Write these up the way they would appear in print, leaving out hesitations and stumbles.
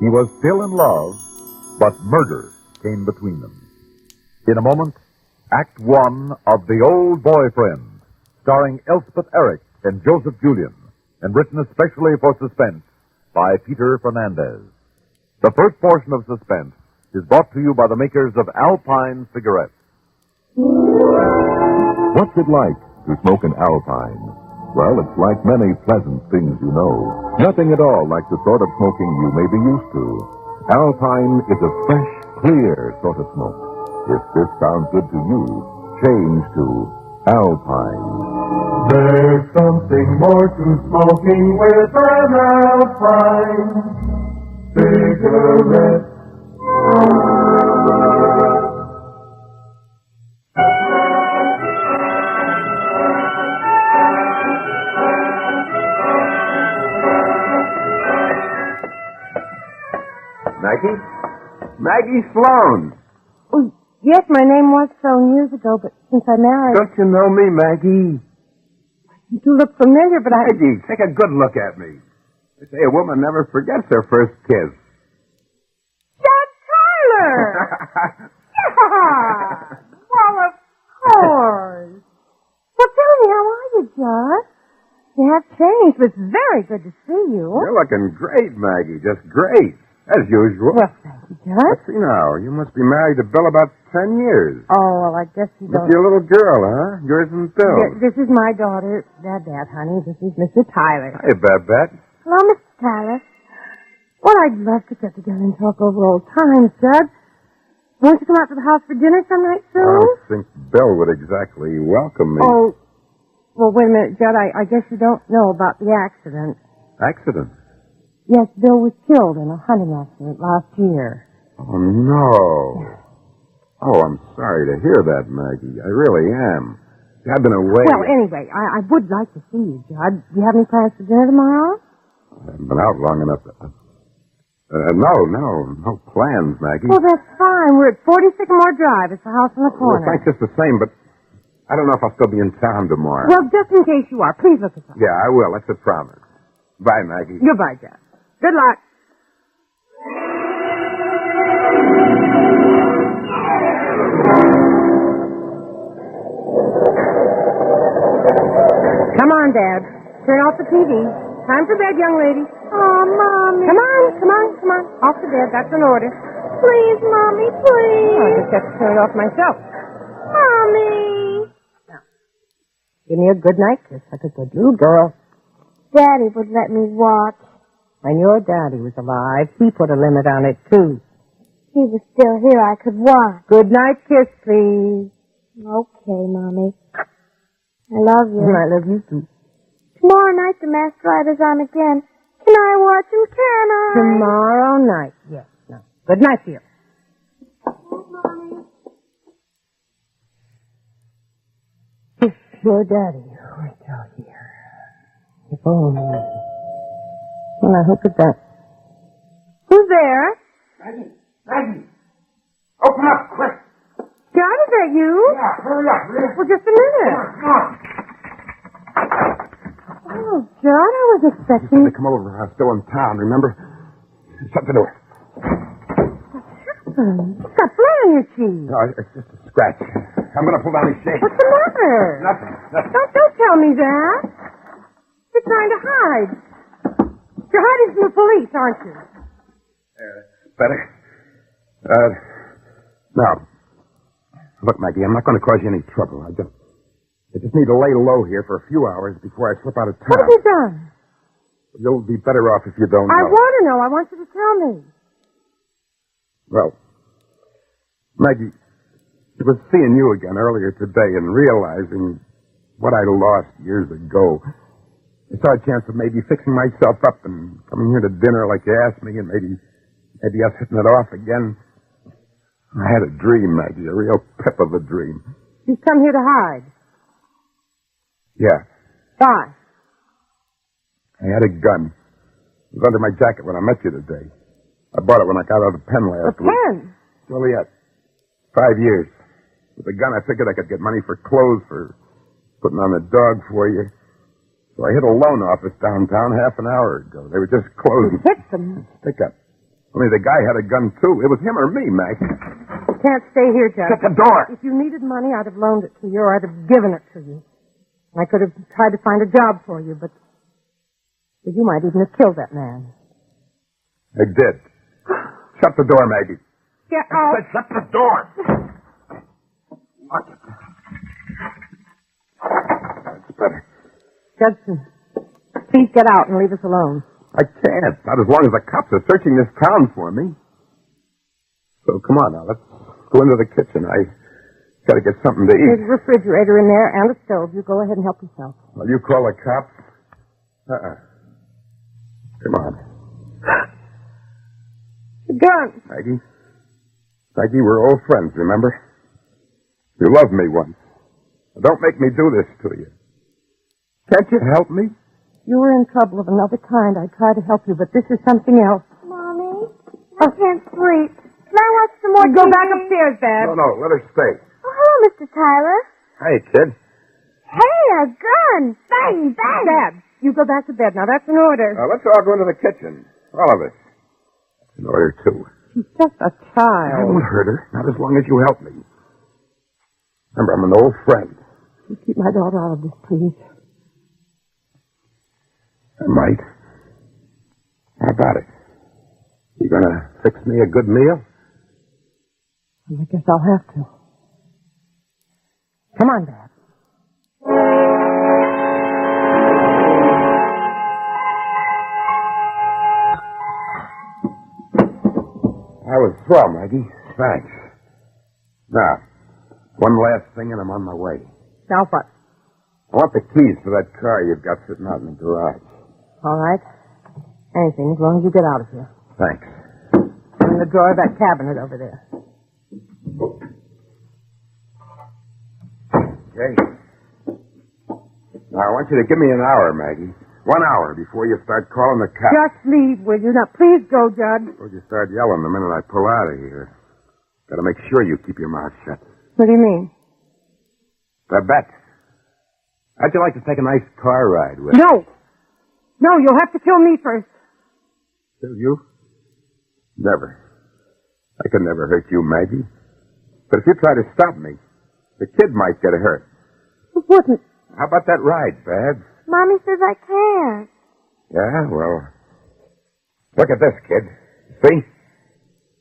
He was still in love, but murder came between them. In a moment, Act One of The Old Boyfriend, starring Elspeth Eric and Joseph Julian, and written especially for Suspense by Peter Fernandez. The first portion of Suspense is brought to you by the makers of Alpine cigarettes. What's it like to smoke an Alpine? Well, it's like many pleasant things you know. Nothing at all like the sort of smoking you may be used to. Alpine is a fresh, clear sort of smoke. If this sounds good to you, change to Alpine. There's something more to smoking with an Alpine cigarette. Maggie? Maggie Sloan. Oh, yes, my name was Sloan years ago, but since I married... Don't you know me, Maggie? You do look familiar, but I... Maggie, take a good look at me. They say a woman never forgets her first kiss. Jack Tyler! Yeah! Well, of course. Well, tell me, how are you, Judd? You have changed. It's very good to see you. You're looking great, Maggie. Just great. As usual. Well, thank you, Judd. Let's see now. You must be married to Bill about 10 years. Oh, well, I guess you don't... Must be a little girl, huh? Yours and Bill's. This is my daughter, Babette, honey. This is Mr. Tyler. Hey, Babette. Hello, Mr. Tyler. Well, I'd love to get together and talk over old times, Judd. Won't you come out to the house for dinner some night soon? I don't think Bill would exactly welcome me. Oh, well, wait a minute, Judd. I guess you don't know about the accident. Accident? Yes, Bill was killed in a hunting accident last year. Oh, no. Oh, I'm sorry to hear that, Maggie. I really am. I've been away. Well, anyway, I would like to see you, Judd. Do you have any plans for dinner tomorrow? I haven't been out long enough to... No plans, Maggie. Well, that's fine. We're at 40 Sycamore Drive. It's the house in the Well, corner. thanks just the same, but I don't know if I'll still be in town tomorrow. Well, just in case you are, please look us up. Yeah, I will. That's a promise. Bye, Maggie. Goodbye, Judd. Good luck. Come on, Dad. Turn off the TV. Time for bed, young lady. Oh, Mommy. Come on. Off to bed. That's an order. Please, Mommy, please. I just have to turn it off myself. Mommy. Now, give me a good night kiss like a good little girl. Daddy would let me watch. When your daddy was alive, he put a limit on it, too. He was still here. I could watch. Good night kiss, please. Okay, Mommy. I love you. I love you, too. Tomorrow night, the masked rider's on again. Can I watch him, can I? Tomorrow night, yes. No. Good night, dear. Mommy. If your daddy were still here. If only. Well, I hope it's that. Who's there? Maggie! Open up, quick! John, is that you? Yeah, hurry up, Rita. Well, just a minute. Come on. Oh, John, I was You expecting... said to come over. I was still in town, remember? Shut the door. You've got blood on your cheek. No, it's just a scratch. I'm going to pull down these shades. What's the matter? Nothing. Don't tell me that. You're trying to hide. You're hiding from the police, aren't you? Better. Now, look, Maggie, I'm not going to cause you any trouble. I just need to lay low here for a few hours before I slip out of town. What have you done? You'll be better off if you don't know. I want to know. I want you to tell me. Well, Maggie, it was seeing you again earlier today and realizing what I lost years ago. I saw a chance of maybe fixing myself up and coming here to dinner like you asked me and maybe us hitting it off again. I had a dream, Maggie, a real pip of a dream. You've come here to hide. Yeah. Why? I had a gun. It was under my jacket when I met you today. I bought it when I got out of the pen last week. Pen? Juliet. 5 years. With the gun, I figured I could get money for clothes, for putting on the dog for you. So I hit a loan office downtown half an hour ago. They were just closing. You hit them? Pick up. Only the guy had a gun, too. It was him or me, Maggie. You can't stay here, Judge. Shut the door. If you needed money, I'd have loaned it to you, or I'd have given it to you. I could have tried to find a job for you, but you might even have killed that man. I did. Shut the door, Maggie. Get out. Shut the door. Lock it. That's better. Judson, please get out and leave us alone. I can't. Not as long as the cops are searching this town for me. So come on now, let's go into the kitchen. I gotta get something to eat. There's a refrigerator in there and a stove. You go ahead and help yourself. Will you call the cops? Come on. The gun. Maggie, we're old friends, remember? You loved me once. Don't make me do this to you. Can't you help me? You were in trouble of another kind. I tried to help you, but this is something else. Mommy, I can't sleep. Can I watch some more Go TV? back upstairs, Dad. No, let her stay. Oh, hello, Mr. Tyler. Hey, kid. Hey, a gun. Bang, bang. Dad, you go back to bed. Now, that's an order. Let's all go into the kitchen. All of us. In order, too. She's just a I child. won't hurt her, not as long as you help me. Remember, I'm an old friend. You keep my daughter out of this, please. I might. How about it? You gonna fix me a good meal? I guess I'll have to. Come on, Dad. I was swell, Maggie. Thanks. Now, one last thing and I'm on my way. Now what? I want the keys for that car you've got sitting out in the garage. All right. Anything, as long as you get out of here. Thanks. In the drawer of that cabinet over there. Okay. Now, I want you to give me an hour, Maggie. 1 hour before you start calling the cops. Just leave, will you? Now, please go, Judge. Before you start yelling the minute I pull out of here. Gotta make sure you keep your mouth shut. What do you mean? Babette, how'd you like to take a nice car ride with? No. No, you'll have to kill me first. Kill you? Never. I could never hurt you, Maggie. But if you try to stop me, the kid might get hurt. It wouldn't. How about that ride, Babs? Mommy says I can't. Yeah, well, look at this, kid. See?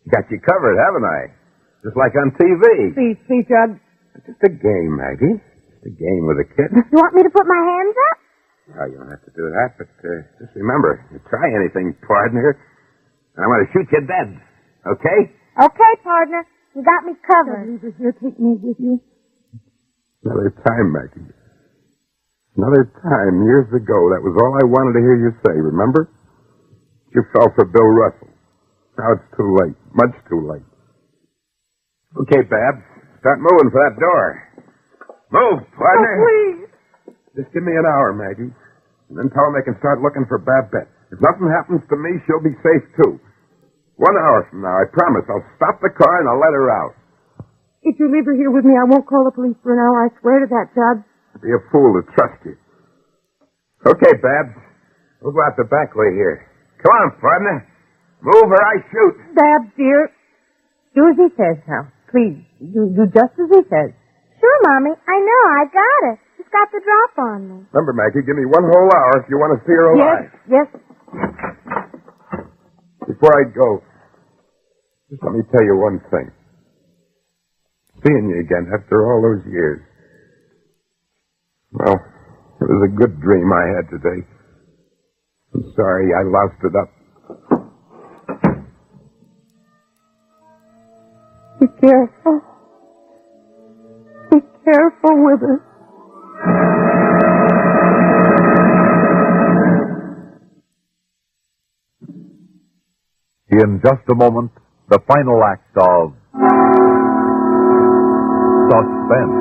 Got you covered, haven't I? Just like on TV. Please, Judge. It's just a game, Maggie. Just a game with a kid. You want me to put my hands up? Oh, you don't have to do that, but just remember, you try anything, partner, and I'm going to shoot you dead. Okay? Okay, partner. You got me covered. Leave her here. Take me with you. Another time, Maggie. Another time, years ago, that was all I wanted to hear you say, remember? You fell for Bill Russell. Now it's too late. Much too late. Okay, Babs. Start moving for that door. Move, partner. Oh, please. Just give me an hour, Maggie. And then tell them they can start looking for Babette. If nothing happens to me, she'll be safe, too. 1 hour from now, I promise. I'll stop the car and I'll let her out. If you leave her here with me, I won't call the police for an hour. I swear to that, Judge. I'd be a fool to trust you. Okay, Babs. We'll go out the back way here. Come on, partner. Move or I shoot. Babs, dear. Do as he says now. Please. Do just as he says. Sure, Mommy. I know. I got it. She's got the drop on me. Remember, Maggie, give me 1 whole hour if you want to see her alive. Yes. Before I go, just let me tell you one thing. Seeing you again after all those years. Well, it was a good dream I had today. I'm sorry I loused it up. Be careful. Be careful with her. In just a moment, the final act of Suspense.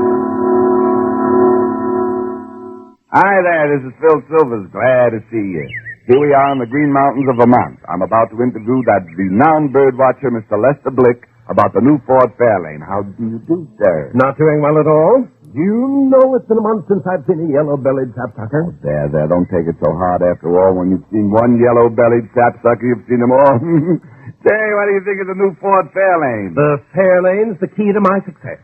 Hi there, this is Phil Silvers. Glad to see you. Here we are in the Green Mountains of Vermont. I'm about to interview that renowned bird watcher, Mr. Lester Blick, about the new Ford Fairlane. How do you do, sir? Not doing well at all. You know it's been a month since I've seen a yellow-bellied sapsucker. There, don't take it so hard after all. When you've seen one yellow-bellied sapsucker, you've seen them all. Say, what do you think of the new Ford Fairlane? The Fairlane's the key to my success.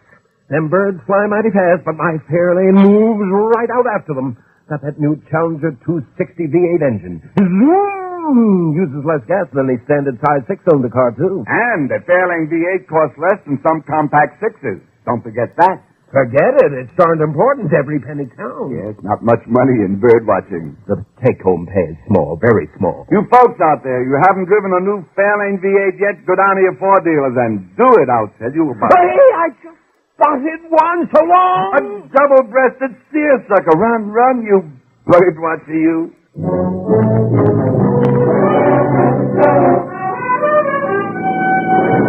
Them birds fly mighty fast, but my Fairlane moves right out after them. Got that new Challenger 260 V8 engine. Zoom! Uses less gas than the standard size six-cylinder car, too. And the Fairlane V8 costs less than some compact sixes. Don't forget that. Forget it. It's darned important. Every penny counts. Yes, not much money in bird watching. The take-home pay is small, very small. You folks out there, you haven't driven a new Fairlane V8 yet? Go down to your Ford dealers and do it, I'll tell you about it. Hey, I just spotted one so long. A double-breasted seersucker. Run, run, you bird watcher, you.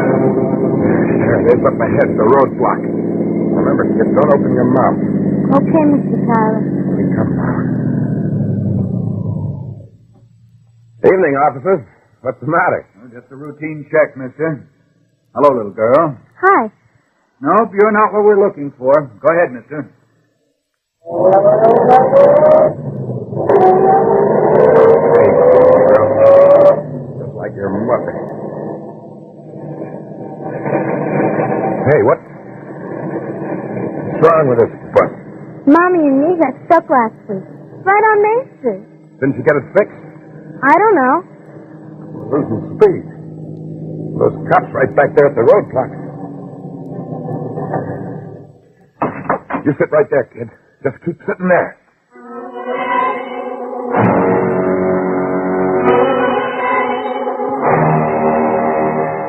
There it is up ahead, the roadblock. Remember, kid, don't open your mouth. Okay, Mr. Tyler. Here we come now. Evening, officers. What's the matter? Just a routine check, mister. Hello, little girl. Hi. Nope, you're not what we're looking for. Go ahead, mister. Just like your mother. Hey, what's wrong with this bus? Mommy and me got stuck last week. Right on Main Street. Didn't you get it fixed? I don't know. Losing speed. Those cops right back there at the roadblock. You sit right there, kid. Just keep sitting there.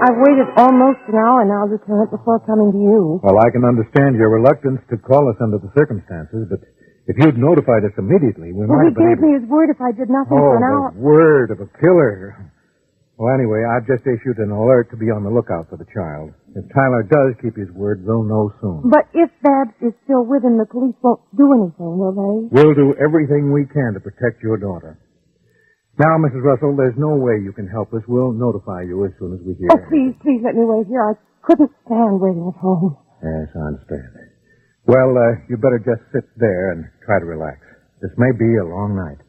I've waited almost an hour now, Lieutenant, before coming to you. Well, I can understand your reluctance to call us under the circumstances, but if you'd notified us immediately, we might Well, have he been gave me his word if I did nothing Oh, for an hour. the word of a killer. Well, anyway, I've just issued an alert to be on the lookout for the child. If Tyler does keep his word, we'll know soon. But if Babs is still with him, the police won't do anything, will they? We'll do everything we can to protect your daughter. Now, Mrs. Russell, there's no way you can help us. We'll notify you as soon as we hear. Oh, please let me wait here. I couldn't stand waiting at home. Yes, I understand. Well, you better just sit there and try to relax. This may be a long night.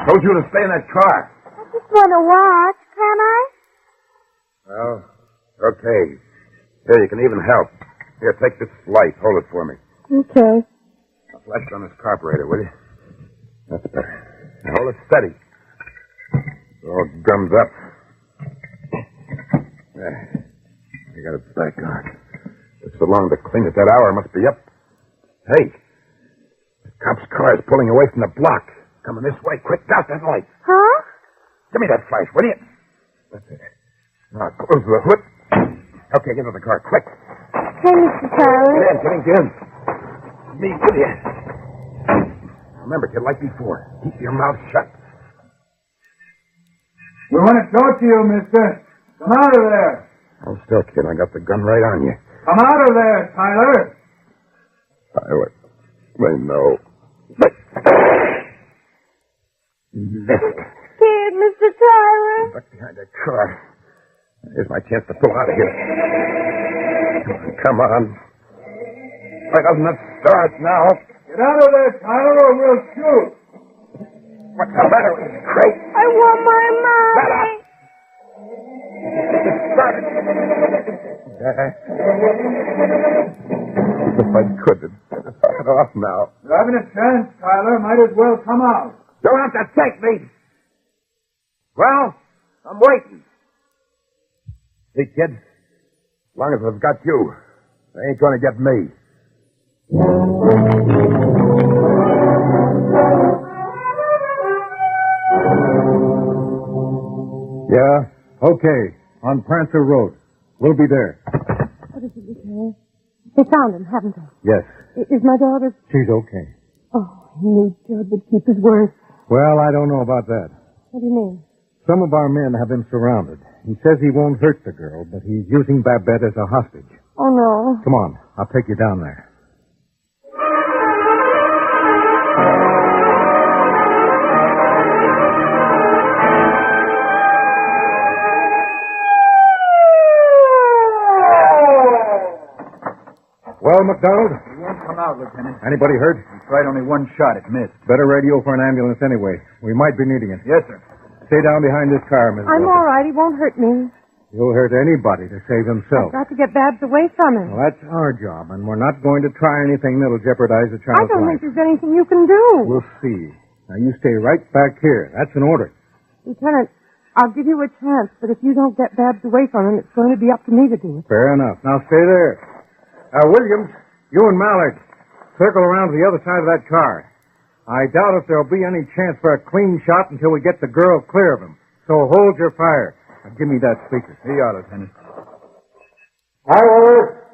Told you to stay in that car. I just want to watch, can I? Well, okay. Here, you can even help. Here, take this light. Hold it for me. Okay. I'll flash it on this carburetor, will you? That's better. Now hold it steady. It's all gummed up. There. I got it back on. Took so long to clean it. That hour must be up. Hey. The cop's car is pulling away from the block. Coming this way. Quick, douse that light. Huh? Give me that flash, will you? That's it. Now, close the hood. Okay, get into the car, quick. Okay, Mr. Tyler. Get in. Me with you. Remember, kid, like before, keep your mouth shut. We want to talk to you, mister. Come out of there. Hold still, kid. I got the gun right on you. Come out of there, Tyler. Tyler. They know. Missed. Scared, Mr. Tyler. Duck behind that car. Here's my chance to pull out of here. Come on. Why doesn't it start now? Get out of there, Tyler, or we'll shoot. What's the matter with this crate? I want my mommy. It started. If I could, it'd start it off now. You're having a chance, Tyler. Might as well come out. Don't have to take me. Well, I'm waiting. See, kid, as long as I've got you, they ain't going to get me. Yeah? Okay. On Prancer Road. We'll be there. What is it, Lieutenant? They found him, haven't they? Yes. Is my daughter... She's okay. Oh, he knew Judd would keep his word. Well, I don't know about that. What do you mean? Some of our men have him surrounded. He says he won't hurt the girl, but he's using Babette as a hostage. Oh, no. Come on. I'll take you down there. Well, McDonald? He won't come out, Lieutenant. Anybody hurt? He tried only one shot. It missed. Better radio for an ambulance anyway. We might be needing it. Yes, sir. Stay down behind this car, Miss I'm Walker. all right. He won't hurt me. You'll hurt anybody to save himself. I've got to get Babs away from him. Well, that's our job, and we're not going to try anything that'll jeopardize the I child's don't life. think there's anything you can do. We'll see. Now, you stay right back here. That's an order. Lieutenant, I'll give you a chance, but if you don't get Babs away from him, it's going to be up to me to do it. Fair enough. Now, stay there. Williams, you and Mallard, circle around to the other side of that car. I doubt if there'll be any chance for a clean shot until we get the girl clear of him. So hold your fire. Now, give me that speaker. Here you are, Lieutenant. Tyler,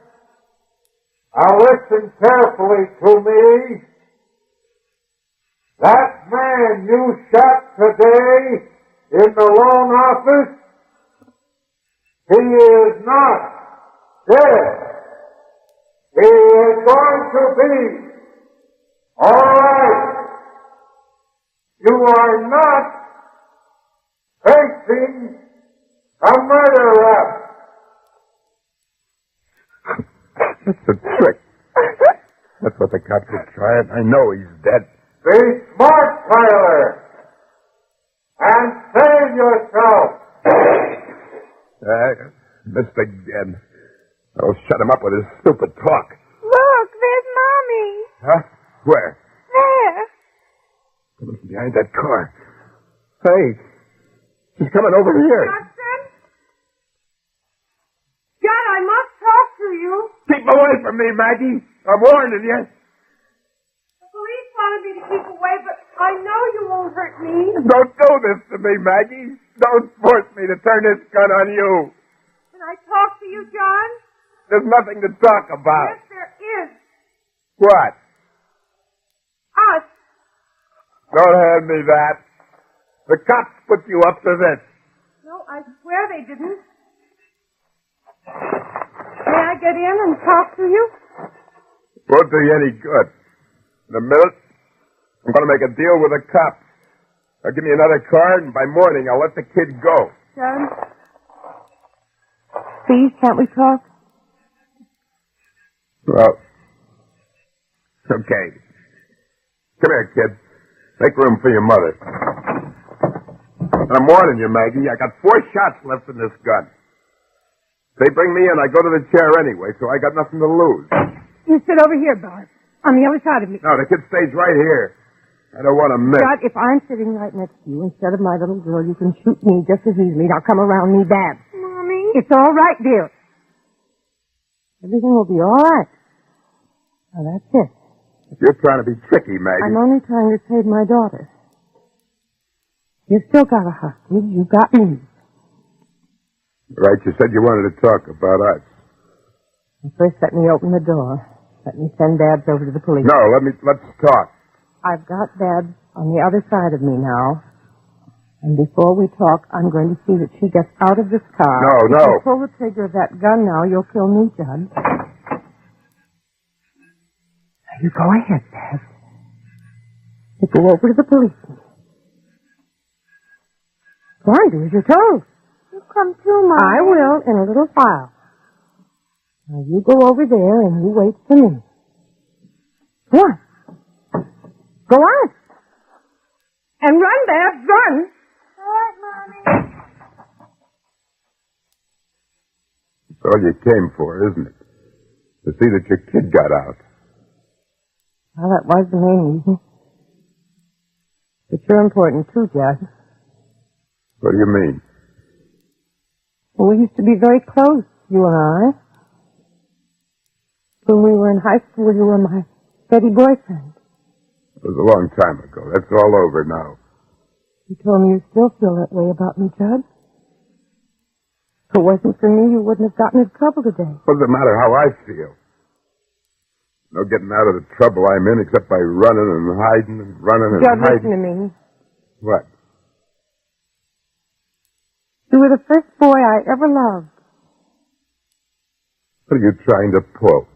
now listen carefully to me. That man you shot today in the loan office, he is not dead. He is going to be. All right. You are not facing a murder rap. That's a trick. That's what the cops are trying. I know he's dead. Be smart, Tyler, and save yourself. Missed again. I'll shut him up with his stupid talk. Look, there's Mommy. Huh? Where? There. Coming from behind that car. Hey, she's coming over here. Watson? John, I must talk to you. Keep away from me, Maggie. I'm warning you. The police wanted me to keep away, but I know you won't hurt me. Don't do this to me, Maggie. Don't force me to turn this gun on you. Can I talk to you, John? There's nothing to talk about. Yes, there is. What? Us. Don't hand me that. The cops put you up to this. No, I swear they didn't. May I get in and talk to you? Won't do you any good. In a minute, I'm going to make a deal with the cops. They'll give me another card, and by morning I'll let the kid go. John? Please, can't we talk? Well, okay. Come here, kid. Make room for your mother. I'm warning you, Maggie. I got 4 shots left in this gun. They bring me in, I go to the chair anyway, so I got nothing to lose. You sit over here, Bart, on the other side of me. No, the kid stays right here. I don't want to miss. Bart, if I'm sitting right next to you instead of my little girl, you can shoot me just as easily. Now come around me, Babs. Mommy. It's all right, dear. Everything will be all right. Now, that's it. You're trying to be tricky, Maggie. I'm only trying to save my daughter. You've still got a hostage. You got me. Right, you said you wanted to talk about us. First, let me open the door. Let me send Babs over to the police. No, let's talk. I've got Babs on the other side of me now. And before we talk, I'm going to see that she gets out of this car. No. If you pull the trigger of that gun now, you'll kill me, Judd. You go ahead, Babs. You go over to the policeman. Go on, do as you're told. You come too, Mom. I will in a little while. Now you go over there and you wait for me. Go on. Go on. And run, Babs, run. All right, Mommy. That's all you came for, isn't it? To see that your kid got out. Well, that was the main reason. But you're important too, Judd. What do you mean? Well, we used to be very close, you and I. When we were in high school, you were my steady boyfriend. It was a long time ago. That's all over now. You told me you still feel that way about me, Judd. If it wasn't for me, you wouldn't have gotten in trouble today. What does it matter how I feel? No getting out of the trouble I'm in except by running and hiding and running and Judd, hiding. listen to me. What? You were the first boy I ever loved. What are you trying to pull?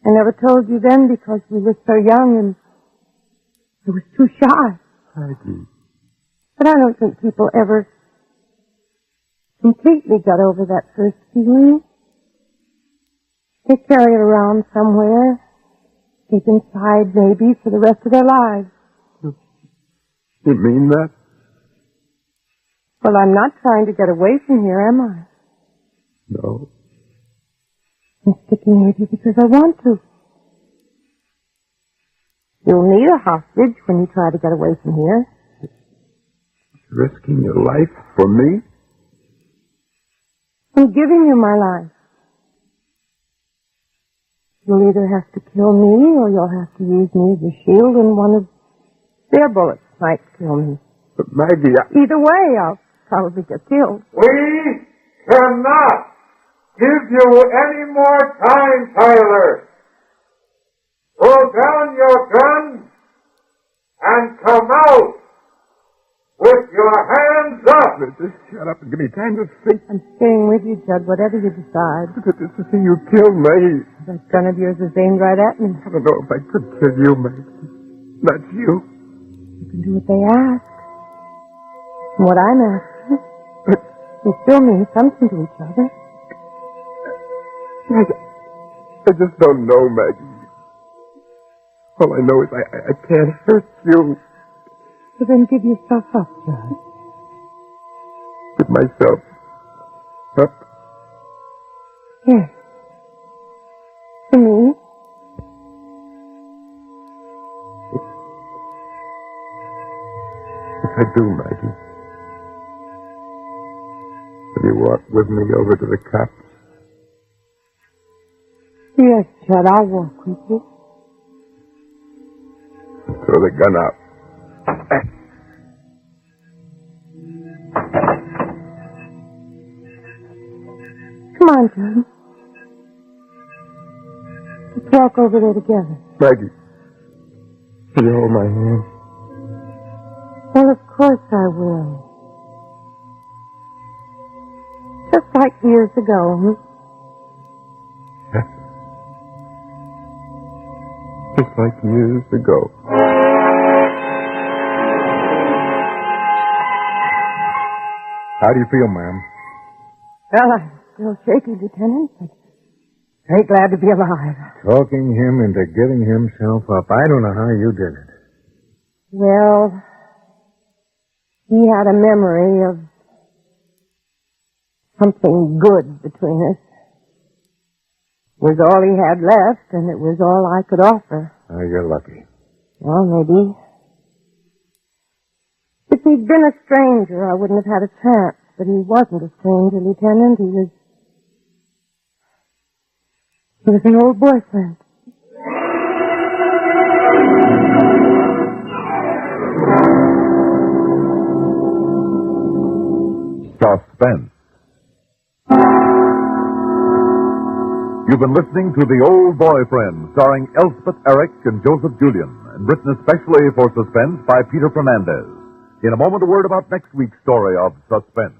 I never told you then because we were so young and I was too shy. Maggie. But I don't think people ever completely got over that first feeling. They carry it around somewhere. Keep inside, maybe, for the rest of their lives. You mean that? Well, I'm not trying to get away from here, am I? No. I'm sticking with you because I want to. You'll need a hostage when you try to get away from here. Risking your life for me? I'm giving you my life. You'll either have to kill me or you'll have to use me as a shield and one of their bullets might kill me. But Maggie, Either way, I'll probably get killed. We cannot give you any more time, Tyler. Throw down your gun and come out with your hands up. just shut up and give me time to think. I'm staying with you, Judd, whatever you decide. To see you kill Maggie. That gun of yours is aimed right at me. I don't know if I could kill you, Maggie. Not you. You can do what they ask. And what I'm asking. We still mean something to each other. I just don't know, Maggie. All I know is I can't hurt you. So then give yourself up, Judd. Give myself up. Yes. For me. If I do, Maggie. Will you walk with me over to the cops? Yes, Judd, I'll walk with you. Throw the gun out. Come on, Judd. Let's walk over there together. Maggie, will you hold my hand? Well, of course I will. Just like years ago. Just like years ago. How do you feel, ma'am? Well, I'm still shaky, Lieutenant, but very glad to be alive. Talking him into giving himself up. I don't know how you did it. Well, he had a memory of something good between us. It was all he had left, and it was all I could offer. Oh, you're lucky. Well, maybe. If he'd been a stranger, I wouldn't have had a chance. But he wasn't a stranger, Lieutenant. He was an old boyfriend. Suspense. You've been listening to The Old Boyfriend, starring Elspeth Eric and Joseph Julian, and written especially for Suspense by Peter Fernandez. In a moment, a word about next week's story of Suspense.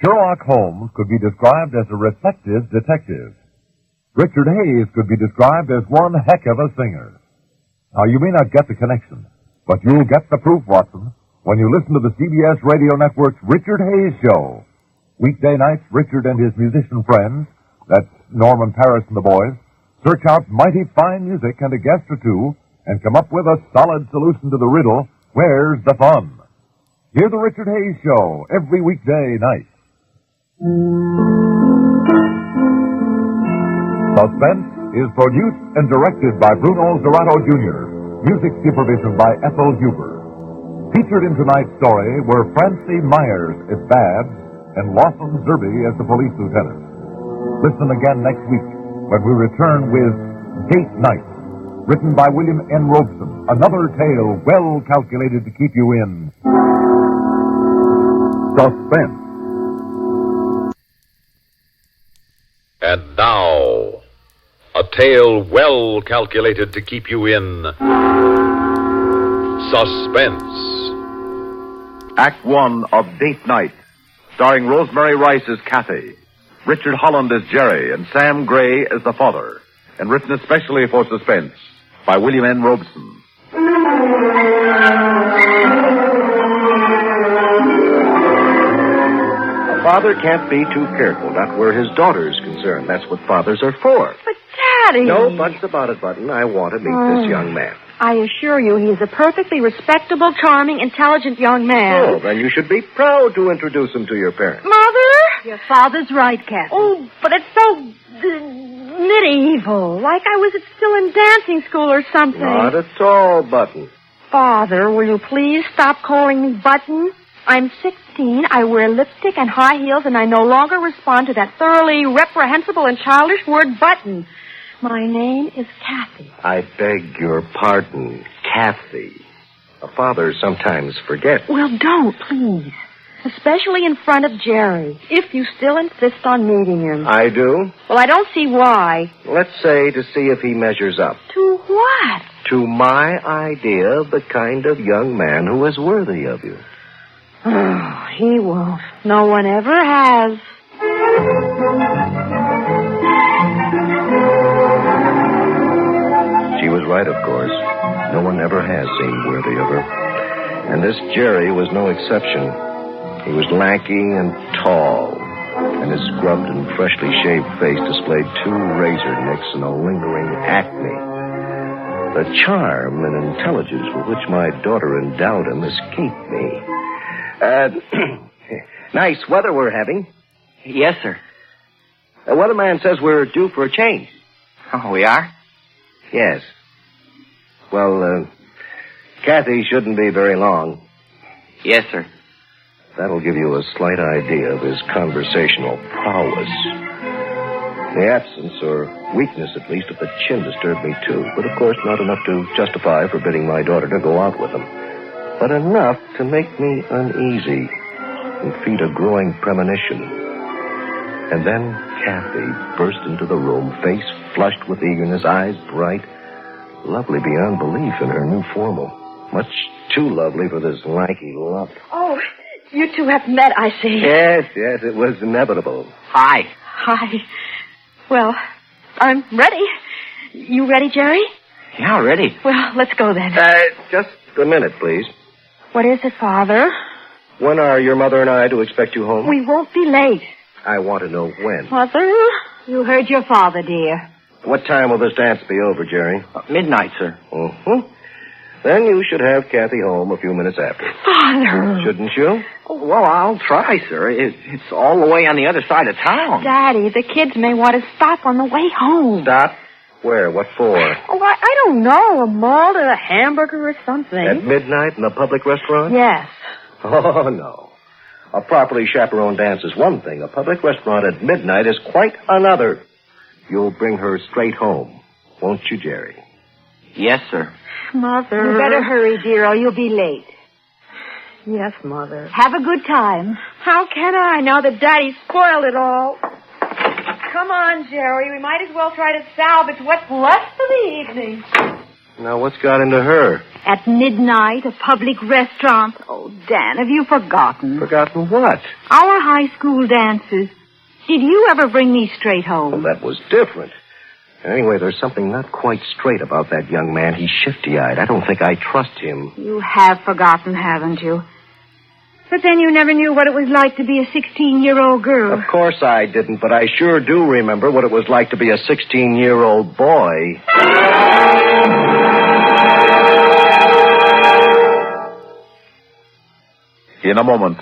Sherlock Holmes could be described as a reflective detective. Richard Hayes could be described as one heck of a singer. Now, you may not get the connection, but you'll get the proof, Watson, when you listen to the CBS Radio Network's Richard Hayes Show. Weekday nights, Richard and his musician friends, that's Norman Paris and the boys, search out mighty fine music and a guest or two and come up with a solid solution to the riddle, where's the fun? Hear the Richard Hayes Show every weekday night. Suspense is produced and directed by Bruno Zerato Jr., music supervision by Ethel Huber. Featured in tonight's story were Francie Myers as Babs and Lawson Zerby as the police lieutenant. Listen again next week when we return with Date Night, written by William N. Robeson, another tale well calculated to keep you in suspense. And now, a tale well calculated to keep you in suspense. Act One of Date Night, starring Rosemary Rice as Kathy, Richard Holland as Jerry, and Sam Gray as the father, and written especially for Suspense by William N. Robeson. father can't be too careful, not where his daughter's concerned. That's what fathers are for. But, Daddy... No buts about it, Button. I want to meet this young man. I assure you, he is a perfectly respectable, charming, intelligent young man. Oh, then you should be proud to introduce him to your parents. Mother? Your father's right, Kathy. Oh, but it's so medieval. Like I was still in dancing school or something. Not at all, Button. Father, will you please stop calling me Button? I'm 16, I wear lipstick and high heels, and I no longer respond to that thoroughly reprehensible and childish word Button. My name is Kathy. I beg your pardon, Kathy. A father sometimes forgets. Well, don't, please. Especially in front of Jerry, if you still insist on meeting him. I do? Well, I don't see why. Let's say to see if he measures up. To what? To my idea of the kind of young man who is worthy of you. Oh, he won't. No one ever has. She was right, of course. No one ever has seemed worthy of her. And this Jerry was no exception. He was lanky and tall, and his scrubbed and freshly shaved face displayed 2 razor nicks and a lingering acne. The charm and intelligence with which my daughter endowed him escaped me. Nice weather we're having. Yes, sir. The weatherman says we're due for a change. Oh, we are? Yes. Well, Kathy shouldn't be very long. Yes, sir. That'll give you a slight idea of his conversational prowess. The absence, or weakness at least, of the chin disturbed me too, but of course not enough to justify forbidding my daughter to go out with him. But enough to make me uneasy and feed a growing premonition. And then Kathy burst into the room, face flushed with eagerness, eyes bright, lovely beyond belief in her new formal. Much too lovely for this lanky lump. Oh, you two have met, I see. Yes, it was inevitable. Hi. Hi. Well, I'm ready. You ready, Jerry? Yeah, ready. Well, let's go then. Just a minute, please. What is it, Father? When are your mother and I to expect you home? We won't be late. I want to know when. Mother? You heard your father, dear. What time will this dance be over, Jerry? Midnight, sir. Mm-hmm. Then you should have Kathy home a few minutes after. Father! Shouldn't you? Well, I'll try, sir. It's all the way on the other side of town. Daddy, the kids may want to stop on the way home. Stop? Where? What for? Oh, I don't know. A mall to a hamburger or something. At midnight in a public restaurant? Yes. Oh, no. A properly chaperoned dance is one thing. A public restaurant at midnight is quite another. You'll bring her straight home, won't you, Jerry? Yes, sir. Mother. You better hurry, dear, or you'll be late. Yes, Mother. Have a good time. How can I now that Daddy spoiled it all? Come on, Jerry. We might as well try to salvage what's left of the evening. Now, what's got into her? At midnight, a public restaurant. Oh, Dan, have you forgotten? Forgotten what? Our high school dances. Did you ever bring me straight home? Well, that was different. Anyway, there's something not quite straight about that young man. He's shifty-eyed. I don't think I trust him. You have forgotten, haven't you? But then you never knew what it was like to be a 16-year-old girl. Of course I didn't, but I sure do remember what it was like to be a 16-year-old boy. In a moment,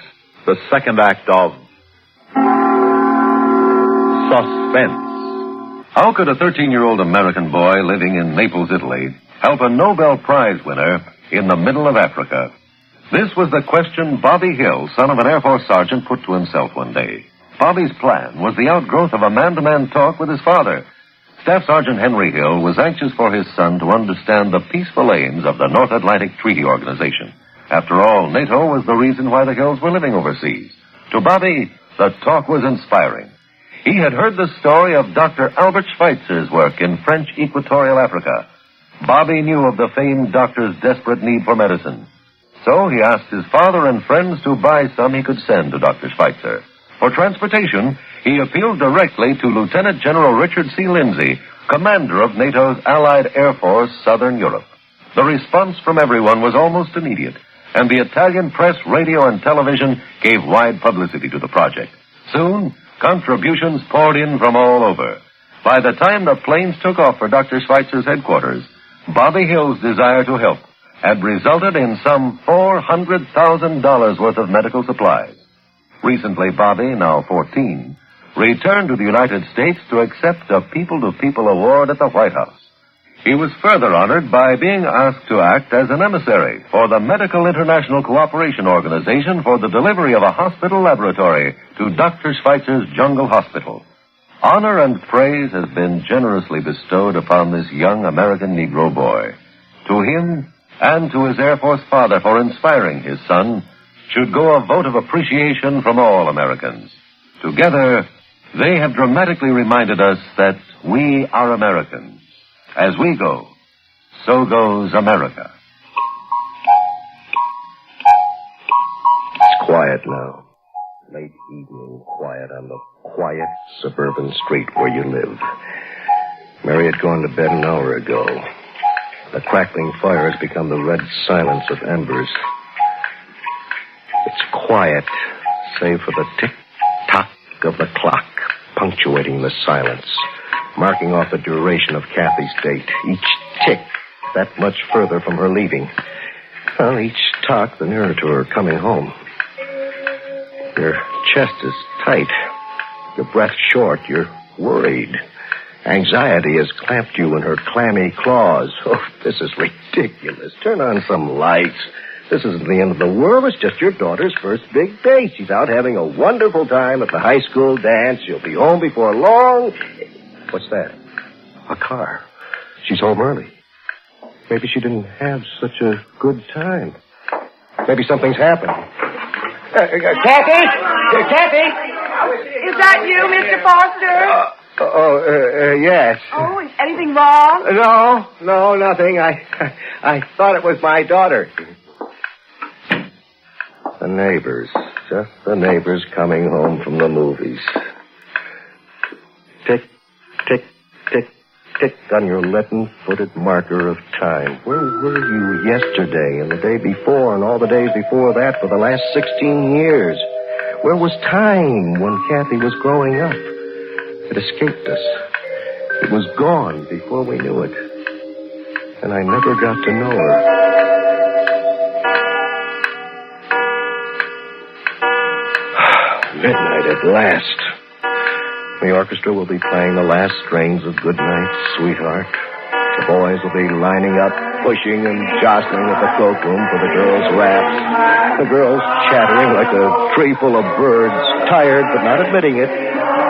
the second act of Suspense. How could a 13-year-old American boy living in Naples, Italy, help a Nobel Prize winner in the middle of Africa? This was the question Bobby Hill, son of an Air Force sergeant, put to himself one day. Bobby's plan was the outgrowth of a man-to-man talk with his father. Staff Sergeant Henry Hill was anxious for his son to understand the peaceful aims of the North Atlantic Treaty Organization. After all, NATO was the reason why the Hills were living overseas. To Bobby, the talk was inspiring. He had heard the story of Dr. Albert Schweitzer's work in French Equatorial Africa. Bobby knew of the famed doctor's desperate need for medicine. So he asked his father and friends to buy some he could send to Dr. Schweitzer. For transportation, he appealed directly to Lieutenant General Richard C. Lindsay, commander of NATO's Allied Air Force, Southern Europe. The response from everyone was almost immediate, and the Italian press, radio, and television gave wide publicity to the project. Soon, contributions poured in from all over. By the time the planes took off for Dr. Schweitzer's headquarters, Bobby Hill's desire to help had resulted in some $400,000 worth of medical supplies. Recently, Bobby, now 14, returned to the United States to accept a People-to-People award at the White House. He was further honored by being asked to act as an emissary for the Medical International Cooperation Organization for the delivery of a hospital laboratory to Dr. Schweitzer's Jungle Hospital. Honor and praise has been generously bestowed upon this young American Negro boy. To him and to his Air Force father for inspiring his son should go a vote of appreciation from all Americans. Together, they have dramatically reminded us that we are Americans. As we go, so goes America. It's quiet now. Late evening quiet on the quiet suburban street where you live. Mary had gone to bed an hour ago. The crackling fire has become the red silence of embers. It's quiet, save for the tick-tock of the clock, punctuating the silence, marking off the duration of Kathy's date. Each tick that much further from her leaving. Well, each tock the nearer to her coming home. Your chest is tight. Your breath short. You're worried. Anxiety has clamped you in her clammy claws. Oh, this is ridiculous. Turn on some lights. This isn't the end of the world. It's just your daughter's first big day. She's out having a wonderful time at the high school dance. She'll be home before long. What's that? A car. She's home early. Maybe she didn't have such a good time. Maybe something's happened. Kathy? Kathy? Is that you, Mr. Foster? Yes. Oh, is anything wrong? No, nothing. I thought it was my daughter. The neighbors. Just the neighbors coming home from the movies. Tick, tick, tick, tick on your leaden-footed marker of time. Where were you yesterday and the day before and all the days before that for the last 16 years? Where was time when Kathy was growing up? It escaped us. It was gone before we knew it. And I never got to know her. Midnight at last. The orchestra will be playing the last strains of Goodnight, Sweetheart. The boys will be lining up, pushing and jostling at the cloakroom for the girls' raps. The girls chattering like a tree full of birds, tired but not admitting it.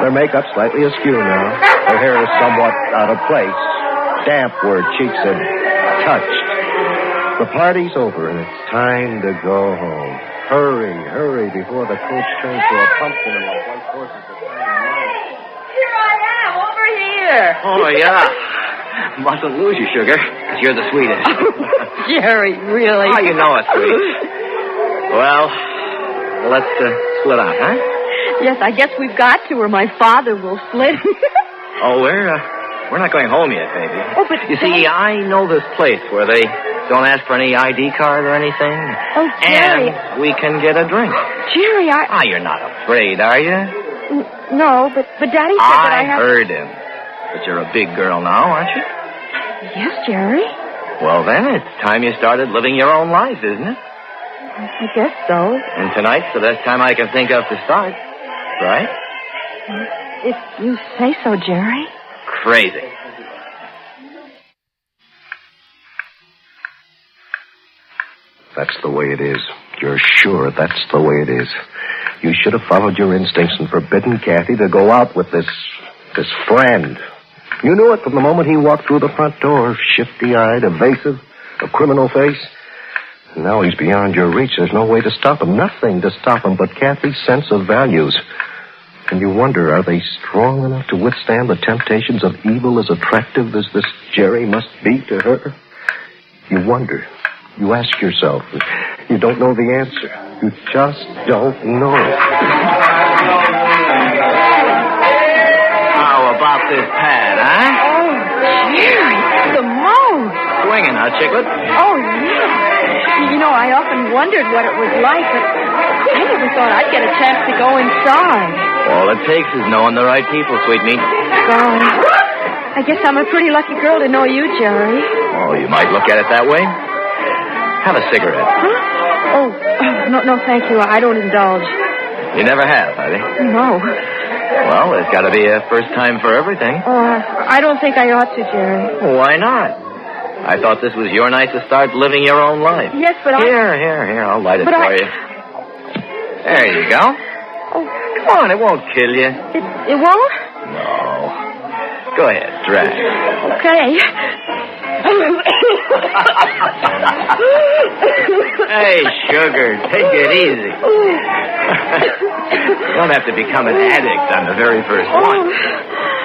Their makeup slightly askew now. Their hair is somewhat out of place, damp where cheeks had touched. The party's over and it's time to go home. Hurry, hurry before the coach turns to a pumpkin and the white horses are turning. Here I am, over here. Oh, yeah. Mustn't lose you, sugar, because you're the sweetest. Jerry, really? Oh, you know it, sweet. Well, let's split out, huh? Yes, I guess we've got to, or my father will split. Oh, we're not going home yet, baby. Oh, but you see, I know this place where they don't ask for any ID card or anything. Oh, Jerry. And we can get a drink. Jerry, You're not afraid, are you? No, but Daddy said that I have... heard him. But you're a big girl now, aren't you? Yes, Jerry. Well, then, it's time you started living your own life, isn't it? I guess so. And tonight's the best time I can think of to start. Right? If you say so, Jerry. Crazy. That's the way it is. You're sure that's the way it is. You should have followed your instincts and forbidden Kathy to go out with this friend. You knew it from the moment he walked through the front door, shifty-eyed, evasive, a criminal face. And now he's beyond your reach. There's no way to stop him, nothing to stop him but Kathy's sense of values. And you wonder, are they strong enough to withstand the temptations of evil as attractive as this Jerry must be to her? You wonder. You ask yourself. You don't know the answer. You just don't know. How about this pad, huh? Oh, Jerry, the most. Swinging, huh, Chicklet? Oh, yeah. You know, I often wondered what it was like, but I never never thought I'd get a chance to go inside. All it takes is knowing the right people, sweetmeat. God, I guess I'm a pretty lucky girl to know you, Jerry. Oh, you might look at it that way. Have a cigarette. Huh? Oh, no, thank you. I don't indulge. You never have, have you? No. Well, there's got to be a first time for everything. I don't think I ought to, Jerry. Why not? I thought this was your night to start living your own life. Yes, but Here, I'll light it for you. There you go. Oh, come on, it won't kill you. It won't? No. Go ahead, drag. Okay. Hey, sugar, take it easy. You don't have to become an addict on the very first one.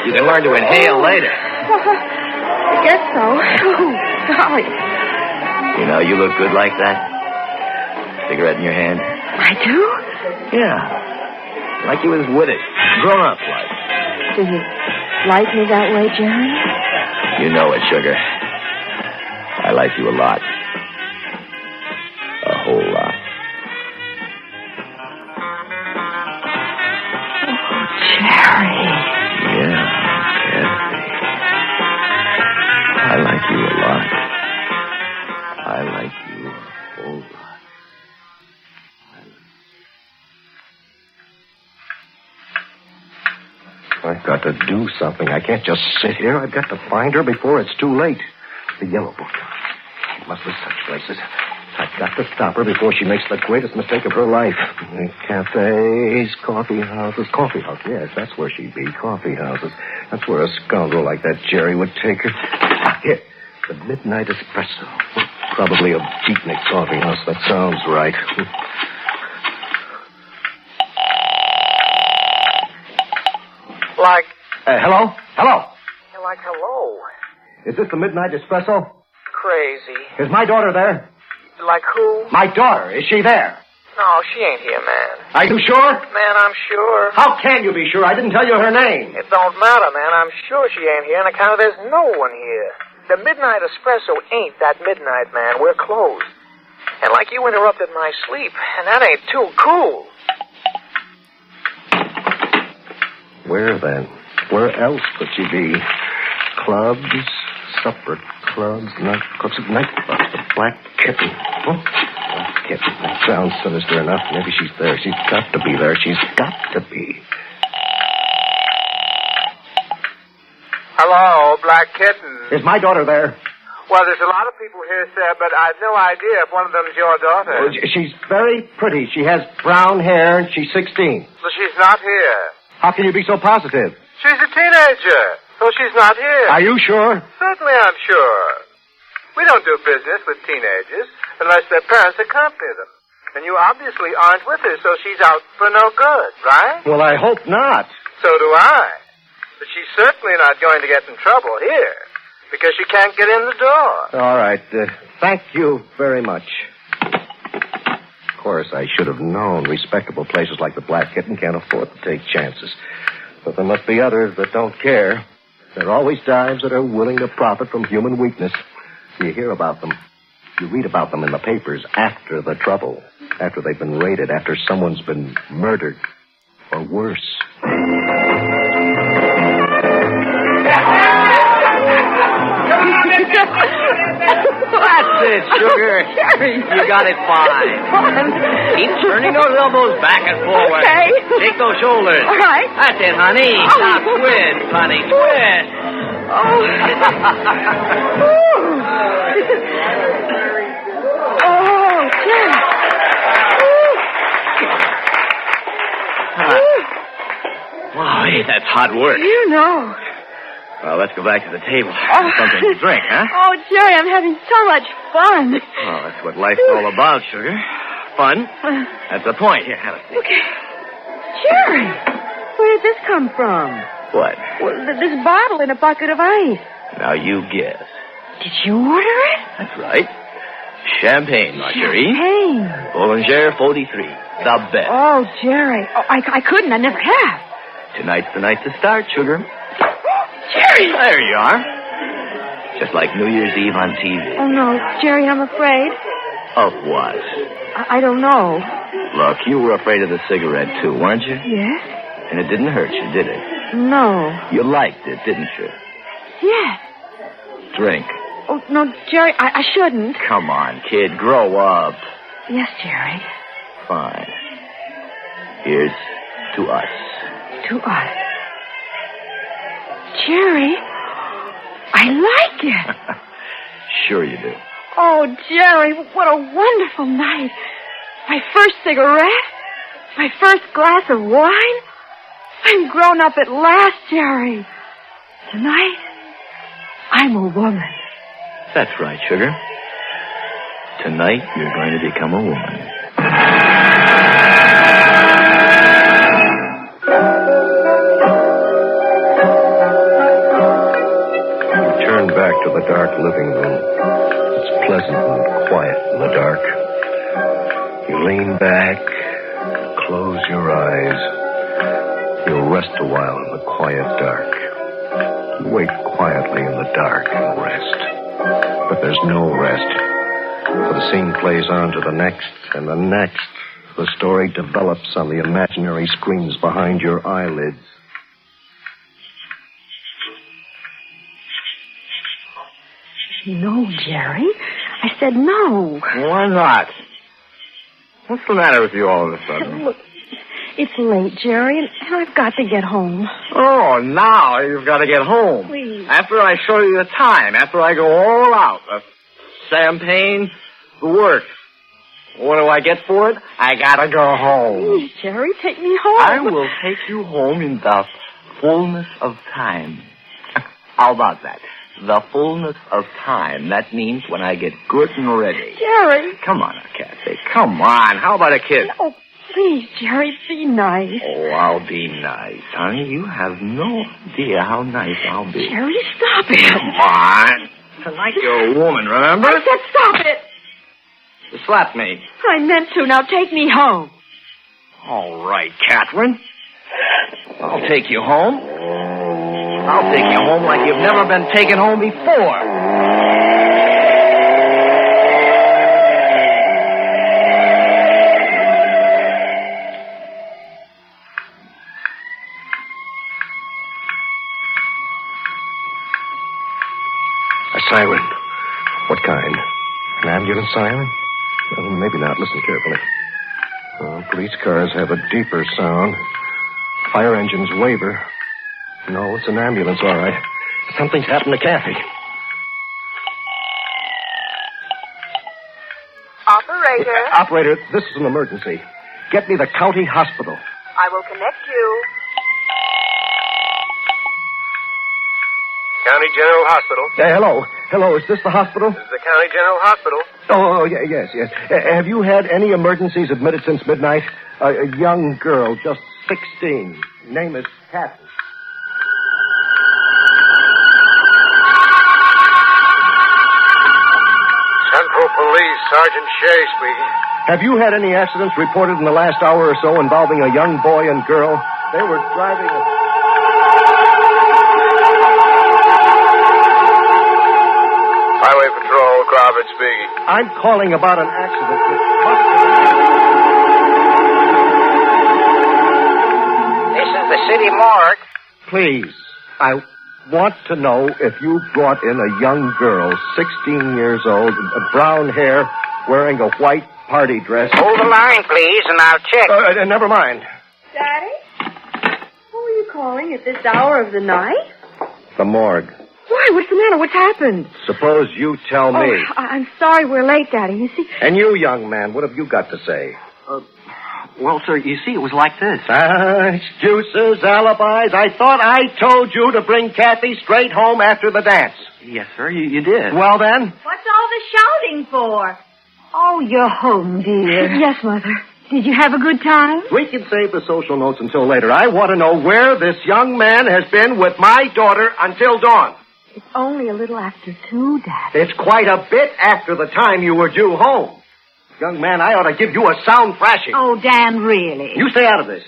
You can learn to inhale later. I guess so. Oh, golly. You know, you look good like that. Cigarette in your hand. I do? Yeah. Like you was with it. Grown up like. Do you like me that way, Jerry? You know it, sugar. I like you a lot. A whole lot. Oh, Jerry. Yeah, Kathy. I like you a lot. I like you a whole lot. I've got to do something. I can't just sit here. I've got to find her before it's too late. The yellow book. She must have such places. I've got to stop her before she makes the greatest mistake of her life. Cafes, coffee houses. Coffee house, yes, that's where she'd be. Coffee houses. That's where a scoundrel like that Jerry would take her. Here, the Midnight Espresso. Probably a beatnik coffee house. That sounds right. Like... Hello? Hello? Like hello. Is this the Midnight Espresso? Crazy. Is my daughter there? Like who? My daughter. Is she there? No, she ain't here, man. Are you sure? Man, I'm sure. How can you be sure? I didn't tell you her name. It don't matter, man. I'm sure she ain't here on account of there's no one here. The Midnight Espresso ain't that midnight, man. We're closed. And like you interrupted my sleep, and that ain't too cool. Where then? Where else could she be? Clubs, supper clubs, nightclubs, the Black Kitten. Huh? Black Kitten. That sounds sinister enough. Maybe she's there. She's got to be there. She's got to be. Hello, Black Kitten. Is my daughter there? Well, there's a lot of people here, sir, but I've no idea if one of them's your daughter. Well, she's very pretty. She has brown hair, and she's 16. So she's not here. How can you be so positive? She's a teenager, so she's not here. Are you sure? Certainly I'm sure. We don't do business with teenagers unless their parents accompany them. And you obviously aren't with her, so she's out for no good, right? Well, I hope not. So do I. But she's certainly not going to get in trouble here, because she can't get in the door. All right. Thank you very much. Of course, I should have known respectable places like the Black Kitten can't afford to take chances. But there must be others that don't care. There are always dives that are willing to profit from human weakness. You hear about them. You read about them in the papers after the trouble, after they've been raided, after someone's been murdered, or worse. That's it, sugar. You got it fine. Keep turning those elbows back and forward. Okay. Take those shoulders. All right. That's it, honey. Now twist, honey, twist. Oh. Oh, Jerry. Wow, hey, that's hot work. You know. Well, let's go back to the table. Something to drink, huh? Oh, Jerry, I'm having so much fun. Well, that's what life's all about, sugar. Fun. That's the point. Here, have a seat. Okay. Jerry, where did this come from? What? Well, this bottle in a bucket of ice. Now you guess. Did you order it? That's right. Champagne, ma chérie. Champagne. Bollinger 43. The best. Oh, Jerry. Oh, I couldn't. I never have. Tonight's the night to start, sugar. Jerry! There you are. Just like New Year's Eve on TV. Oh, no. Jerry, I'm afraid. Of what? I don't know. Look, you were afraid of the cigarette, too, weren't you? Yes? And it didn't hurt you, did it? No. You liked it, didn't you? Yes. Drink. Oh, no, Jerry, I shouldn't. Come on, kid, grow up. Yes, Jerry. Fine. Here's to us. To us. Jerry, I like it. Sure you do. Oh, Jerry, what a wonderful night. My first cigarette. My first glass of wine. I'm grown up at last, Jerry. Tonight, I'm a woman. That's right, sugar. Tonight, you're going to become a woman. You turn back to the dark living room. It's pleasant and quiet in the dark. You lean back, close your eyes. You'll rest a while in the quiet dark. You wait quietly in the dark and rest. But there's no rest. For the scene plays on to the next and the next. The story develops on the imaginary screens behind your eyelids. No, Jerry. I said no. Why not? What's the matter with you all of a sudden? Look, it's late, Jerry, and I've got to get home. Oh, now you've got to get home. Please. After I show you the time, after I go all out, the champagne, the work. What do I get for it? I gotta go home. Please, Jerry, take me home. I will take you home in the fullness of time. How about that? The fullness of time. That means when I get good and ready. Jerry. Come on, Kathy. Come on. How about a kiss? Oh, please, Jerry, be nice. Oh, I'll be nice, honey. You have no idea how nice I'll be. Jerry, stop it. Come on. Tonight you're a woman, remember? I said stop it. You slapped me. I meant to. Now take me home. All right, Catherine. I'll take you home. I'll take you home like you've never been taken home before. A siren. What kind? An ambulance siren? Well, maybe not. Listen carefully. Police cars have a deeper sound. Fire engines waver. No, it's an ambulance, all right. Something's happened to Kathy. Operator. Operator, this is an emergency. Get me the county hospital. I will connect you. County General Hospital. Hello. Hello, is this the hospital? This is the County General Hospital. Oh, yes. Have you had any emergencies admitted since midnight? A young girl, just 16. Name is Kathy. Central Police, Sergeant Shea speaking. Have you had any accidents reported in the last hour or so involving a young boy and girl? They were driving a... Highway Patrol, Crawford speaking. I'm calling about an accident that This is the city morgue. Please, I want to know if you brought in a young girl, 16 years old, brown hair, wearing a white party dress. Hold the line, please, and I'll check. Never mind. Daddy? Who are you calling at this hour of the night? The morgue. Why? What's the matter? What's happened? Suppose you tell me. Oh, I'm sorry we're late, Daddy. You see... And you, young man, what have you got to say? Well, sir, you see, it was like this. Excuses, alibis. I thought I told you to bring Kathy straight home after the dance. Yes, sir, you did. Well, then? What's all the shouting for? Oh, you're home, dear. Yes, Mother. Did you have a good time? We can save the social notes until later. I want to know where this young man has been with my daughter until dawn. It's only a little after 2, Dad. It's quite a bit after the time you were due home. Young man, I ought to give you a sound thrashing. Oh, Dan, really? You stay out of this.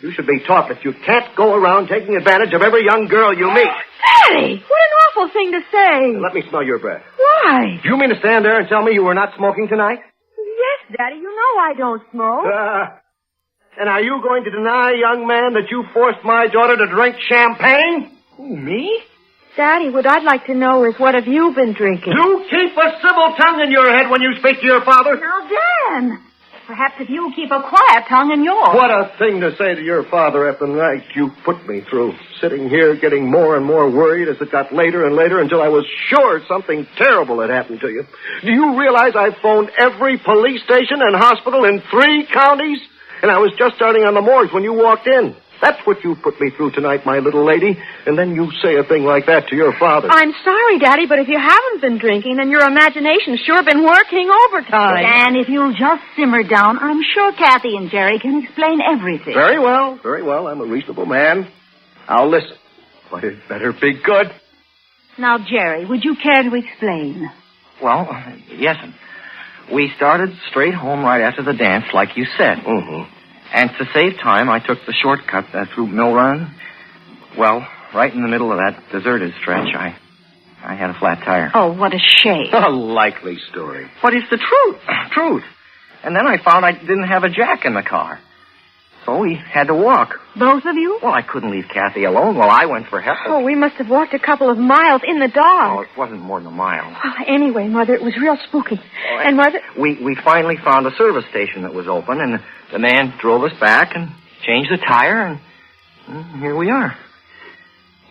You should be taught that you can't go around taking advantage of every young girl you meet. Daddy! What an awful thing to say. Let me smell your breath. Why? Do you mean to stand there and tell me you were not smoking tonight? Yes, Daddy. You know I don't smoke. And are you going to deny, young man, that you forced my daughter to drink champagne? Who, me? Daddy, what I'd like to know is what have you been drinking? You keep a civil tongue in your head when you speak to your father. Now, Dan, perhaps if you keep a quiet tongue in yours. What a thing to say to your father after the night you put me through. Sitting here getting more and more worried as it got later and later until I was sure something terrible had happened to you. Do you realize I've phoned every police station and hospital in 3 counties? And I was just starting on the morgues when you walked in. That's what you put me through tonight, my little lady. And then you say a thing like that to your father. I'm sorry, Daddy, but if you haven't been drinking, then your imagination's sure been working overtime. And if you'll just simmer down, I'm sure Kathy and Jerry can explain everything. Very well, very well. I'm a reasonable man. I'll listen. But it better be good. Now, Jerry, would you care to explain? Well, yes. We started straight home right after the dance, like you said. Mm-hmm. And to save time, I took the shortcut through Mill Run. Well, right in the middle of that deserted stretch, I had a flat tire. Oh, what a shame. A likely story. But it's the truth. Truth. And then I found I didn't have a jack in the car. So we had to walk. Both of you? Well, I couldn't leave Kathy alone while I went for help. Oh, we must have walked a couple of miles in the dark. Oh, it wasn't more than a mile. Well, anyway, Mother, it was real spooky. And Mother... We finally found a service station that was open, and the man drove us back and changed the tire, and here we are.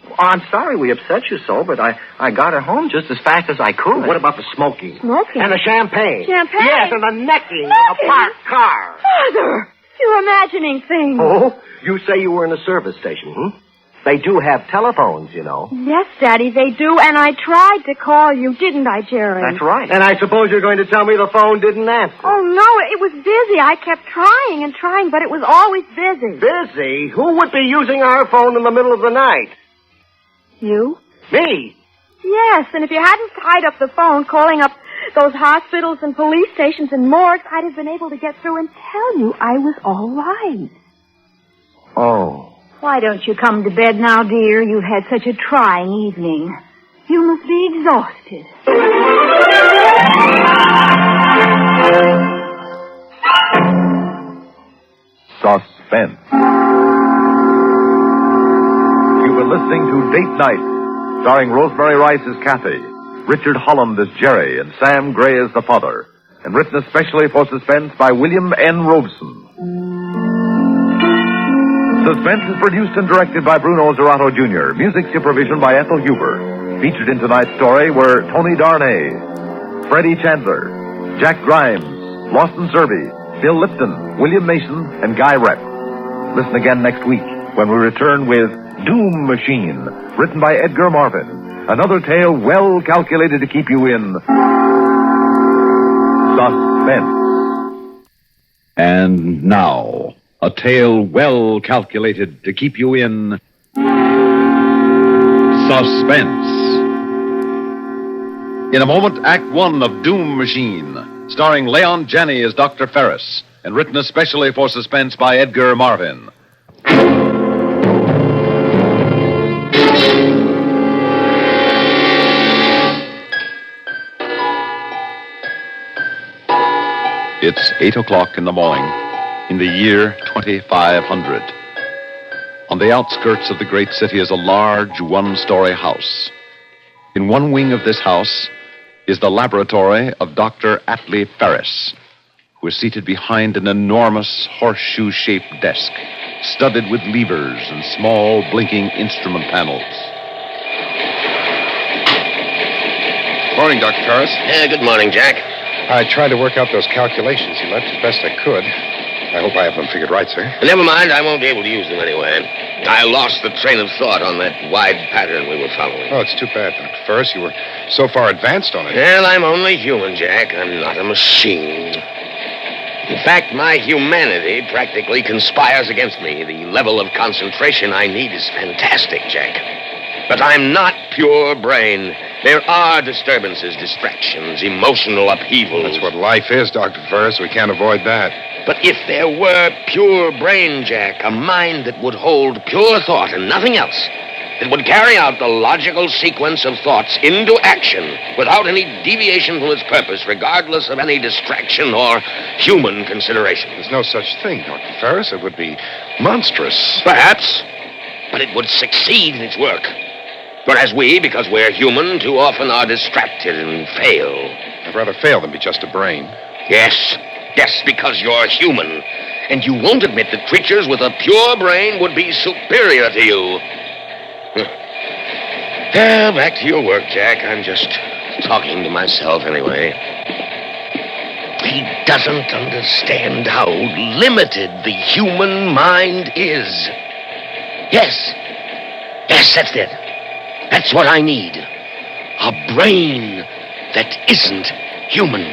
Oh, I'm sorry we upset you so, but I got her home just as fast as I could. What about the smoking? Smoking? And the champagne? Champagne? Yes, and the necking in a parked car. Father, you're imagining things. Oh, you say you were in a service station, hmm? They do have telephones, you know. Yes, Daddy, they do, and I tried to call you, didn't I, Jerry? That's right. And I suppose you're going to tell me the phone didn't answer. Oh, no, it was busy. I kept trying and trying, but it was always busy. Busy? Who would be using our phone in the middle of the night? You? Me? Yes, and if you hadn't tied up the phone calling up those hospitals and police stations and morgues, I'd have been able to get through and tell you I was all right. Oh. Why don't you come to bed now, dear? You've had such a trying evening. You must be exhausted. Suspense. You've been listening to Date Night, starring Rosemary Rice as Kathy, Richard Holland as Jerry, and Sam Gray as the father, and written especially for Suspense by William N. Robeson. Suspense is produced and directed by Bruno Zerato Jr., music supervision by Ethel Huber. Featured in tonight's story were Tony Darnay, Freddie Chandler, Jack Grimes, Lawson Serby, Bill Lipton, William Mason, and Guy Rep. Listen again next week when we return with Doom Machine, written by Edgar Marvin. Another tale well calculated to keep you in suspense. And now, a tale well calculated to keep you in suspense. In a moment, Act One of Doom Machine, starring Leon Janney as Dr. Ferris, and written especially for Suspense by Edgar Marvin. It's 8 o'clock in the morning, in the year 2500. On the outskirts of the great city is a large one-story house. In one wing of this house is the laboratory of Dr. Atlee Ferris, who is seated behind an enormous horseshoe-shaped desk, studded with levers and small blinking instrument panels. Morning, Dr. Ferris. Good morning, Jack. I tried to work out those calculations you left as best I could. I hope I have them figured right, sir. Never mind, I won't be able to use them anyway. I lost the train of thought on that wide pattern we were following. Oh, it's too bad, Dr. Ferris. You were so far advanced on it. Well, I'm only human, Jack. I'm not a machine. In fact, my humanity practically conspires against me. The level of concentration I need is fantastic, Jack. But I'm not pure brain. There are disturbances, distractions, emotional upheavals. That's what life is, Dr. Ferris. We can't avoid that. But if there were pure brain, Jack, a mind that would hold pure thought and nothing else, that would carry out the logical sequence of thoughts into action without any deviation from its purpose, regardless of any distraction or human consideration. There's no such thing, Dr. Ferris. It would be monstrous. Perhaps, but it would succeed in its work. Whereas we, because we're human, too often are distracted and fail. I'd rather fail than be just a brain. Yes, because you're human. And you won't admit that creatures with a pure brain would be superior to you. Well, back to your work, Jack. I'm just talking to myself anyway. He doesn't understand how limited the human mind is. Yes, that's it. That's what I need. A brain that isn't human.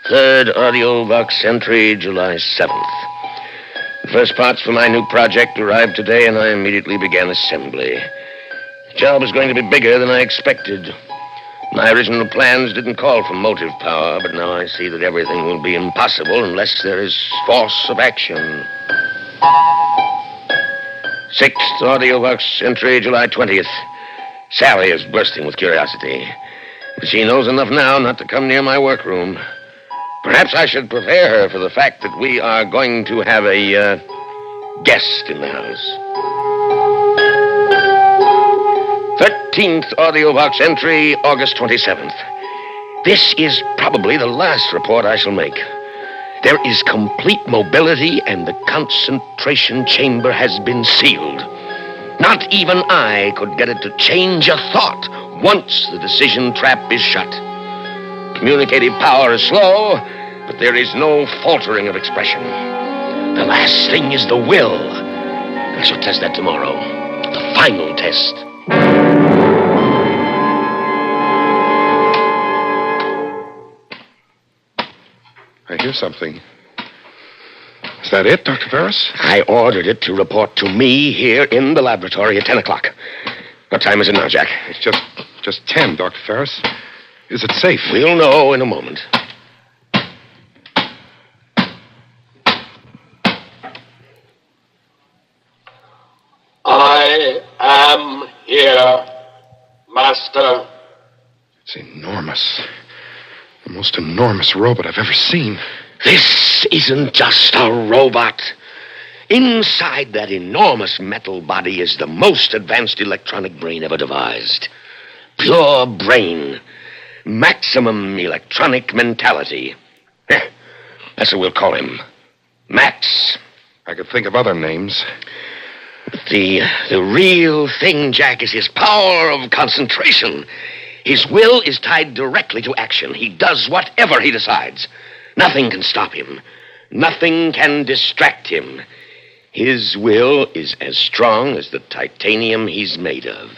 Third audio box entry, July 7th. The first parts for my new project arrived today, and I immediately began assembly. The job is going to be bigger than I expected. My original plans didn't call for motive power, but now I see that everything will be impossible unless there is force of action. Sixth audio box entry, July 20th. Sally is bursting with curiosity. But she knows enough now not to come near my workroom. Perhaps I should prepare her for the fact that we are going to have a guest in the house. 13th audio box entry, August 27th. This is probably the last report I shall make. There is complete mobility and the concentration chamber has been sealed. Not even I could get it to change a thought once the decision trap is shut. Communicative power is slow, but there is no faltering of expression. The last thing is the will. I shall test that tomorrow. The final test. I hear something. Is that it, Dr. Ferris? I ordered it to report to me here in the laboratory at 10 o'clock. What time is it now, Jack? It's just 10, Dr. Ferris. Is it safe? We'll know in a moment. I am here, Master. It's enormous. The most enormous robot I've ever seen. This isn't just a robot. Inside that enormous metal body is the most advanced electronic brain ever devised. Pure brain. Maximum electronic mentality. That's what we'll call him. Max. I could think of other names. The real thing, Jack, is his power of concentration. His will is tied directly to action. He does whatever he decides. Nothing can stop him. Nothing can distract him. His will is as strong as the titanium he's made of.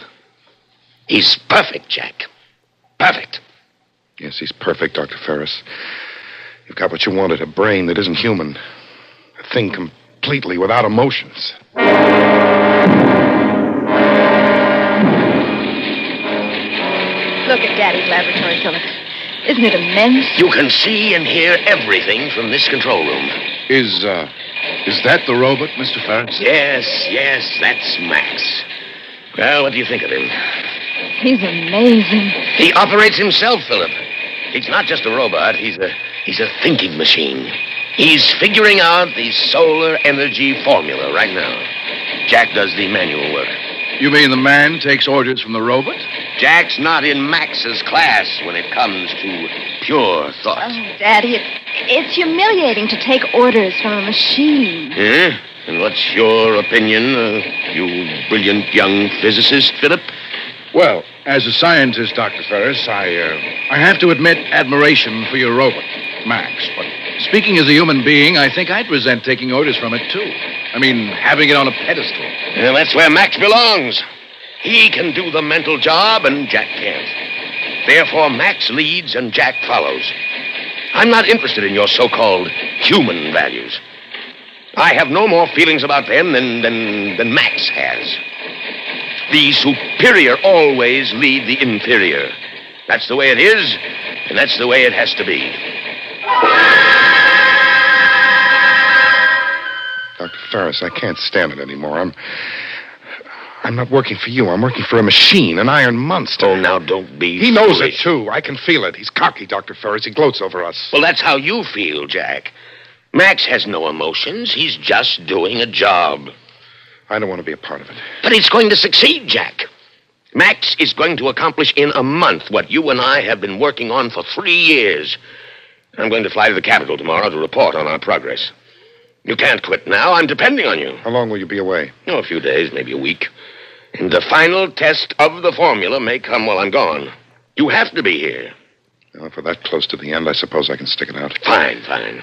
He's perfect, Jack. Perfect. Yes, he's perfect, Dr. Ferris. You've got what you wanted, a brain that isn't human. A thing completely without emotions. Look at Daddy's laboratory, Philip. Isn't it immense? You can see and hear everything from this control room. Is that the robot, Mr. Ferris? Yes, that's Max. Well, what do you think of him? He's amazing. He operates himself, Philip. He's not just a robot. He's a thinking machine. He's figuring out the solar energy formula right now. Jack does the manual work. You mean the man takes orders from the robot? Jack's not in Max's class when it comes to pure thought. Oh, Daddy, it's humiliating to take orders from a machine. Yeah? And what's your opinion, you brilliant young physicist, Philip? Well, as a scientist, Dr. Ferris, I have to admit admiration for your robot, Max. But speaking as a human being, I think I'd resent taking orders from it, too. I mean, having it on a pedestal. Well, that's where Max belongs. He can do the mental job, and Jack can't. Therefore, Max leads and Jack follows. I'm not interested in your so-called human values. I have no more feelings about them than Max has. The superior always lead the inferior. That's the way it is, and that's the way it has to be. Ferris, I can't stand it anymore. I'm not working for you. I'm working for a machine, an iron monster. Oh, now don't be He knows foolish. it, too. I can feel it. He's cocky, Dr. Ferris. He gloats over us. Well, that's how you feel, Jack. Max has no emotions. He's just doing a job. I don't want to be a part of it. But he's going to succeed, Jack. Max is going to accomplish in a month what you and I have been working on for 3 years. I'm going to fly to the capital tomorrow to report on our progress. You can't quit now. I'm depending on you. How long will you be away? Oh, a few days, maybe a week. And the final test of the formula may come while I'm gone. You have to be here. Well, if we're that close to the end, I suppose I can stick it out. Fine, fine.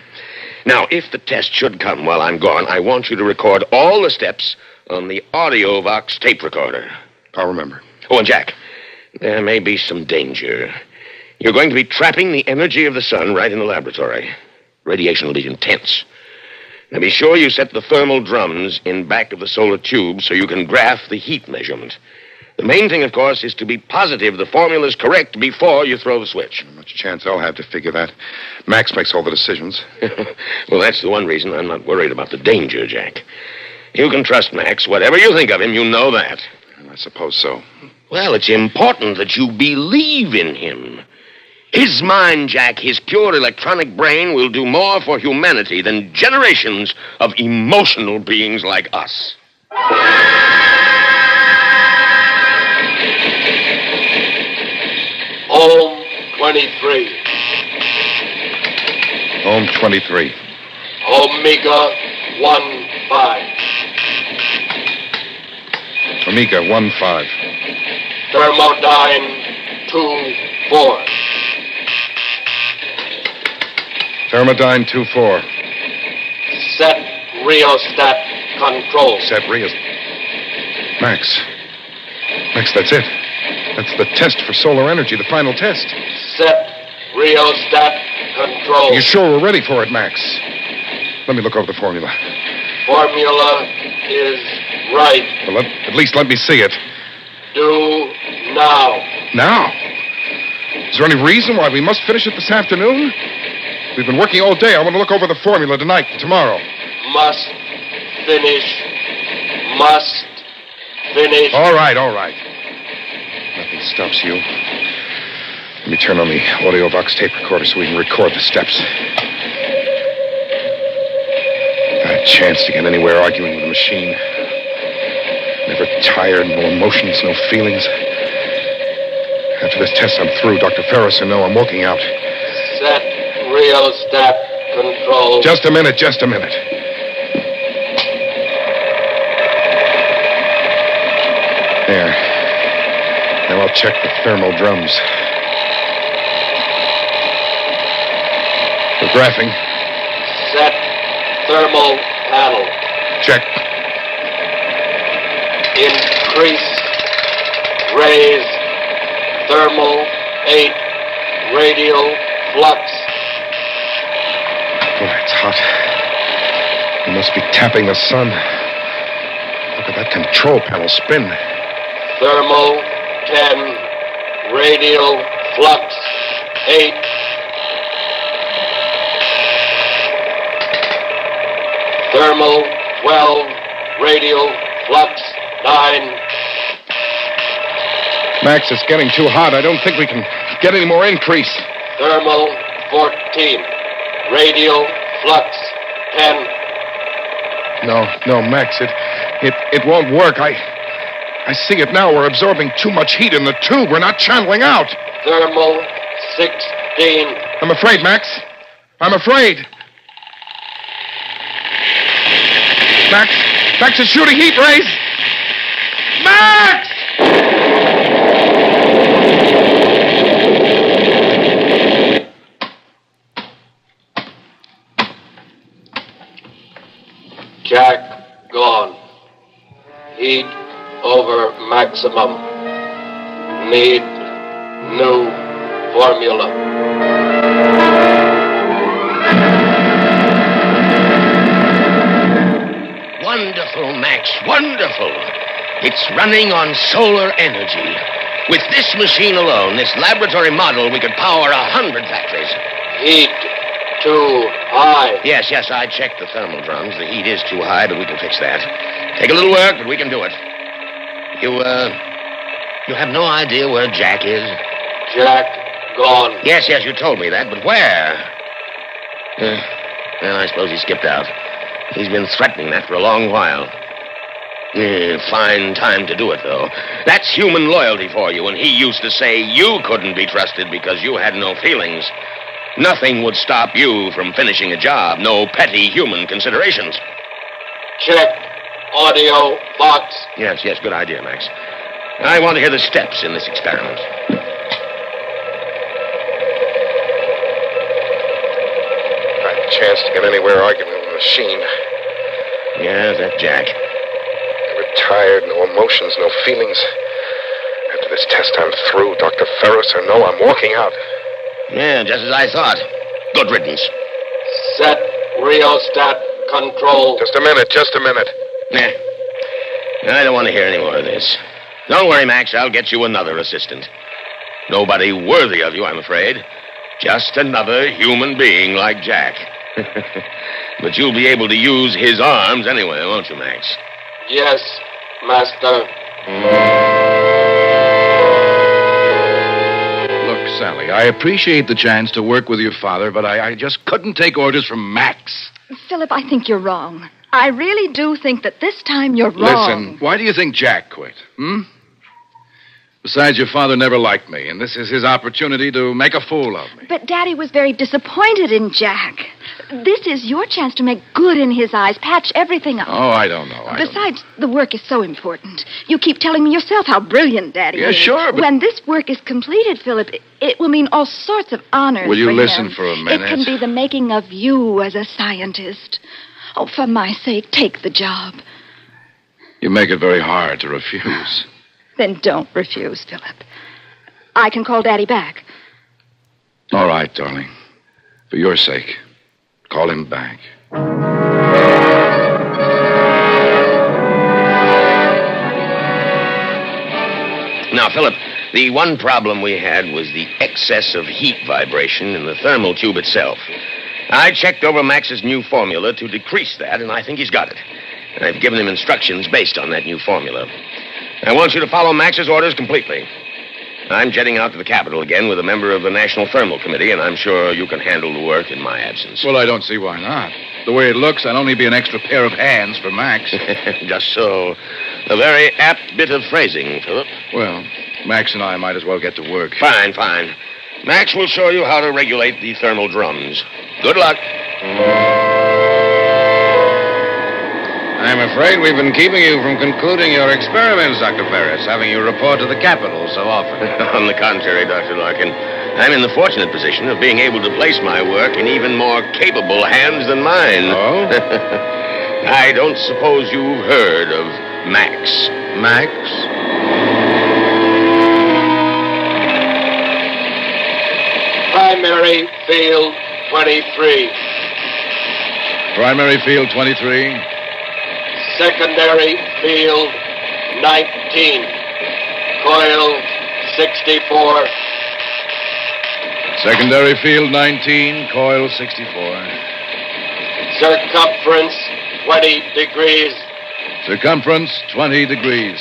Now, if the test should come while I'm gone, I want you to record all the steps on the AudioVox tape recorder. I'll remember. Oh, and Jack, there may be some danger. You're going to be trapping the energy of the sun right in the laboratory. Radiation will be intense. Now, be sure you set the thermal drums in back of the solar tube so you can graph the heat measurement. The main thing, of course, is to be positive the formula's correct before you throw the switch. How much chance I'll have to figure that. Max makes all the decisions. Well, that's the one reason I'm not worried about the danger, Jack. You can trust Max. Whatever you think of him, you know that. I suppose so. Well, it's important that you believe in him. His mind, Jack, his pure electronic brain will do more for humanity than generations of emotional beings like us. Home 23. Home 23. Omega 15. Omega 15. Thermodyne 24. Thermodyne 24. Set rheostat control. Set rheostat. Max, that's it. That's the test for solar energy, the final test. Set rheostat control. You sure we're ready for it, Max? Let me look over the formula. Formula is right. Well, at least let me see it. Do now. Now? Is there any reason why we must finish it this afternoon? We've been working all day. I want to look over the formula tonight and tomorrow. Must finish. Must finish. All right. Nothing stops you. Let me turn on the AudioVox tape recorder so we can record the steps. Not a chance to get anywhere arguing with a machine. Never tired, no emotions, no feelings. After this test, I'm through. Dr. Ferris will know I'm walking out. Set rheostat control. Just a minute. There. Now I'll check the thermal drums. We're graphing. Set thermal panel. Check. Increase. Raise. Thermal 8. Radial flux. Boy, it's hot. We must be tapping the sun. Look at that control panel spin. Thermal 10. Radial flux 8. Thermal 12. Radial flux 9. Max, it's getting too hot. I don't think we can get any more increase. Thermal 14. Radial flux 10. No, Max, it won't work. I see it now. We're absorbing too much heat in the tube. We're not channeling out. Thermal 16. I'm afraid, Max. I'm afraid. Max is shooting heat rays. Max! Jack gone. Heat over maximum. Need new formula. Wonderful, Max, wonderful. It's running on solar energy. With this machine alone, this laboratory model, we could power 100 factories. Heat too high. Yes, I checked the thermal drums. The heat is too high, but we can fix that. Take a little work, but we can do it. You have no idea where Jack is? Jack, gone. Yes, you told me that, but where? Well, I suppose he skipped out. He's been threatening that for a long while. Fine time to do it, though. That's human loyalty for you, and he used to say you couldn't be trusted because you had no feelings. Nothing would stop you from finishing a job. No petty human considerations. Check. Audio box. Yes, good idea, Max. I want to hear the steps in this experiment. If I had a chance to get anywhere arguing with a machine. Yeah, that's Jack. Never tired, no emotions, no feelings. After this test, I'm through, Dr. Ferris or no, I'm walking out. Yeah, just as I thought. Good riddance. Set rheostat control. Just a minute. Nah. I don't want to hear any more of this. Don't worry, Max. I'll get you another assistant. Nobody worthy of you, I'm afraid. Just another human being like Jack. But you'll be able to use his arms anyway, won't you, Max? Yes, Master. Look, Sally, I appreciate the chance to work with your father, but I just couldn't take orders from Max. Philip, I think you're wrong. I really do think that this time you're wrong. Listen, why do you think Jack quit? Besides, your father never liked me, and this is his opportunity to make a fool of me. But Daddy was very disappointed in Jack. This is your chance to make good in his eyes, patch everything up. Oh, I don't know. Besides, the work is so important. You keep telling me yourself how brilliant Daddy is. Yeah, sure, but... When this work is completed, Philip, it will mean all sorts of honors. Will you for listen him. for a minute? It can be the making of you as a scientist. Oh, for my sake, take the job. You make it very hard to refuse. Then don't refuse, Philip. I can call Daddy back. All right, darling. For your sake, call him back. Now, Philip, the one problem we had was the excess of heat vibration in the thermal tube itself. I checked over Max's new formula to decrease that, and I think he's got it. I've given him instructions based on that new formula. I want you to follow Max's orders completely. I'm jetting out to the capital again with a member of the National Thermal Committee, and I'm sure you can handle the work in my absence. Well, I don't see why not. The way it looks, I'd only be an extra pair of hands for Max. Just so. A very apt bit of phrasing, Philip. Well, Max and I might as well get to work. Fine. Max will show you how to regulate the thermal drums. Good luck. I'm afraid we've been keeping you from concluding your experiments, Dr. Ferris, having you report to the Capitol so often. On the contrary, Dr. Larkin, I'm in the fortunate position of being able to place my work in even more capable hands than mine. Oh? I don't suppose you've heard of Max. Max? Primary field 23. Primary field 23. Secondary field 19. Coil 64. Secondary field 19, coil 64. Circumference 20 degrees. Circumference 20 degrees.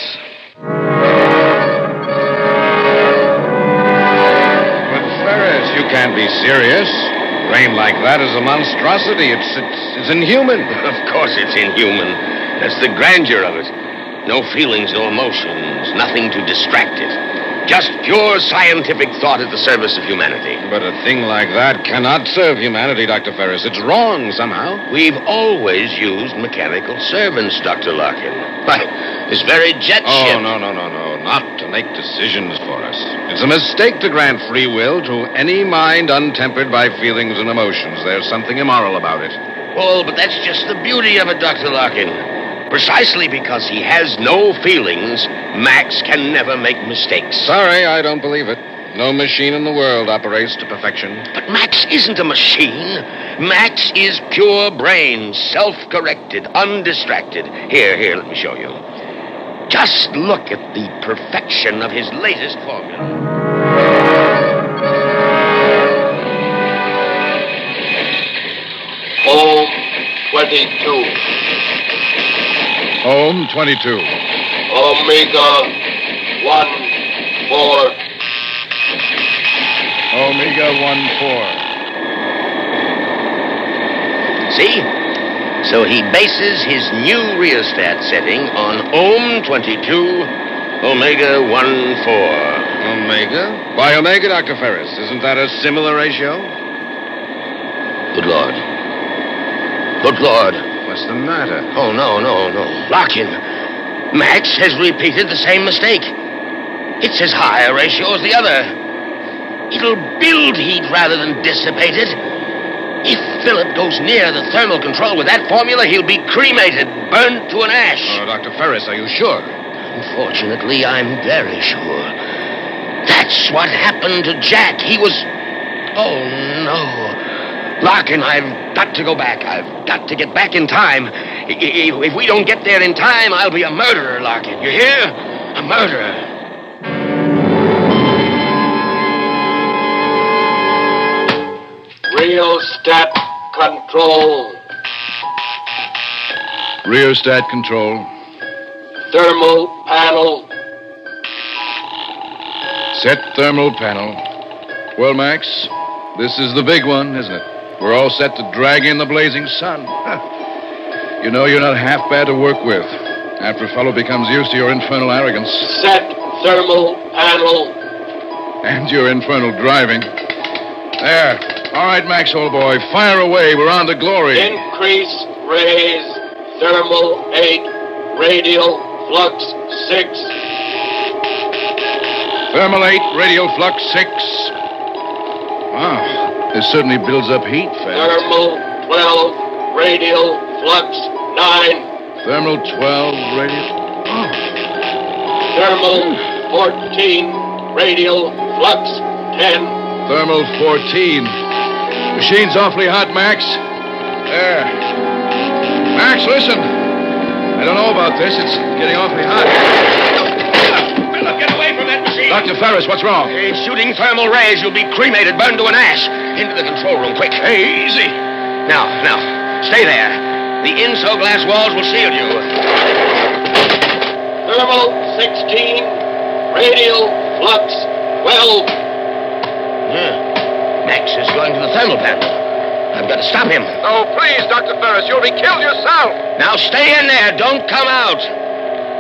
But Ferris, you can't be serious. Rain like that is a monstrosity. It's inhuman. Of course it's inhuman. That's the grandeur of it. No feelings, no emotions, nothing to distract it. Just pure scientific thought at the service of humanity. But a thing like that cannot serve humanity, Dr. Ferris. It's wrong somehow. We've always used mechanical servants, Dr. Larkin. Why, this very jet ship... Oh, no. Not to make decisions for us. It's a mistake to grant free will to any mind untempered by feelings and emotions. There's something immoral about it. Well, but that's just the beauty of it, Dr. Larkin. Precisely because he has no feelings, Max can never make mistakes. Sorry, I don't believe it. No machine in the world operates to perfection. But Max isn't a machine. Max is pure brain, self-corrected, undistracted. Here, let me show you. Just look at the perfection of his latest formula. 22. Home 22. Omega 1, 4. Omega 1, 4. See? So he bases his new rheostat setting on Ohm 22, Omega 1, 4. Omega? Why Omega, Dr. Ferris? Isn't that a similar ratio? Good Lord. Good Lord. What's the matter? Oh, no. Larkin, Max has repeated the same mistake. It's as high a ratio as the other. It'll build heat rather than dissipate it. If Philip goes near the thermal control with that formula, he'll be cremated, burnt to an ash. Oh, Dr. Ferris, are you sure? Unfortunately, I'm very sure. That's what happened to Jack. He was... Oh, no. Larkin, I've got to go back. I've got to get back in time. If we don't get there in time, I'll be a murderer, Larkin. You hear? A murderer. Rheostat control. Rheostat control. Thermal panel. Set thermal panel. Well, Max, this is the big one, isn't it? We're all set to drag in the blazing sun. You know, you're not half bad to work with after a fellow becomes used to your infernal arrogance. Set thermal panel. And your infernal driving. There. All right, Max, old boy, fire away. We're on to glory. Increase raise. Thermal 8. Radial flux 6. Thermal 8, radial flux 6. Wow, this certainly builds up heat fast. Thermal 12, radial flux 9. Thermal 12, radial... Oh. Thermal 14, radial flux 10. Thermal 14. Machine's awfully hot, Max. There. Max, listen. I don't know about this. It's getting awfully hot. Philip, get away from that machine. Dr. Ferris, what's wrong? He's shooting thermal rays. You'll be cremated, burned to an ash. Into the control room, quick. Hey, easy. Now, stay there. The inso glass walls will shield you. Thermal 16, radial flux 12. Max is going to the thermal panel. I've got to stop him. Oh, please, Dr. Ferris, you'll be killed yourself. Now stay in there. Don't come out.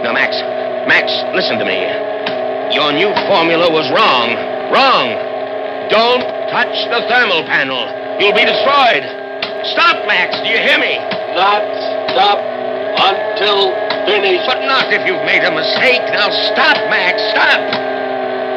Now, Max, listen to me. Your new formula was wrong. Wrong. Don't touch the thermal panel. You'll be destroyed. Stop, Max. Do you hear me? Not stop until finished. But not if you've made a mistake. Now stop, Max. Stop.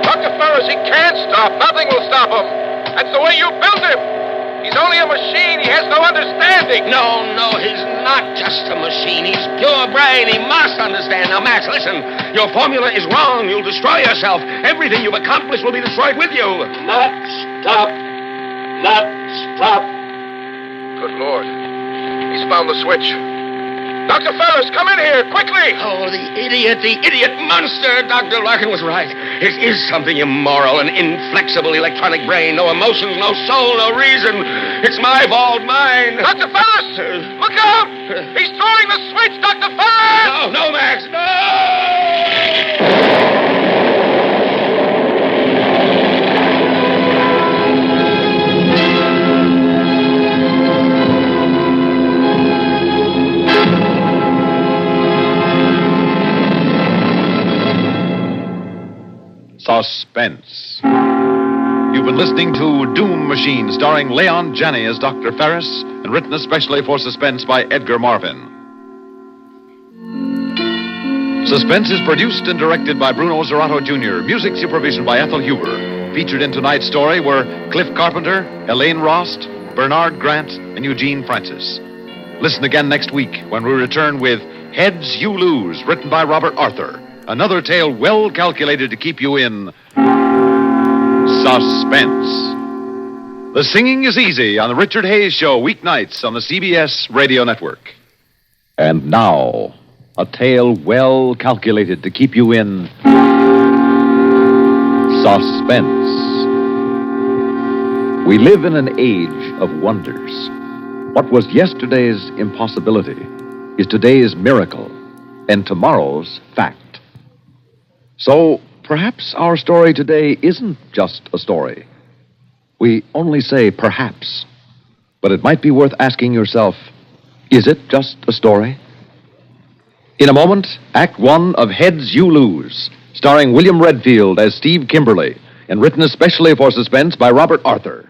Dr. Ferris, he can't stop. Nothing will stop him. That's the way you built him. He's only a machine. He has no understanding. No, he's not just a machine. He's pure brain. He must understand. Now, Max, listen. Your formula is wrong. You'll destroy yourself. Everything you've accomplished will be destroyed with you. Not stop. Not stop. Good Lord. He's found the switch. Dr. Ferris, come in here, quickly! Oh, the idiot monster! Dr. Larkin was right. It is something immoral, an inflexible electronic brain. No emotions, no soul, no reason. It's my fault, mine. Dr. Ferris! Look out! He's throwing the switch, Dr. Ferris! No, Max, no! Suspense. You've been listening to Doom Machine, starring Leon Janney as Dr. Ferris, and written especially for Suspense by Edgar Marvin. Suspense is produced and directed by Bruno Zerato Jr., music supervision by Ethel Huber. Featured in tonight's story were Cliff Carpenter, Elaine Rost, Bernard Grant, and Eugene Francis. Listen again next week when we return with Heads You Lose, written by Robert Arthur. Another tale well calculated to keep you in suspense. The Singing is Easy on the Richard Hayes Show, weeknights on the CBS Radio Network. And now, a tale well calculated to keep you in suspense. We live in an age of wonders. What was yesterday's impossibility is today's miracle and tomorrow's fact. So perhaps our story today isn't just a story. We only say perhaps, but it might be worth asking yourself, is it just a story? In a moment, Act One of Heads You Lose, starring William Redfield as Steve Kimberly, and written especially for Suspense by Robert Arthur.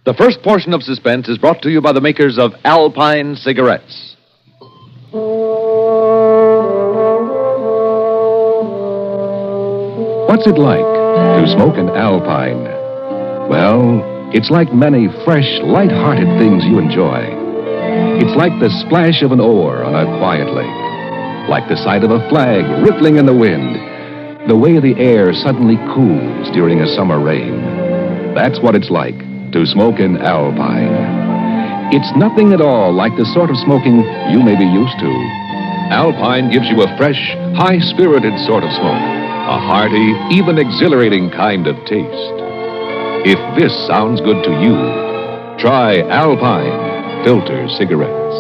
The first portion of Suspense is brought to you by the makers of Alpine cigarettes. What's it like to smoke an Alpine? Well, it's like many fresh, light-hearted things you enjoy. It's like the splash of an oar on a quiet lake, like the sight of a flag rippling in the wind, the way the air suddenly cools during a summer rain. That's what it's like to smoke an Alpine. It's nothing at all like the sort of smoking you may be used to. Alpine gives you a fresh, high-spirited sort of smoke, a hearty, even exhilarating kind of taste. If this sounds good to you, try Alpine filter cigarettes.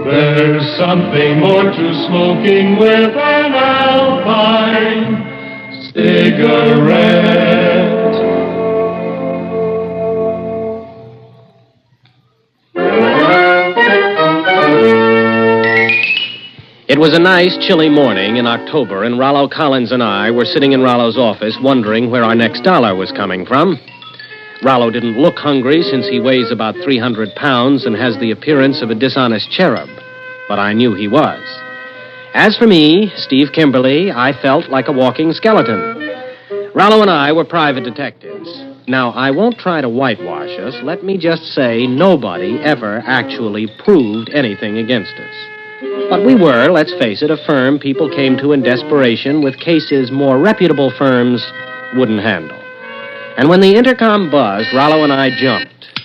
There's something more to smoking with an Alpine cigarette. It was a nice, chilly morning in October, and Rollo Collins and I were sitting in Rollo's office wondering where our next dollar was coming from. Rollo didn't look hungry since he weighs about 300 pounds and has the appearance of a dishonest cherub, but I knew he was. As for me, Steve Kimberly, I felt like a walking skeleton. Rollo and I were private detectives. Now, I won't try to whitewash us. Let me just say nobody ever actually proved anything against us. But we were, let's face it, a firm people came to in desperation with cases more reputable firms wouldn't handle. And when the intercom buzzed, Rollo and I jumped.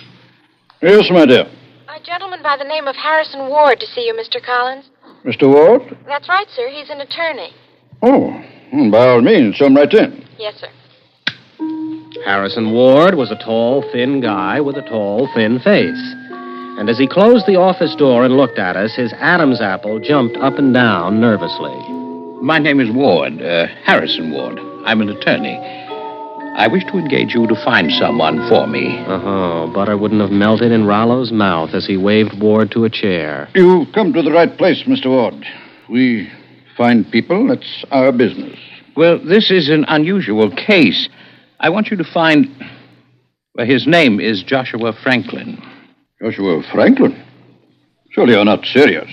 Yes, my dear. A gentleman by the name of Harrison Ward to see you, Mr. Collins. Mr. Ward? That's right, sir. He's an attorney. Oh, by all means, come right in. Yes, sir. Harrison Ward was a tall, thin guy with a tall, thin face. And as he closed the office door and looked at us, his Adam's apple jumped up and down nervously. My name is Ward, Harrison Ward. I'm an attorney. I wish to engage you to find someone for me. Oh, butter wouldn't have melted in Rollo's mouth as he waved Ward to a chair. You've come to the right place, Mr. Ward. We find people, that's our business. Well, this is an unusual case. I want you to find... Well, his name is Joshua Franklin. Joshua Franklin? Surely you're not serious.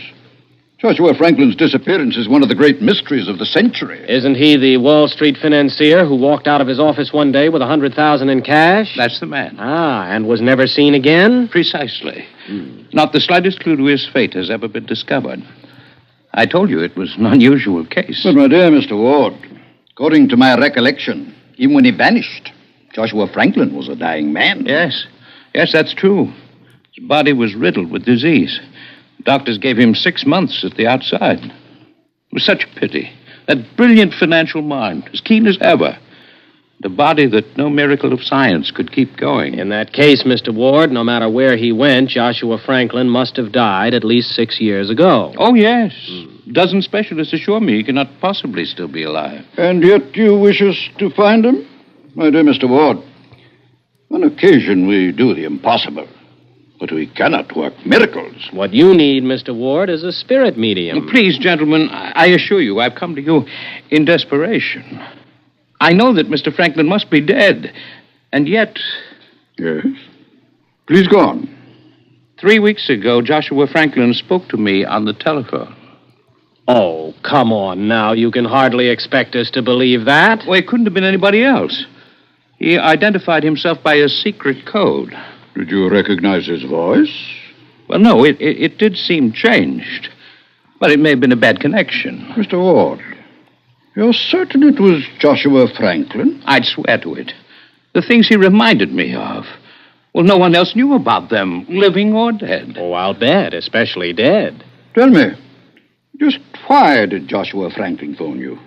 Joshua Franklin's disappearance is one of the great mysteries of the century. Isn't he the Wall Street financier who walked out of his office one day with $100,000 in cash? That's the man. Ah, and was never seen again? Precisely. Not the slightest clue to his fate has ever been discovered. I told you it was an unusual case. But, my dear Mr. Ward, according to my recollection, even when he vanished, Joshua Franklin was a dying man. Yes, that's true. His body was riddled with disease. Doctors gave him 6 months at the outside. It was such a pity. That brilliant financial mind, as keen as ever. The body that no miracle of science could keep going. In that case, Mr. Ward, no matter where he went, Joshua Franklin must have died at least 6 years ago. Oh, yes. Dozen specialists assure me he cannot possibly still be alive. And yet you wish us to find him? My dear Mr. Ward, on occasion we do the impossible. But we cannot work miracles. What you need, Mr. Ward, is a spirit medium. Please, gentlemen, I assure you, I've come to you in desperation. I know that Mr. Franklin must be dead, and yet... Yes? Please go on. 3 weeks ago, Joshua Franklin spoke to me on the telephone. Oh, come on now. You can hardly expect us to believe that. Well, it couldn't have been anybody else. He identified himself by a secret code. Did you recognize his voice? Well, no, it did seem changed. But it may have been a bad connection. Mr. Ward, you're certain it was Joshua Franklin? I'd swear to it. The things he reminded me of. Well, no one else knew about them, living or dead. Oh, I'll bet, especially dead. Tell me, just why did Joshua Franklin phone you?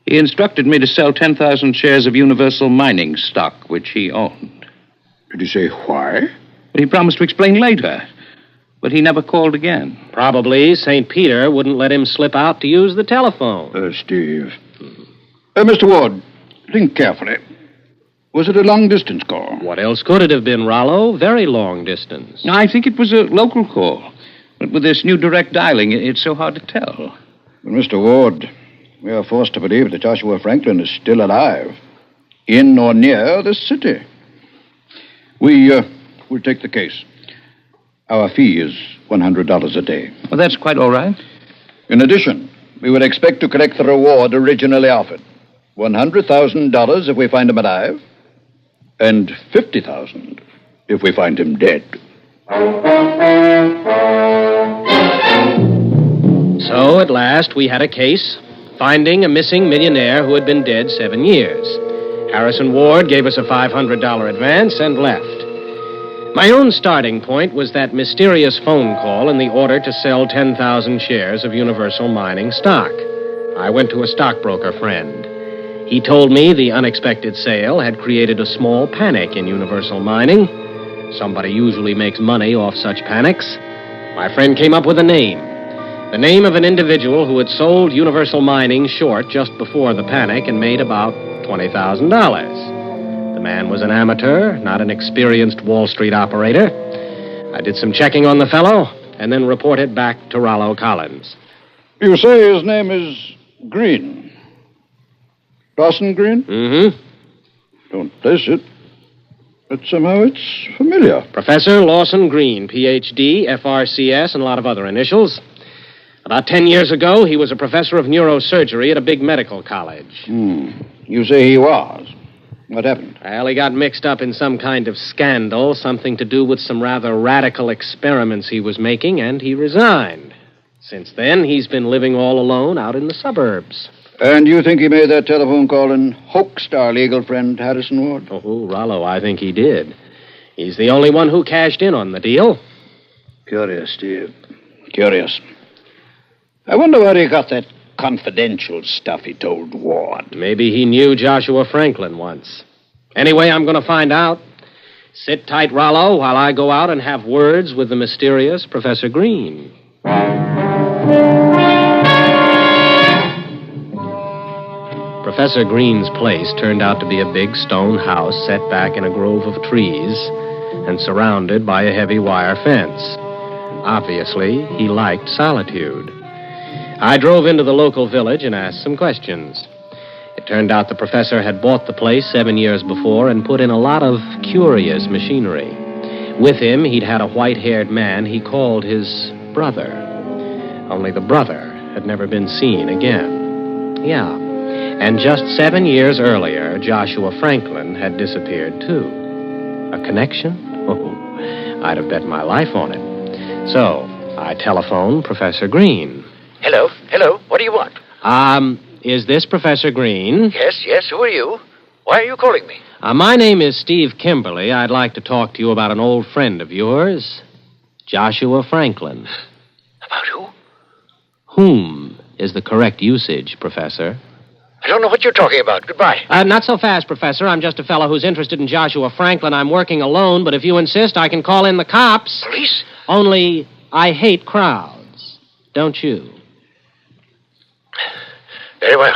He instructed me to sell 10,000 shares of Universal Mining stock, which he owned. Did he say why? But he promised to explain later. But he never called again. Probably St. Peter wouldn't let him slip out to use the telephone. Steve. Mr. Ward, think carefully. Was it a long-distance call? What else could it have been, Rollo? Very long distance. I think it was a local call. But with this new direct dialing, it's so hard to tell. But, Mr. Ward, we are forced to believe that Joshua Franklin is still alive. In or near the city. We'll take the case. Our fee is $100 a day. Well, that's quite all right. In addition, we would expect to collect the reward originally offered. $100,000 if we find him alive, and $50,000 if we find him dead. So, at last, we had a case, finding a missing millionaire who had been dead 7 years. Harrison Ward gave us a $500 advance and left. My own starting point was that mysterious phone call and the order to sell 10,000 shares of Universal Mining stock. I went to a stockbroker friend. He told me the unexpected sale had created a small panic in Universal Mining. Somebody usually makes money off such panics. My friend came up with a name. The name of an individual who had sold Universal Mining short just before the panic and made about $20,000. The man was an amateur, not an experienced Wall Street operator. I did some checking on the fellow and then reported back to Rollo Collins. You say his name is Green. Dawson Green? Mm-hmm. Don't place it. But somehow it's familiar. Professor Lawson Green, Ph.D., FRCS, and a lot of other initials. About 10 years ago, he was a professor of neurosurgery at a big medical college. You say he was. What happened? Well, he got mixed up in some kind of scandal, something to do with some rather radical experiments he was making, and he resigned. Since then, he's been living all alone out in the suburbs. And you think he made that telephone call and hoaxed our legal friend, Harrison Ward? Oh, Rollo, I think he did. He's the only one who cashed in on the deal. Curious, Steve. Curious. I wonder where he got that confidential stuff he told Ward. Maybe he knew Joshua Franklin once. Anyway, I'm going to find out. Sit tight, Rollo, while I go out and have words with the mysterious Professor Green. Professor Green's place turned out to be a big stone house set back in a grove of trees and surrounded by a heavy wire fence. Obviously, he liked solitude. I drove into the local village and asked some questions. It turned out the professor had bought the place 7 years before and put in a lot of curious machinery. With him, he'd had a white-haired man he called his brother. Only the brother had never been seen again. Yeah, and just 7 years earlier, Joshua Franklin had disappeared, too. A connection? Oh, I'd have bet my life on it. So, I telephoned Professor Green. Hello. What do you want? Is this Professor Green? Yes. Who are you? Why are you calling me? My name is Steve Kimberly. I'd like to talk to you about an old friend of yours, Joshua Franklin. About who? Whom is the correct usage, Professor? I don't know what you're talking about. Goodbye. Not so fast, Professor. I'm just a fellow who's interested in Joshua Franklin. I'm working alone, but if you insist, I can call in the cops. Police? Only I hate crowds. Don't you? Very well.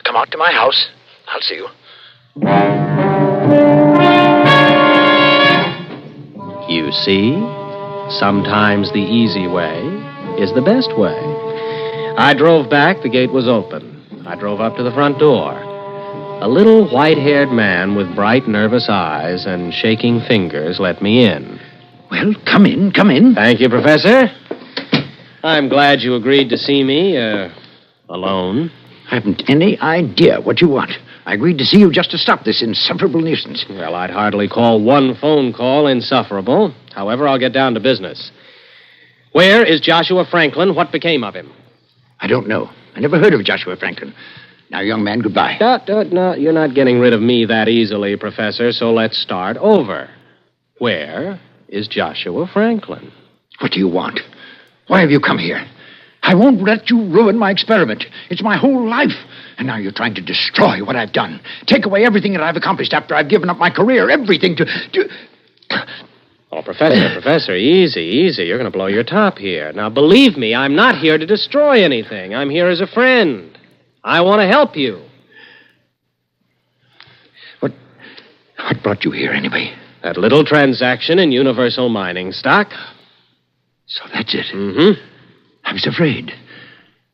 Come out to my house. I'll see you. You see, sometimes the easy way is the best way. I drove back. The gate was open. I drove up to the front door. A little white-haired man with bright, nervous eyes and shaking fingers let me in. Well, come in. Thank you, Professor. I'm glad you agreed to see me, alone. I haven't any idea what you want. I agreed to see you just to stop this insufferable nuisance. Well, I'd hardly call one phone call insufferable. However, I'll get down to business. Where is Joshua Franklin? What became of him? I don't know. I never heard of Joshua Franklin. Now, young man, goodbye. No, you're not getting rid of me that easily, Professor, so let's start over. Where is Joshua Franklin? What do you want? Why have you come here? I won't let you ruin my experiment. It's my whole life. And now you're trying to destroy what I've done. Take away everything that I've accomplished after I've given up my career, everything to... Oh, Professor, easy. You're going to blow your top here. Now, believe me, I'm not here to destroy anything. I'm here as a friend. I want to help you. What brought you here, anyway? That little transaction in Universal Mining stock. So that's it. Mm-hmm. I was afraid.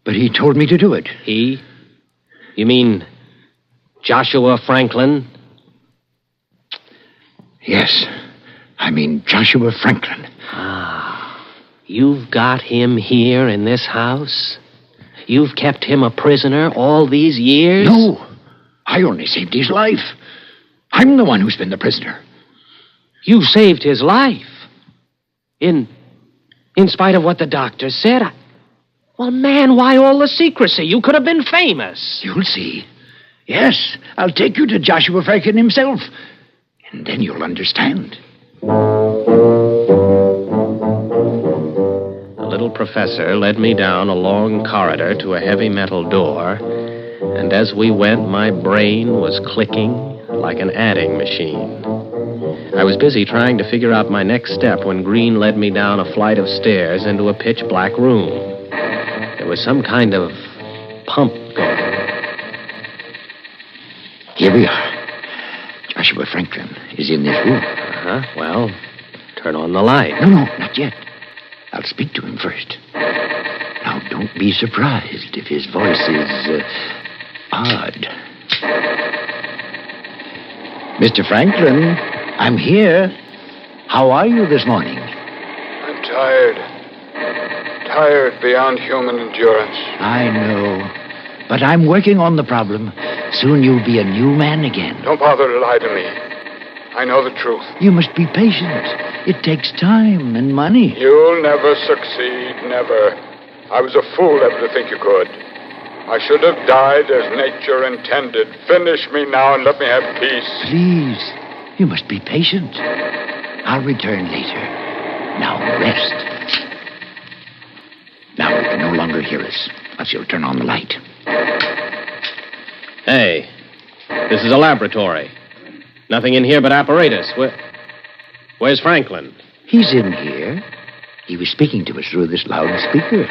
But he told me to do it. He? You mean Joshua Franklin? Yes. I mean Joshua Franklin. Ah. You've got him here in this house? You've kept him a prisoner all these years? No. I only saved his life. I'm the one who's been the prisoner. You saved his life? In spite of what the doctor said? Well, man, why all the secrecy? You could have been famous. You'll see. Yes, I'll take you to Joshua Franklin himself. And then you'll understand. The little professor led me down a long corridor to a heavy metal door, and as we went, my brain was clicking like an adding machine. I was busy trying to figure out my next step when Green led me down a flight of stairs into a pitch-black room. There was some kind of pump going. Here we are. Joshua Franklin is in this room. Uh-huh. Well, turn on the light. No, not yet. I'll speak to him first. Now, don't be surprised if his voice is, odd. Mr. Franklin, I'm here. How are you this morning? I'm tired. Tired beyond human endurance. I know. But I'm working on the problem. Soon you'll be a new man again. Don't bother to lie to me. I know the truth. You must be patient. It takes time and money. You'll never succeed, never. I was a fool ever to think you could. I should have died as nature intended. Finish me now and let me have peace. Please, you must be patient. I'll return later. Now rest. Now you can no longer hear us, unless you'll turn on the light. Hey, this is a laboratory. Nothing in here but apparatus. Where's Franklin? He's in here. He was speaking to us through this loudspeaker.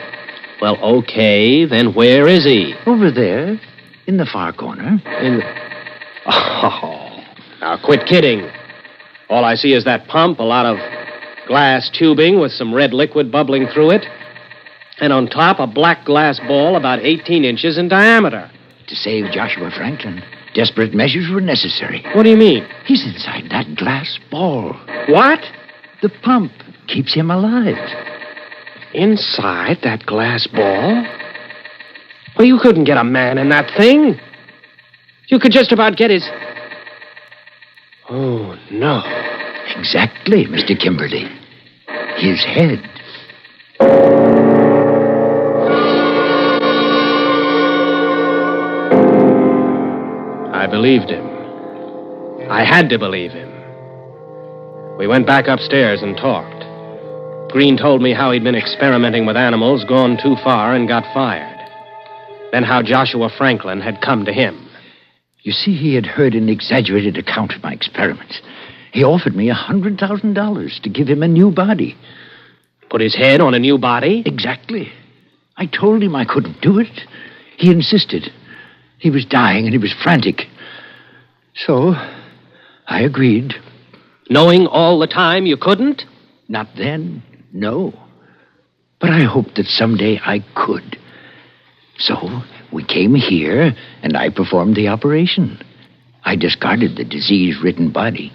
Well, okay, then where is he? Over there, in the far corner. Oh, now quit kidding. All I see is that pump, a lot of glass tubing with some red liquid bubbling through it, and on top a black glass ball about 18 inches in diameter. To save Joshua Franklin, desperate measures were necessary. What do you mean? He's inside that glass ball. What? The pump keeps him alive. Inside that glass ball? Well, you couldn't get a man in that thing. You could just about get his... Oh, no. Exactly, Mr. Kimberly. His head. I believed him. I had to believe him. We went back upstairs and talked. Green told me how he'd been experimenting with animals, gone too far, and got fired. Then how Joshua Franklin had come to him. You see, he had heard an exaggerated account of my experiments. He offered me $100,000 to give him a new body. Put his head on a new body? Exactly. I told him I couldn't do it. He insisted. He was dying and he was frantic. So, I agreed. Knowing all the time you couldn't? Not then, no. But I hoped that someday I could. So, we came here, and I performed the operation. I discarded the disease-ridden body.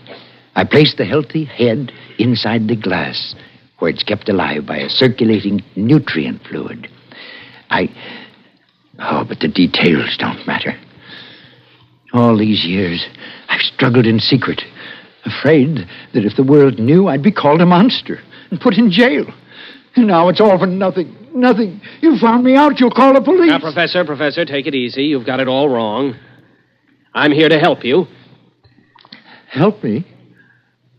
I placed the healthy head inside the glass, where it's kept alive by a circulating nutrient fluid. But the details don't matter. All these years, I've struggled in secret, afraid that if the world knew, I'd be called a monster and put in jail. And now it's all for nothing. Nothing. You found me out. You'll call the police. Now, Professor, take it easy. You've got it all wrong. I'm here to help you. Help me?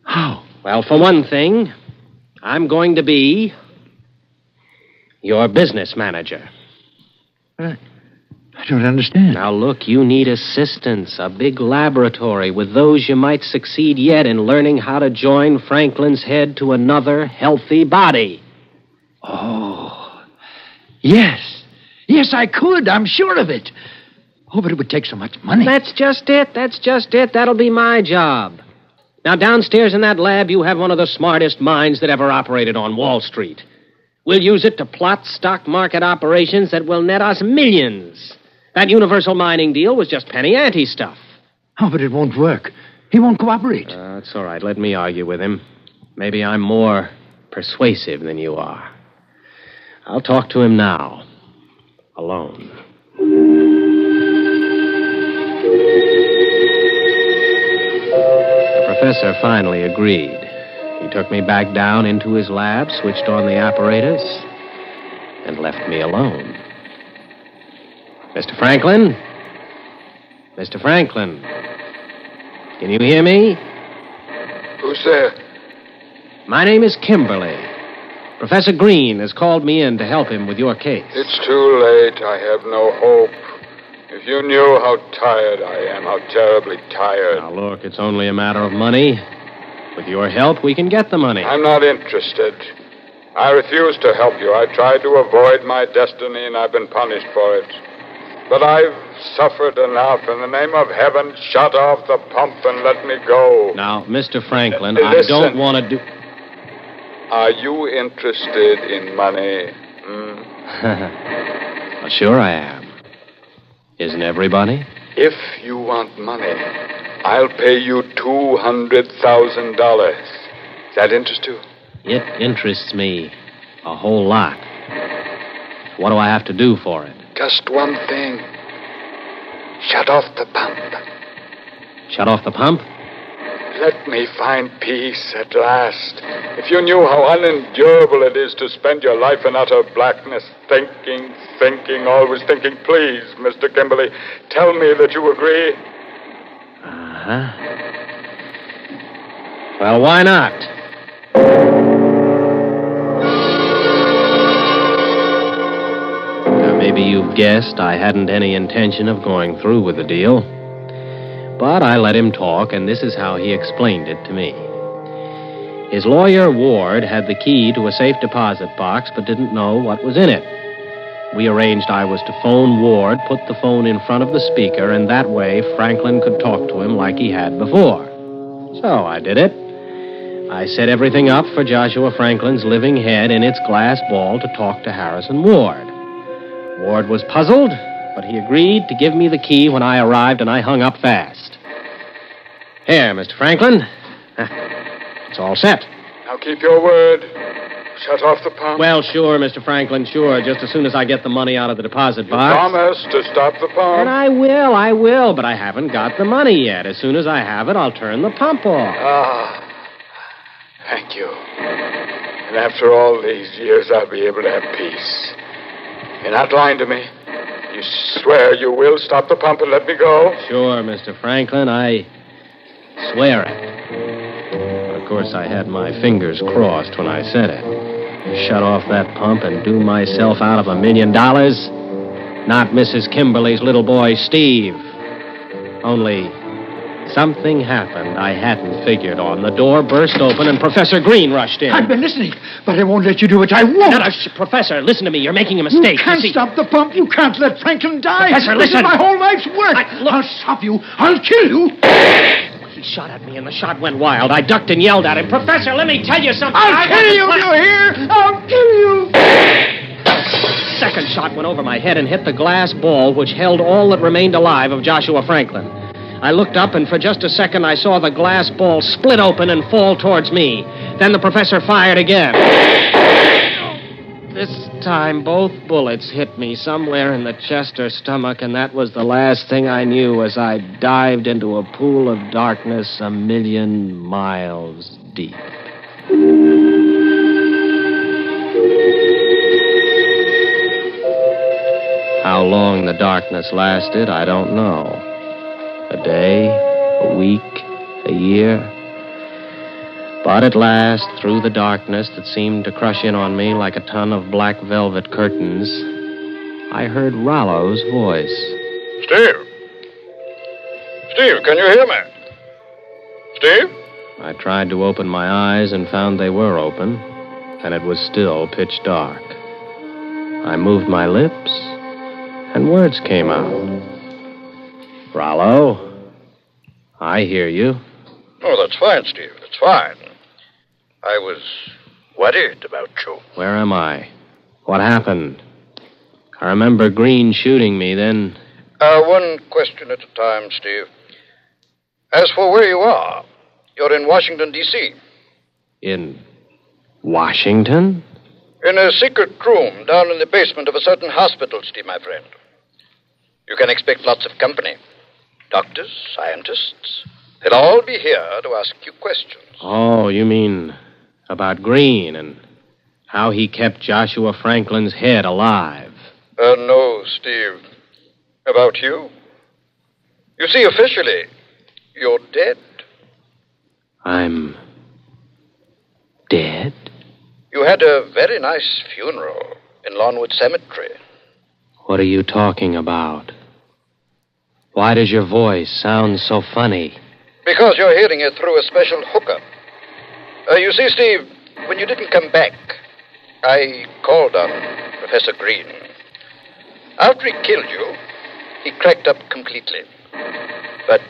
How? Well, for one thing, I'm going to be your business manager. But don't understand. Now, look, you need assistance, a big laboratory. With those, you might succeed yet in learning how to join Franklin's head to another healthy body. Oh, yes. Yes, I could. I'm sure of it. Oh, but it would take so much money. That's just it. That'll be my job. Now, downstairs in that lab, you have one of the smartest minds that ever operated on Wall Street. We'll use it to plot stock market operations that will net us millions. That universal mining deal was just penny ante stuff. Oh, but it won't work. He won't cooperate. It's all right. Let me argue with him. Maybe I'm more persuasive than you are. I'll talk to him now. Alone. The professor finally agreed. He took me back down into his lab, switched on the apparatus, and left me alone. Mr. Franklin? Mr. Franklin? Can you hear me? Who's there? My name is Kimberly. Professor Green has called me in to help him with your case. It's too late. I have no hope. If you knew how tired I am, how terribly tired. Now, look, it's only a matter of money. With your help, we can get the money. I'm not interested. I refuse to help you. I tried to avoid my destiny, and I've been punished for it. But I've suffered enough. In the name of heaven, shut off the pump and let me go. Now, Mr. Franklin, Listen. I don't want to do... Are you interested in money? Well, sure I am. Isn't everybody? If you want money, I'll pay you $200,000. Does that interest you? It interests me a whole lot. What do I have to do for it? Just one thing. Shut off the pump. Shut off the pump? Let me find peace at last. If you knew how unendurable it is to spend your life in utter blackness, thinking, always thinking, please, Mr. Kimberly, tell me that you agree. Uh-huh. Well, why not? Now, maybe you've guessed I hadn't any intention of going through with the deal. But I let him talk, and this is how he explained it to me. His lawyer, Ward, had the key to a safe deposit box, but didn't know what was in it. We arranged I was to phone Ward, put the phone in front of the speaker, and that way Franklin could talk to him like he had before. So I did it. I set everything up for Joshua Franklin's living head in its glass ball to talk to Harrison Ward. Ward was puzzled, but he agreed to give me the key when I arrived, and I hung up fast. Here, Mr. Franklin. It's all set. Now keep your word. Shut off the pump. Well, sure, Mr. Franklin, sure. Just as soon as I get the money out of the deposit box. Promise to stop the pump. And I will, but I haven't got the money yet. As soon as I have it, I'll turn the pump off. Thank you. And after all these years, I'll be able to have peace. You're not lying to me. You swear you will stop the pump and let me go? Sure, Mr. Franklin, I swear it. But of course, I had my fingers crossed when I said it. Shut off that pump and do myself out of $1 million. Not Mrs. Kimberly's little boy, Steve. Only something happened I hadn't figured on. The door burst open and Professor Green rushed in. I've been listening, but I won't let you do it. I won't. No, Professor, listen to me. You're making a mistake. You can't stop the pump. You can't let Franklin die. Professor, this listen. is my whole life's work. I'll stop you. I'll kill you. He shot at me, and the shot went wild. I ducked and yelled at him. Professor, let me tell you something. I'll kill you, you hear? I'll kill you. Second shot went over my head and hit the glass ball which held all that remained alive of Joshua Franklin. I looked up, and for just a second, I saw the glass ball split open and fall towards me. Then the professor fired again. This time, both bullets hit me somewhere in the chest or stomach, and that was the last thing I knew as I dived into a pool of darkness 1,000,000 miles deep. How long the darkness lasted, I don't know. A day, a week, a year. But at last, through the darkness that seemed to crush in on me like a ton of black velvet curtains, I heard Rollo's voice. Steve? Steve, can you hear me? Steve? I tried to open my eyes and found they were open, and it was still pitch dark. I moved my lips, and words came out. Rollo, I hear you. Oh, that's fine, Steve. That's fine. I was worried about you. Where am I? What happened? I remember Green shooting me, then... One question at a time, Steve. As for where you are, you're in Washington, D.C. In Washington? In a secret room down in the basement of a certain hospital, Steve, my friend. You can expect lots of company. Doctors, scientists. They'll all be here to ask you questions. Oh, you mean about Green and how he kept Joshua Franklin's head alive? No, Steve. About you. You see, officially, you're dead. I'm dead? You had a very nice funeral in Lawnwood Cemetery. What are you talking about? Why does your voice sound so funny? Because you're hearing it through a special hookup. You see, Steve, when you didn't come back, I called on Professor Green. After he killed you, he cracked up completely. But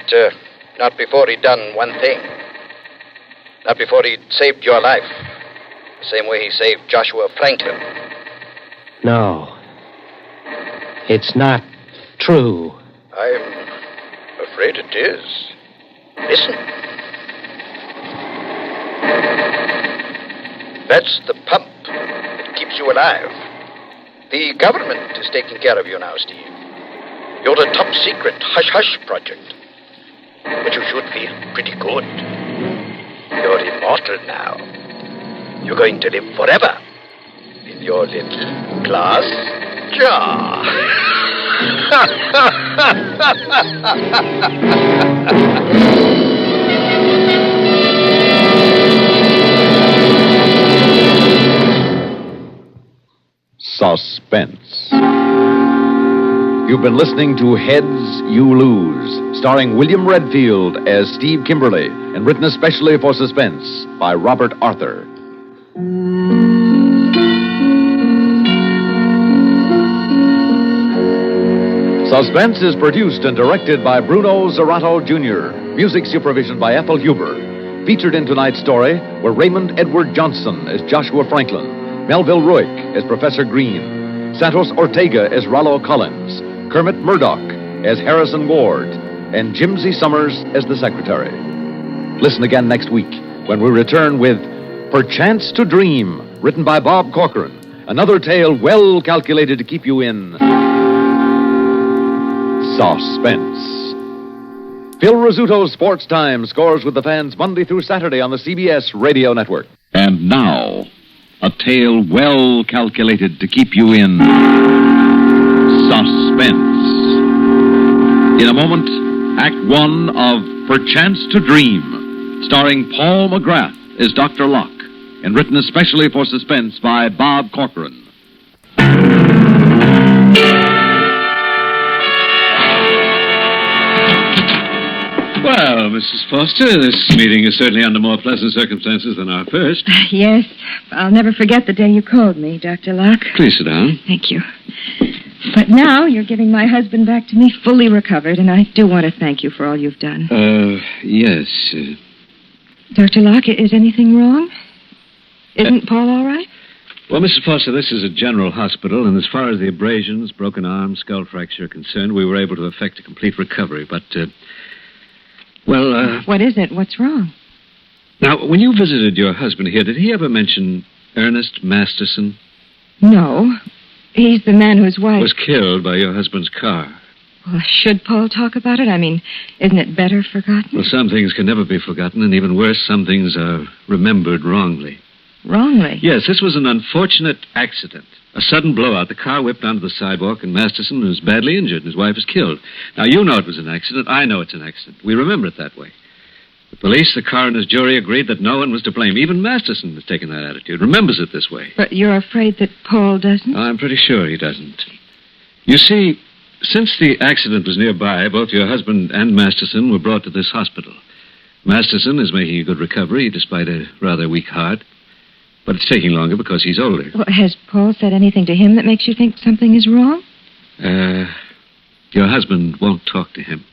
not before he'd done one thing. Not before he'd saved your life. The same way he saved Joshua Franklin. No. It's not true. I'm afraid it is. Listen. That's the pump that keeps you alive. The government is taking care of you now, Steve. You're a top-secret hush-hush project. But you should feel pretty good. You're immortal now. You're going to live forever in your little glass jar. Suspense. You've been listening to Heads You Lose, starring William Redfield as Steve Kimberly, and written especially for Suspense by Robert Arthur. Suspense is produced and directed by Bruno Zerato Jr., music supervision by Ethel Huber. Featured in tonight's story were Raymond Edward Johnson as Joshua Franklin, Melville Ruick as Professor Green, Santos Ortega as Rollo Collins, Kermit Murdoch as Harrison Ward, and Jimsy Summers as the secretary. Listen again next week when we return with Perchance to Dream, written by Bob Corcoran, another tale well calculated to keep you in suspense. Phil Rizzuto's Sports Time scores with the fans Monday through Saturday on the CBS Radio Network. And now, a tale well calculated to keep you in suspense. In a moment, Act One of Perchance to Dream, starring Paul McGrath as Dr. Locke, and written especially for Suspense by Bob Corcoran. Well, Mrs. Foster, this meeting is certainly under more pleasant circumstances than our first. Yes, I'll never forget the day you called me, Dr. Locke. Please sit down. Thank you. But now you're giving my husband back to me fully recovered, and I do want to thank you for all you've done. Yes. Dr. Locke, is anything wrong? Isn't Paul all right? Well, Mrs. Foster, this is a general hospital, and as far as the abrasions, broken arm, skull fracture are concerned, we were able to effect a complete recovery. But, What is it? What's wrong? Now, when you visited your husband here, did he ever mention Ernest Masterson? No. He's the man whose wife... Was killed by your husband's car. Well, should Paul talk about it? I mean, isn't it better forgotten? Well, some things can never be forgotten, and even worse, some things are remembered wrongly. Wrongly? Yes, this was an unfortunate accident. A sudden blowout. The car whipped onto the sidewalk, and Masterson was badly injured, and his wife was killed. Now, you know it was an accident. I know it's an accident. We remember it that way. The police, the coroner's jury agreed that no one was to blame. Even Masterson has taken that attitude, remembers it this way. But you're afraid that Paul doesn't? I'm pretty sure he doesn't. You see, Since the accident was nearby, both your husband and Masterson were brought to this hospital. Masterson is making a good recovery, despite a rather weak heart. But it's taking longer because he's older. Well, has Paul said anything to him that makes you think something is wrong? Your husband won't talk to him.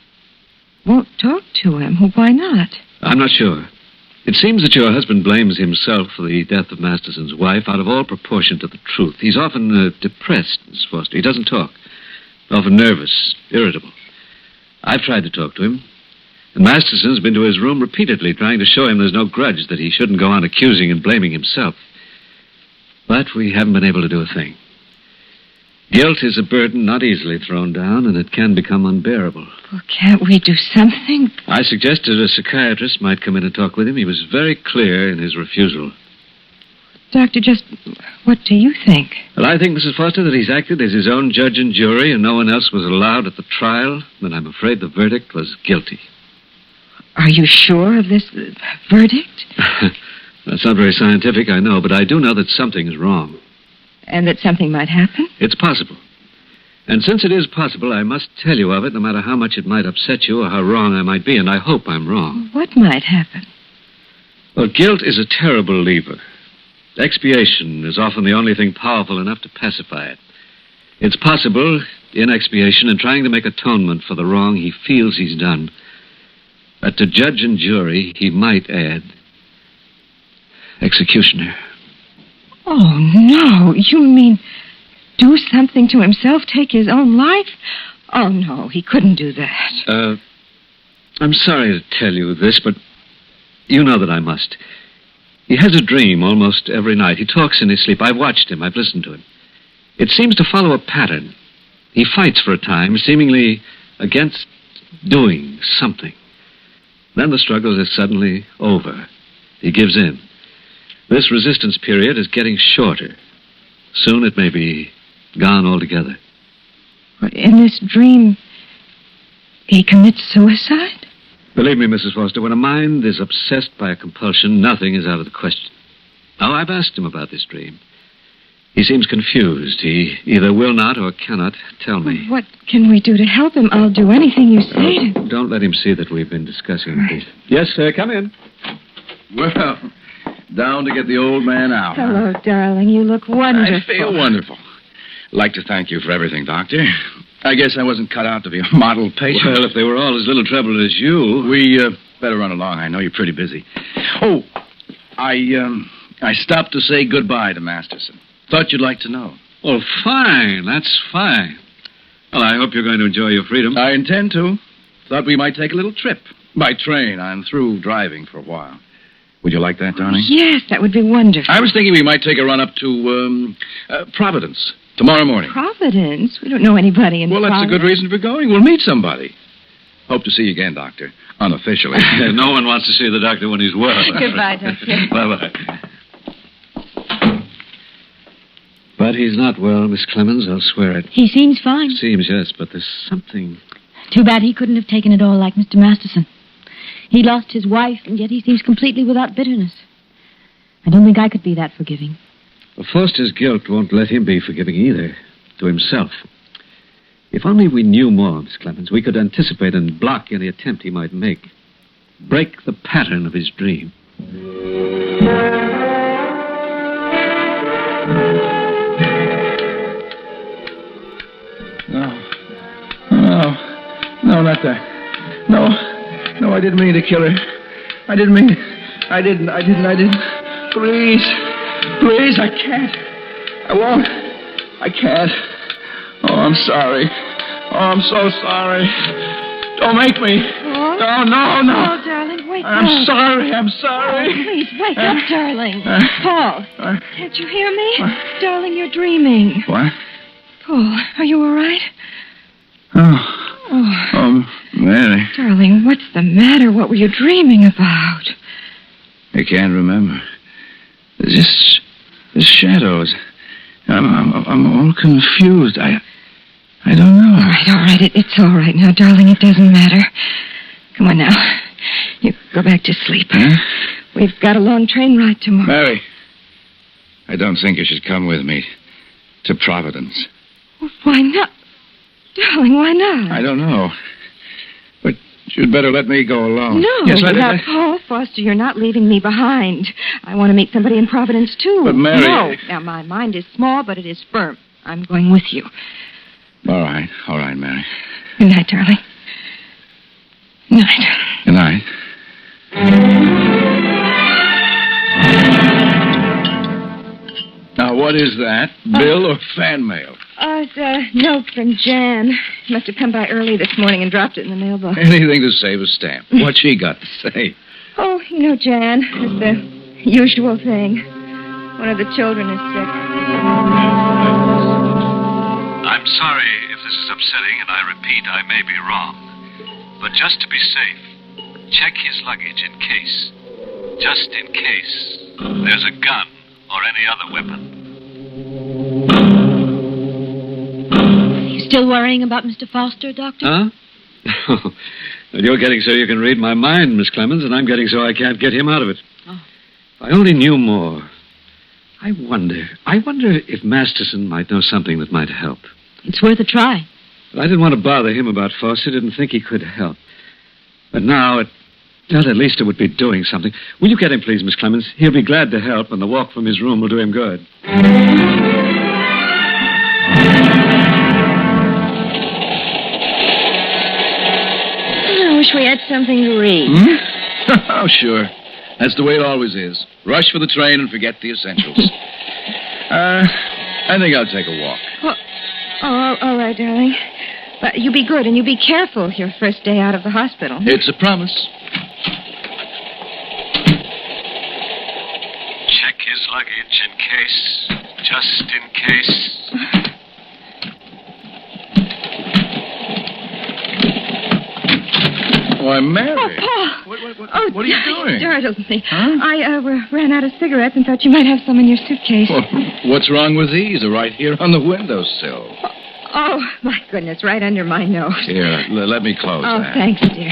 Won't talk to him? Well, why not? I'm not sure. It seems that your husband blames himself for the death of Masterson's wife out of all proportion to the truth. He's often depressed, Miss Foster. He doesn't talk. Often nervous, irritable. I've tried to talk to him. And Masterson's been to his room repeatedly, trying to show him there's no grudge, that he shouldn't go on accusing and blaming himself. But we haven't been able to do a thing. Guilt is a burden not easily thrown down, and it can become unbearable. Well, can't we do something? I suggested a psychiatrist might come in and talk with him. He was very clear in his refusal. Doctor, just what do you think? Well, I think, Mrs. Foster, that he's acted as his own judge and jury, and no one else was allowed at the trial, and I'm afraid the verdict was guilty. Are you sure of this verdict? That's not very scientific, I know, but I do know that something is wrong. And that something might happen? It's possible. And since it is possible, I must tell you of it, no matter how much it might upset you or how wrong I might be, and I hope I'm wrong. What might happen? Well, guilt is a terrible lever. Expiation is often the only thing powerful enough to pacify it. It's possible, in expiation and trying to make atonement for the wrong he feels he's done, that to judge and jury he might add executioner. Oh, no. You mean do something to himself, take his own life? Oh, no, he couldn't do that. I'm sorry to tell you this, but you know that I must. He has a dream almost every night. He talks in his sleep. I've watched him. I've listened to him. It seems to follow a pattern. He fights for a time, seemingly against doing something. Then the struggle is suddenly over. He gives in. This resistance period is getting shorter. Soon it may be gone altogether. In this dream, he commits suicide? Believe me, Mrs. Foster, when a mind is obsessed by a compulsion, nothing is out of the question. Now, I've asked him about this dream. He seems confused. He either will not or cannot tell me. What can we do to help him? I'll do anything you say. Don't let him see that we've been discussing this. Yes, sir, come in. Well, down to get the old man out. Hello, darling. You look wonderful. I feel wonderful. I'd like to thank you for everything, Doctor. I guess I wasn't cut out to be a model patient. Well, if they were all as little trouble as you... We better run along. I know you're pretty busy. Oh, I stopped to say goodbye to Masterson. Thought you'd like to know. Well, fine. That's fine. Well, I hope you're going to enjoy your freedom. I intend to. Thought we might take a little trip. By train. I'm through driving for a while. Would you like that, darling? Yes, that would be wonderful. I was thinking we might take a run up to Providence tomorrow morning. Providence? We don't know anybody in Well, Providence. that's a good reason for going. We'll meet somebody. Hope to see you again, Doctor. Unofficially. No one wants to see the doctor when he's well. Goodbye, Doctor. Bye-bye. But he's not well, Miss Clemens. I'll swear it. He seems fine. Seems, yes, but there's something... Too bad he couldn't have taken it all like Mr. Masterson. He lost his wife, and yet he seems completely without bitterness. I don't think I could be that forgiving. Well, Foster's guilt won't let him be forgiving either, to himself. If only we knew more, Miss Clemens, we could anticipate and block any attempt he might make. Break the pattern of his dream. No, not that. No, I didn't mean to kill her. I didn't. Please, I can't. I won't. I can't. Oh, I'm sorry. Oh, I'm so sorry. Don't make me. Oh? No. Oh, darling, wake up. I'm sorry. Oh, please, wake up, darling. Paul, can't you hear me? Darling, you're dreaming. What? Paul, are you all right? Mary. Darling, what's the matter? What were you dreaming about? I can't remember. There's shadows. I'm all confused. I don't know. All right. It's all right now, darling. It doesn't matter. Come on now. You go back to sleep. Huh? We've got a long train ride tomorrow. Mary, I don't think you should come with me to Providence. Well, why not? Darling, why not? I don't know. But you'd better let me go alone. No, Yes, without Paul Foster, you're not leaving me behind. I want to meet somebody in Providence, too. But, Mary... No. Now, my mind is small, but it is firm. I'm going with you. All right, Mary. Good night, darling. Good night. Good night. Now, what is that? Bill or fan mail? It's a note from Jan. Must have come by early this morning and dropped it in the mailbox. Anything to save a stamp. What's she got to say? Oh, you know, Jan, it's the usual thing. One of the children is sick. I'm sorry if this is upsetting, and I repeat, I may be wrong. But just to be safe, check his luggage in case. Just in case there's a gun or any other weapon. You still worrying about Mr. Foster, Doctor? Huh? Well, you're getting so you can read my mind, Miss Clemens, and I'm getting so I can't get him out of it. Oh. If I only knew more. I wonder if Masterson might know something that might help. It's worth a try. But I didn't want to bother him about Foster. Didn't think he could help. But now, at least it would be doing something. Will you get him, please, Miss Clemens? He'll be glad to help, and the walk from his room will do him good. I wish we had something to read. Oh, sure. That's the way it always is. Rush for the train and forget the essentials. I think I'll take a walk. Well, all right, darling. But you be good and you be careful your first day out of the hospital. It's a promise. Check his luggage in case. Just in case. Why, Mary. Oh, Paul. What are you doing? You startled me. Huh? I ran out of cigarettes and thought you might have some in your suitcase. Well, what's wrong with these? They're right here on the windowsill. Oh, my goodness, right under my nose. Here, let me close that. Thanks, dear.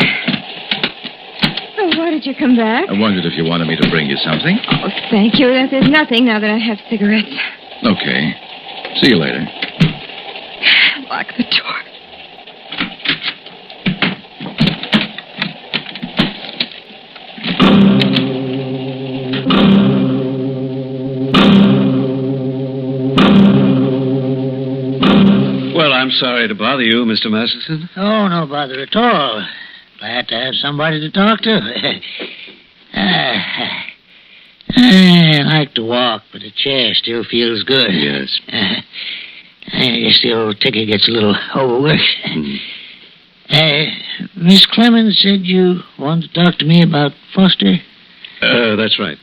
Oh, why did you come back? I wondered if you wanted me to bring you something. Oh, thank you. There's nothing now that I have cigarettes. Okay. See you later. Lock the door. Well, I'm sorry to bother you, Mr. Masterson. Oh, no bother at all. Glad to have somebody to talk to. I like to walk, but the chair still feels good. Yes. I guess the old ticker gets a little overworked. Miss Clemens said you wanted to talk to me about Foster? That's right.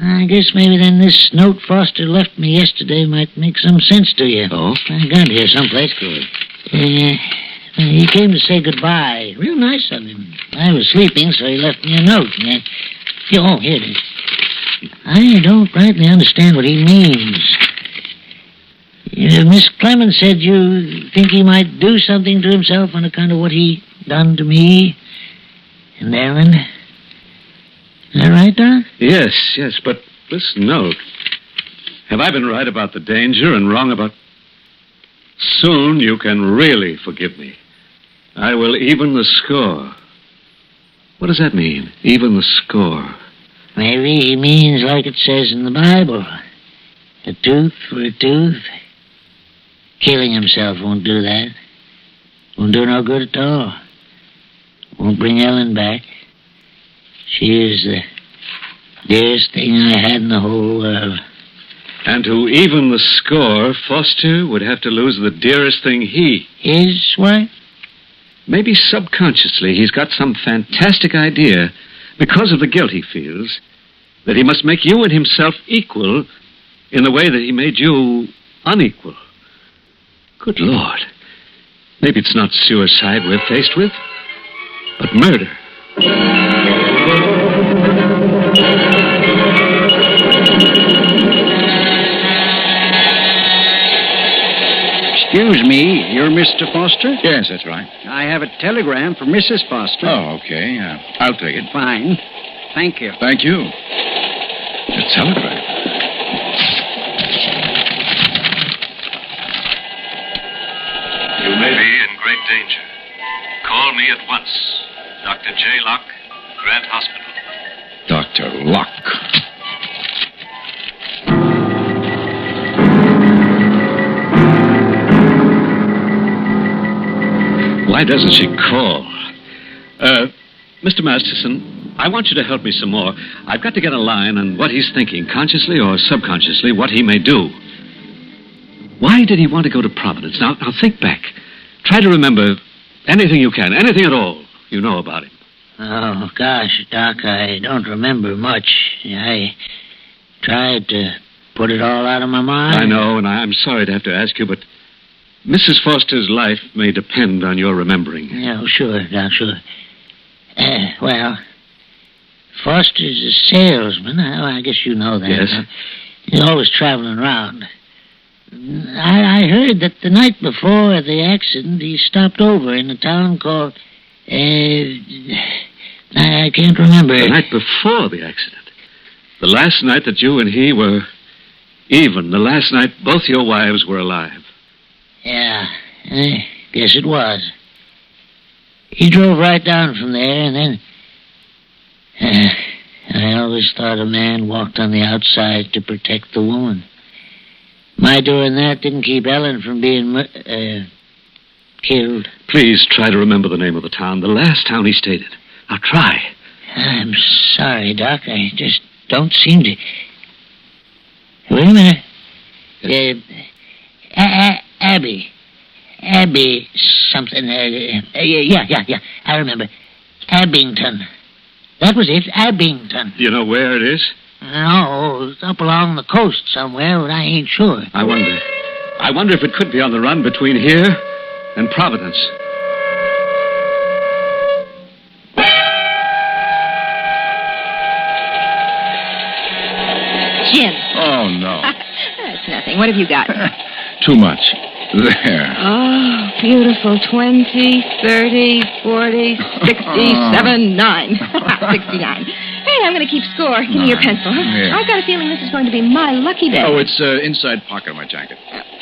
I guess maybe then this note Foster left me yesterday might make some sense to you. Oh? I got it here someplace. Good. He came to say goodbye. Real nice of him. I was sleeping, so he left me a note. Oh, here it is. I don't rightly understand what he means. Miss Clemens said you think he might do something to himself on account of what he done to me and Ellen. Is that right, Doc? Yes, but this note. Have I been right about the danger and wrong about... Soon you can really forgive me. I will even the score. What does that mean, even the score? Maybe he means like it says in the Bible. A tooth for a tooth. Killing himself won't do that. Won't do no good at all. Won't bring Ellen back. She is the dearest thing I had in the whole world. And to even the score, Foster would have to lose the dearest thing His wife? Maybe subconsciously he's got some fantastic idea, because of the guilt he feels, that he must make you and himself equal in the way that he made you unequal. Good Lord. Maybe it's not suicide we're faced with, but murder. Excuse me, you're Mr. Foster? Yes, that's right. I have a telegram for Mrs. Foster. Oh, okay. I'll take it. Fine. Thank you. Thank you. A telegram. You may be in great danger. Call me at once. Dr. J. Locke, Grant Hospital. Dr. Locke. Why doesn't she call? Mr. Masterson, I want you to help me some more. I've got to get a line on what he's thinking, consciously or subconsciously, what he may do. Why did he want to go to Providence? Now think back. Try to remember anything you can, anything at all you know about him. Oh, gosh, Doc, I don't remember much. I tried to put it all out of my mind. I know, and I'm sorry to have to ask you, but Mrs. Foster's life may depend on your remembering. Yeah, sure, Doc, sure. Well, Foster's a salesman. I guess you know that. Yes. He's always traveling around. I heard that the night before the accident, he stopped over in a town called... I can't remember. The night before the accident. The last night that you and he were even. The last night both your wives were alive. Yeah, I guess it was. He drove right down from there, and then... I always thought a man walked on the outside to protect the woman. My doing that didn't keep Ellen from being killed. Please try to remember the name of the town, the last town he stayed at. Now try. I'm sorry, Doc. I just don't seem to... Wait a minute. Yes. Abby something. Yeah. I remember. Abington. That was it, Abington. Do you know where it is? No, it's up along the coast somewhere, but I ain't sure. I wonder if it could be on the run between here and Providence. Jim. Oh, no. That's nothing. What have you got? Too much. There. Oh, beautiful. 20, 30, 40, 67, 9. 69. Hey, I'm going to keep score. Give me your pencil. Here. I've got a feeling this is going to be my lucky day. Oh, it's inside pocket of my jacket.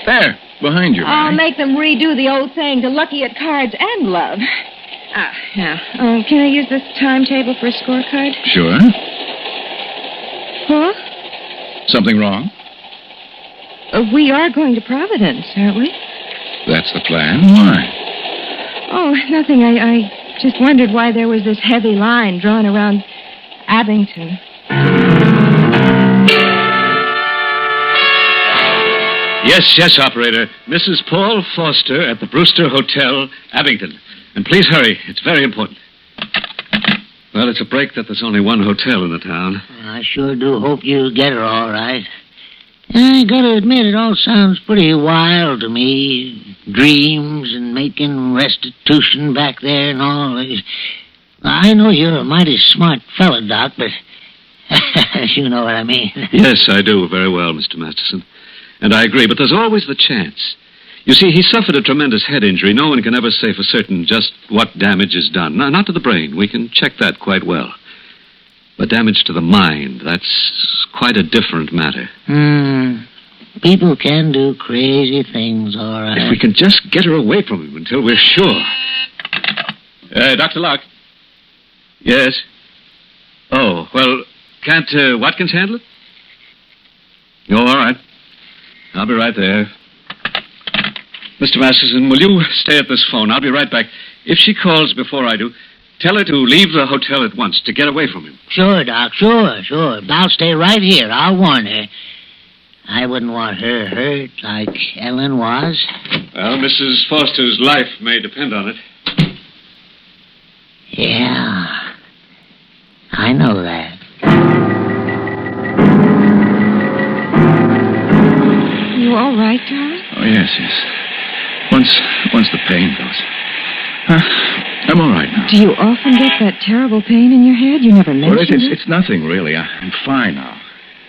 There, behind you, I'll Mary. make them redo the old saying to lucky at cards and love. Now, can I use this timetable for a scorecard? Sure. Huh? Something wrong? We are going to Providence, aren't we? That's the plan. Why? Oh, nothing. I just wondered why there was this heavy line drawn around Abington. Yes, operator. Mrs. Paul Foster at the Brewster Hotel, Abington. And please hurry. It's very important. Well, it's a break that there's only one hotel in the town. I sure do hope you get her all right. I gotta admit, it all sounds pretty wild to me. Dreams and making restitution back there and all. I know you're a mighty smart fella, Doc, but you know what I mean. Yes, I do very well, Mr. Masterson. And I agree, but there's always the chance. You see, he suffered a tremendous head injury. No one can ever say for certain just what damage is done. No, not to the brain. We can check that quite well. But damage to the mind, that's quite a different matter. People can do crazy things, all right. If we can just get her away from him until we're sure. Dr. Locke. Yes? Oh, well, can't Watkins handle it? Oh, all right. I'll be right there. Mr. Masterson, will you stay at this phone? I'll be right back. If she calls before I do, tell her to leave the hotel at once, to get away from him. Sure, Doc, sure. I'll stay right here. I'll warn her. I wouldn't want her hurt like Ellen was. Well, Mrs. Foster's life may depend on it. Yeah, I know that. You all right, darling? Oh, yes. Once the pain goes. I'm all right now. Do you often get that terrible pain in your head? You never mentioned it. It's nothing, really. I'm fine now.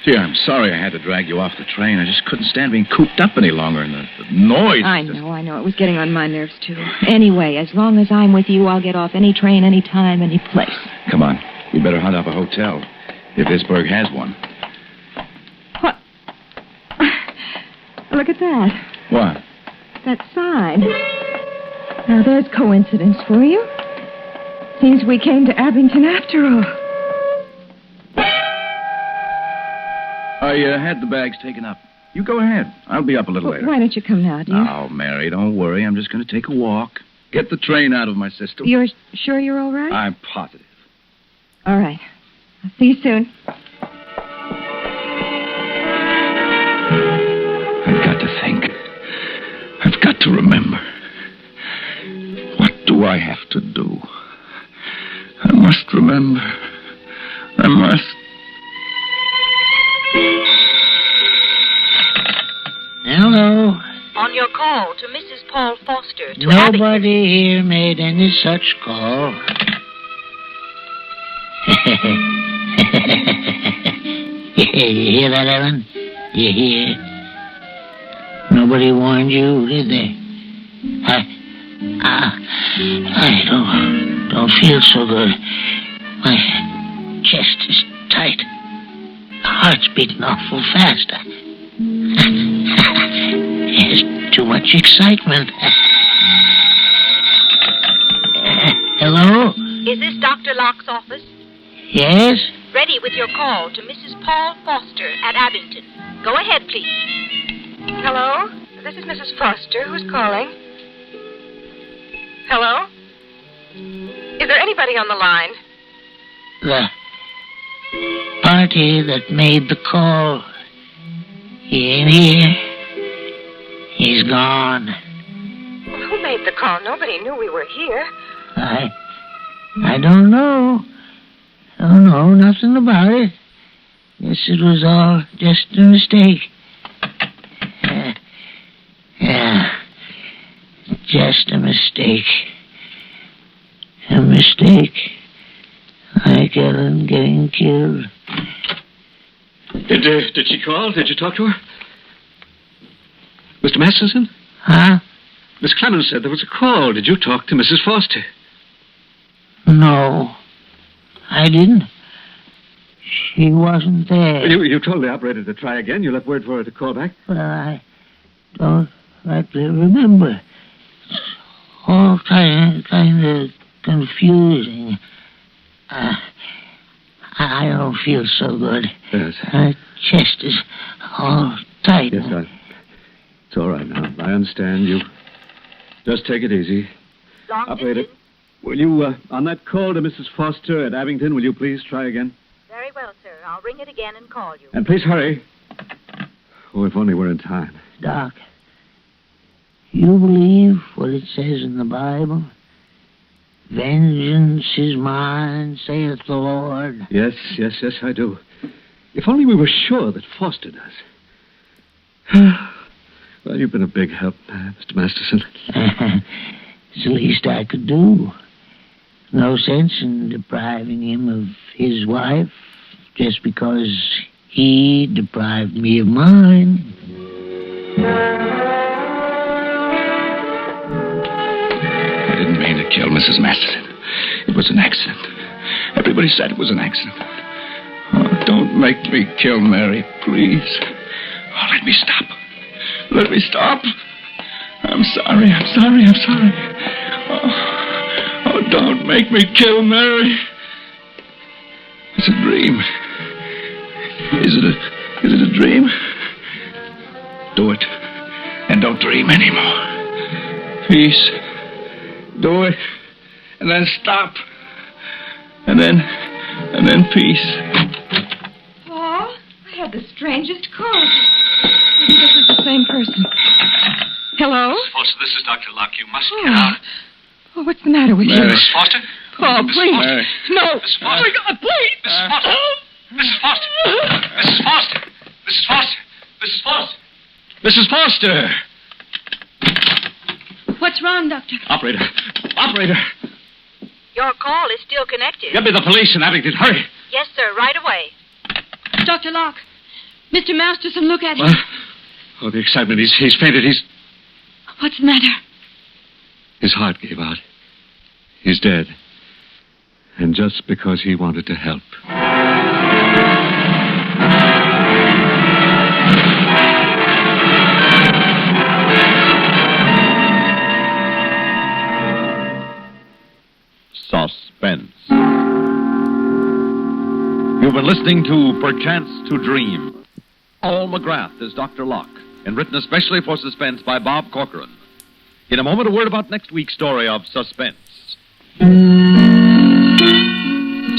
Gee, I'm sorry I had to drag you off the train. I just couldn't stand being cooped up any longer, and the noise... I know. It was getting on my nerves, too. Anyway, as long as I'm with you, I'll get off any train, any time, any place. Come on. We better hunt up a hotel, if this burg has one. What? Look at that. What? That sign. Now, there's coincidence for you. Seems we came to Abington after all. I had the bags taken up. You go ahead. I'll be up a little later. Why don't you come now, dear? Oh, Mary, don't worry. I'm just going to take a walk. Get the train out of my system. You're sure you're all right? I'm positive. All right. I'll see you soon. I've got to think. I've got to remember. What do I have to do? I must remember. I must. Hello. On your call to Mrs. Paul Foster to Nobody here made any such call. You hear that, Ellen? You hear? Nobody warned you, did they? I don't feel so good. My chest is tight. The heart's beating awful fast. There's too much excitement. Hello? Is this Dr. Locke's office? Yes? Ready with your call to Mrs. Paul Foster at Abington. Go ahead, please. Hello? This is Mrs. Foster. Who's calling? Hello? Is there anybody on the line? The party that made the call. He ain't here. He's gone. Well, who made the call? Nobody knew we were here. I don't know. Don't know nothing about it. Guess it was all just a mistake. Yeah. Just a mistake. A mistake. Like Ellen getting killed. Did she call? Did you talk to her? Mr. Masterson? Huh? Miss Clemens said there was a call. Did you talk to Mrs. Foster? No. I didn't. She wasn't there. You told the operator to try again. You left word for her to call back? Well, I don't rightly remember. It's all kind of confusing. I don't feel so good. Yes. My chest is all tight. Yes, it's all right now. I understand you. Just take it easy. Operator, will you, on that call to Mrs. Foster at Abington, will you please try again? Very well, sir. I'll ring it again and call you. And please hurry. Oh, if only we're in time. Doc, you believe what it says in the Bible? Vengeance is mine, saith the Lord. Yes, I do. If only we were sure that Foster does. Well, you've been a big help, Mr. Masterson. It's the least I could do. No sense in depriving him of his wife just because he deprived me of mine. I didn't mean to kill Mrs. Masterson. It was an accident. Everybody said it was an accident. Oh, don't make me kill Mary, please. Oh, let me stop. Let me stop. I'm sorry. Oh, don't make me kill Mary. It's a dream. Is it a dream? Do it. And don't dream anymore. Peace. Do it. And then stop. And then peace. Paul, I had the strangest call. This is the same person. Hello? Mrs. Foster, this is Dr. Locke. You must get out. Oh, what's the matter with you? Mrs. Foster? Paul, please. Mary. No. Mrs. Foster. Oh, my God, please. Mrs. Foster. Mrs. Foster. Mrs. Foster. Mrs. Foster. Mrs. Foster. Mrs. Foster. What's wrong, Doctor? Operator. Your call is still connected. Get me the police in Abington. Hurry. Yes, sir. Right away. Dr. Locke. Mr. Masterson, look at him. Oh, the excitement. He's fainted. What's the matter? His heart gave out. He's dead. And just because he wanted to help. You've been listening to Perchance to Dream. Paul McGrath is Dr. Locke, and written especially for Suspense by Bob Corcoran. In a moment, a word about next week's story of Suspense.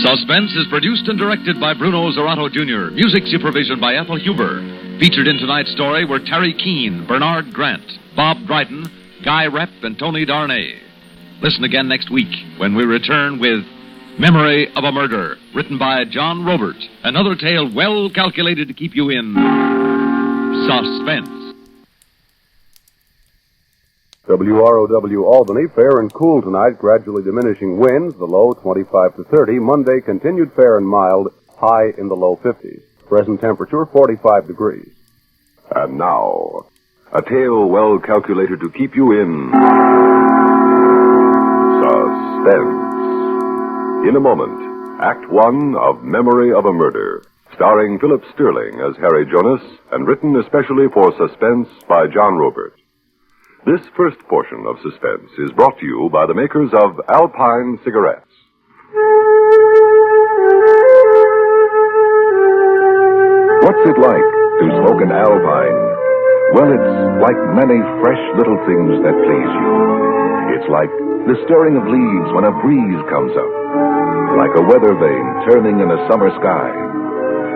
Suspense is produced and directed by Bruno Zerato Jr., music supervision by Ethel Huber. Featured in tonight's story were Terry Keane, Bernard Grant, Bob Dryden, Guy Repp, and Tony Darnay. Listen again next week when we return with Memory of a Murder, written by John Robert. Another tale well calculated to keep you in suspense. WROW Albany, fair and cool tonight, gradually diminishing winds, the low 25 to 30. Monday, continued fair and mild, high in the low 50s. Present temperature, 45 degrees. And now, a tale well calculated to keep you in suspense. In a moment, Act One of Memory of a Murder, starring Philip Sterling as Harry Jonas, and written especially for Suspense by John Robert. This first portion of Suspense is brought to you by the makers of Alpine cigarettes. What's it like to smoke an Alpine? Well, it's like many fresh little things that please you. It's like the stirring of leaves when a breeze comes up. Like a weather vane turning in a summer sky.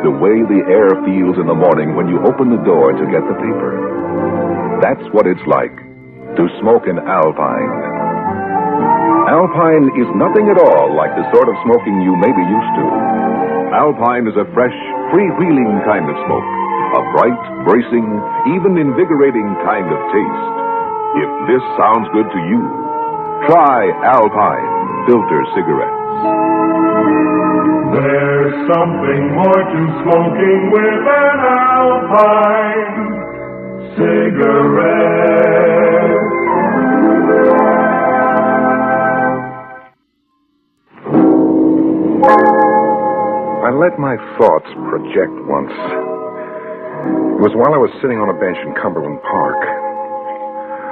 The way the air feels in the morning when you open the door to get the paper. That's what it's like to smoke an Alpine. Alpine is nothing at all like the sort of smoking you may be used to. Alpine is a fresh, freewheeling kind of smoke. A bright, bracing, even invigorating kind of taste. If this sounds good to you, try Alpine filter cigarettes. There's something more to smoking with an Alpine cigarette. I let my thoughts project once. It was while I was sitting on a bench in Cumberland Park.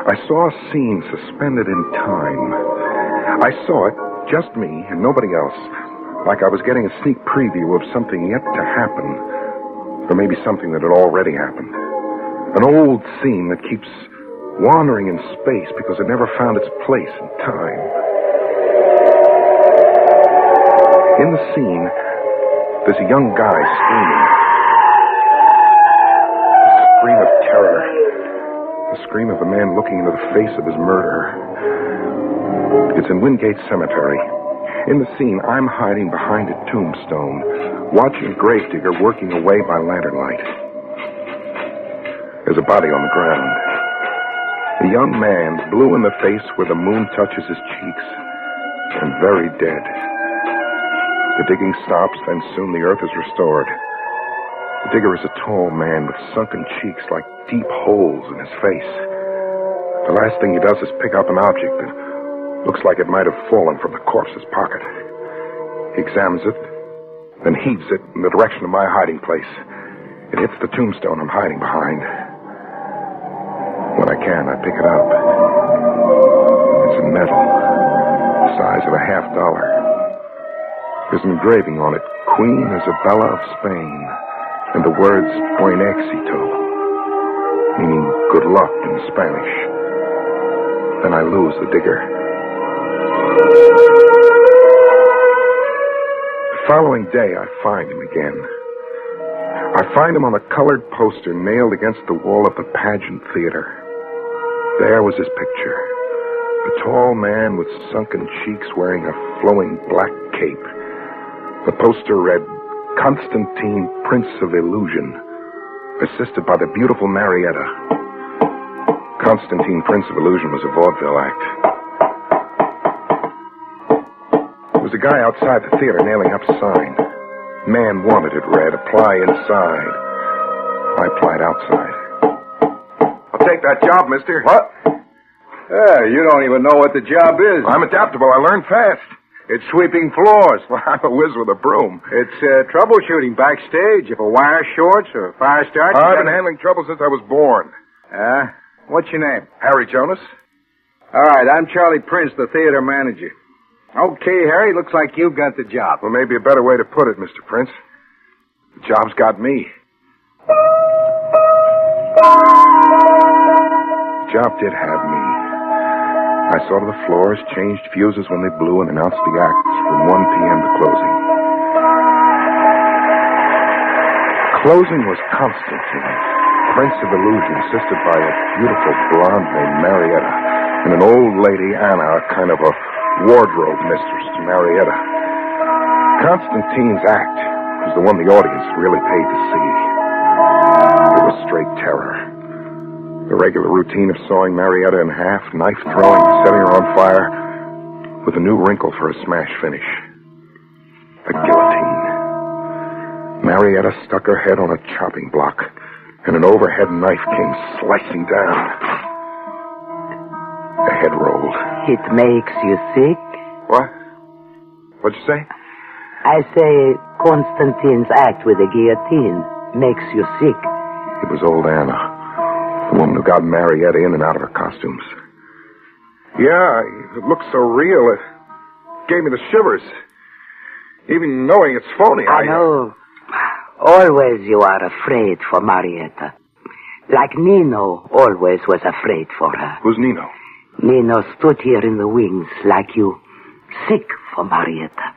I saw a scene suspended in time. I saw it, just me and nobody else, like I was getting a sneak preview of something yet to happen, or maybe something that had already happened. An old scene that keeps wandering in space because it never found its place in time. In the scene, there's a young guy screaming. A scream of terror. The scream of a man looking into the face of his murderer. It's in Wingate Cemetery. In the scene, I'm hiding behind a tombstone, watching a gravedigger working away by lantern light. There's a body on the ground. A young man, blue in the face where the moon touches his cheeks, and very dead. The digging stops, then soon the earth is restored. The digger is a tall man with sunken cheeks like deep holes in his face. The last thing he does is pick up an object that looks like it might have fallen from the corpse's pocket. He examines it, then heaves it in the direction of my hiding place. It hits the tombstone I'm hiding behind. When I can, I pick it up. It's in metal, the size of a $50. There's an engraving on it, Queen Isabella of Spain, and the words Buen Éxito, meaning good luck in Spanish. Then I lose the digger. The following day, I find him again. I find him on a colored poster nailed against the wall of the Pageant Theater. There was his picture. A tall man with sunken cheeks wearing a flowing black cape. The poster read, Constantine, Prince of Illusion, assisted by the beautiful Marietta. Constantine, Prince of Illusion was a vaudeville act. There was a guy outside the theater nailing up a sign. Man wanted, it read, apply inside. I applied outside. I'll take that job, mister. What? You don't even know what the job is. I'm adaptable. I learn fast. It's sweeping floors. Well, I'm a whiz with a broom. It's troubleshooting backstage. If a wire shorts or a fire starts... I've been handling trouble since I was born. What's your name? Harry Jonas. All right, I'm Charlie Prince, the theater manager. Okay, Harry, looks like you've got the job. Well, maybe a better way to put it, Mr. Prince. The job's got me. The job did have me. I saw to the floors, changed fuses when they blew, and announced the acts from 1 p.m. to closing. Closing was Constantine, Prince of Illusion, assisted by a beautiful blonde named Marietta, and an old lady, Anna, kind of a wardrobe mistress to Marietta. Constantine's act was the one the audience really paid to see. It was straight terror. The regular routine of sawing Marietta in half, knife throwing, setting her on fire, with a new wrinkle for a smash finish. The guillotine. Marietta stuck her head on a chopping block, and an overhead knife came slicing down. The head rolled. It makes you sick? What? What'd you say? I say Constantine's act with the guillotine makes you sick. It was old Anna. The woman who got Marietta in and out of her costumes. Yeah, it looks so real. It gave me the shivers. Even knowing it's phony. I know. Always you are afraid for Marietta. Like Nino always was afraid for her. Who's Nino? Nino stood here in the wings like you, sick for Marietta.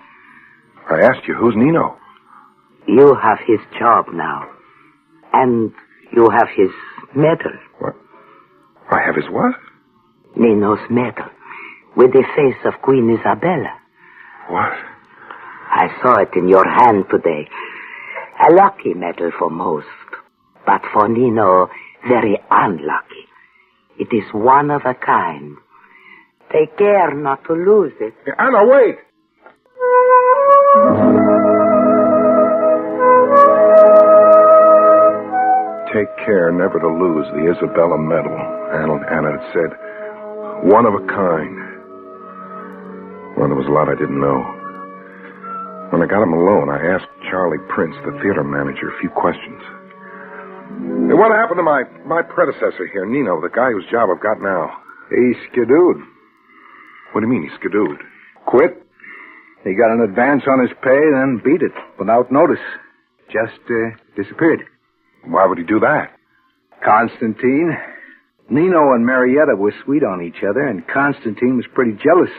I asked you, who's Nino? You have his job now. And you have his medal. What? I have his what? Nino's medal. With the face of Queen Isabella. What? I saw it in your hand today. A lucky medal for most. But for Nino, very unlucky. It is one of a kind. Take care not to lose it. Anna, wait! Take care never to lose the Isabella medal, Anna had said. One of a kind. Well, there was a lot I didn't know. When I got him alone, I asked Charlie Prince, the theater manager, a few questions. Hey, what happened to my predecessor here, Nino, the guy whose job I've got now? He skidooed. What do you mean he skidooed? Quit. He got an advance on his pay, then beat it without notice. Just disappeared. Why would he do that? Constantine. Nino and Marietta were sweet on each other, and Constantine was pretty jealous.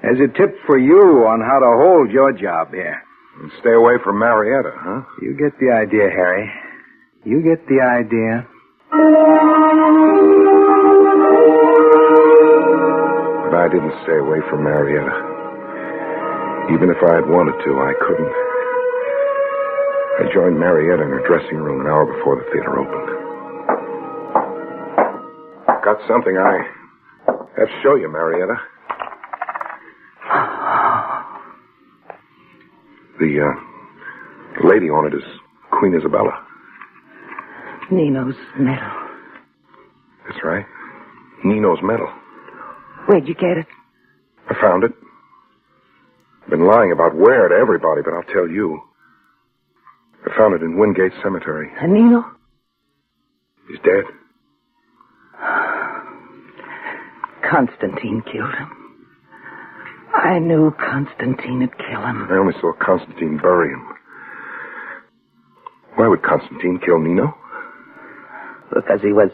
As a tip for you on how to hold your job here. And stay away from Marietta, huh? You get the idea, Harry. You get the idea. But I didn't stay away from Marietta. Even if I had wanted to, I couldn't. I joined Marietta in her dressing room an hour before the theater opened. Got something I have to show you, Marietta. The lady on it is Queen Isabella. Nino's medal. That's right. Nino's medal. Where'd you get it? I found it. I've been lying about where to everybody, but I'll tell you. I found it in Wingate Cemetery. And Nino? He's dead. Constantine killed him. I knew Constantine would kill him. I only saw Constantine bury him. Why would Constantine kill Nino? Because he was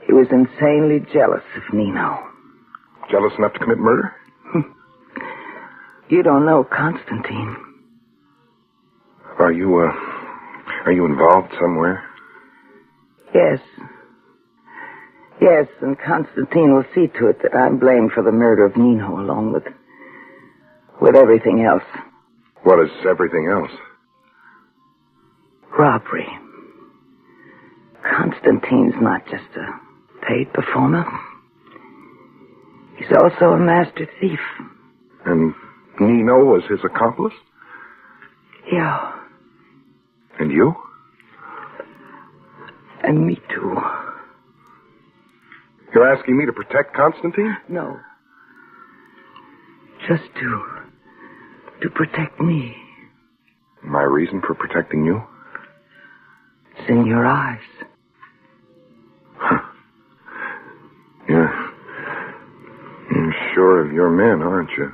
insanely jealous of Nino. Jealous enough to commit murder? You don't know Constantine. Are you involved somewhere? Yes. Yes, and Constantine will see to it that I'm blamed for the murder of Nino along with everything else. What is everything else? Robbery. Constantine's not just a paid performer. He's also a master thief. And Nino was his accomplice? Yeah. And you? And me too. You're asking me to protect Constantine? No. Just to protect me. My reason for protecting you? It's in your eyes. Huh. You're sure of your men, aren't you?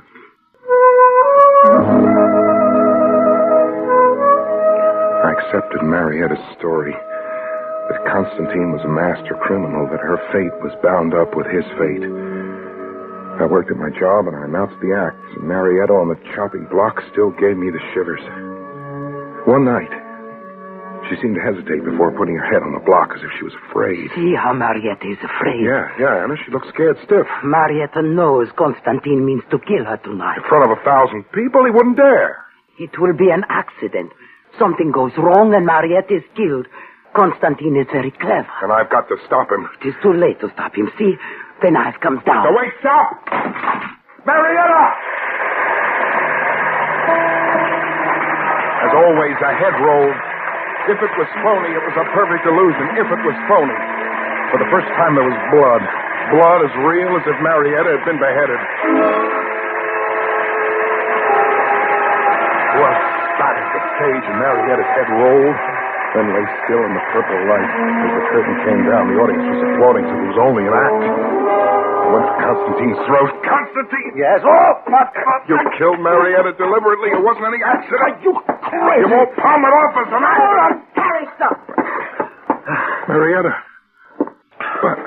accepted Marietta's story. That Constantine was a master criminal, that her fate was bound up with his fate. I worked at my job and I announced the acts, and Marietta on the chopping block still gave me the shivers. One night, she seemed to hesitate before putting her head on the block as if she was afraid. See how Marietta is afraid. Yeah, Anna, she looked scared stiff. Marietta knows Constantine means to kill her tonight. In front of 1,000 people, he wouldn't dare. It will be an accident. Something goes wrong and Marietta is killed. Constantine is very clever. And I've got to stop him. It is too late to stop him. See, the knife comes down. No, wait, stop! Marietta! As always, a head rolled. If it was phony, it was a perfect illusion. If it was phony. For the first time, there was blood. Blood as real as if Marietta had been beheaded. Blood spattered the stage, and Marietta's head rolled, then lay still in the purple light. As the curtain came down, the audience was applauding, so it was only an act. I went for Constantine's throat. Constantine! Yes? Oh, but... You killed Marietta deliberately. It wasn't any accident. You crazy! You won't palm it off as an accident. Harry, stop! Marietta. But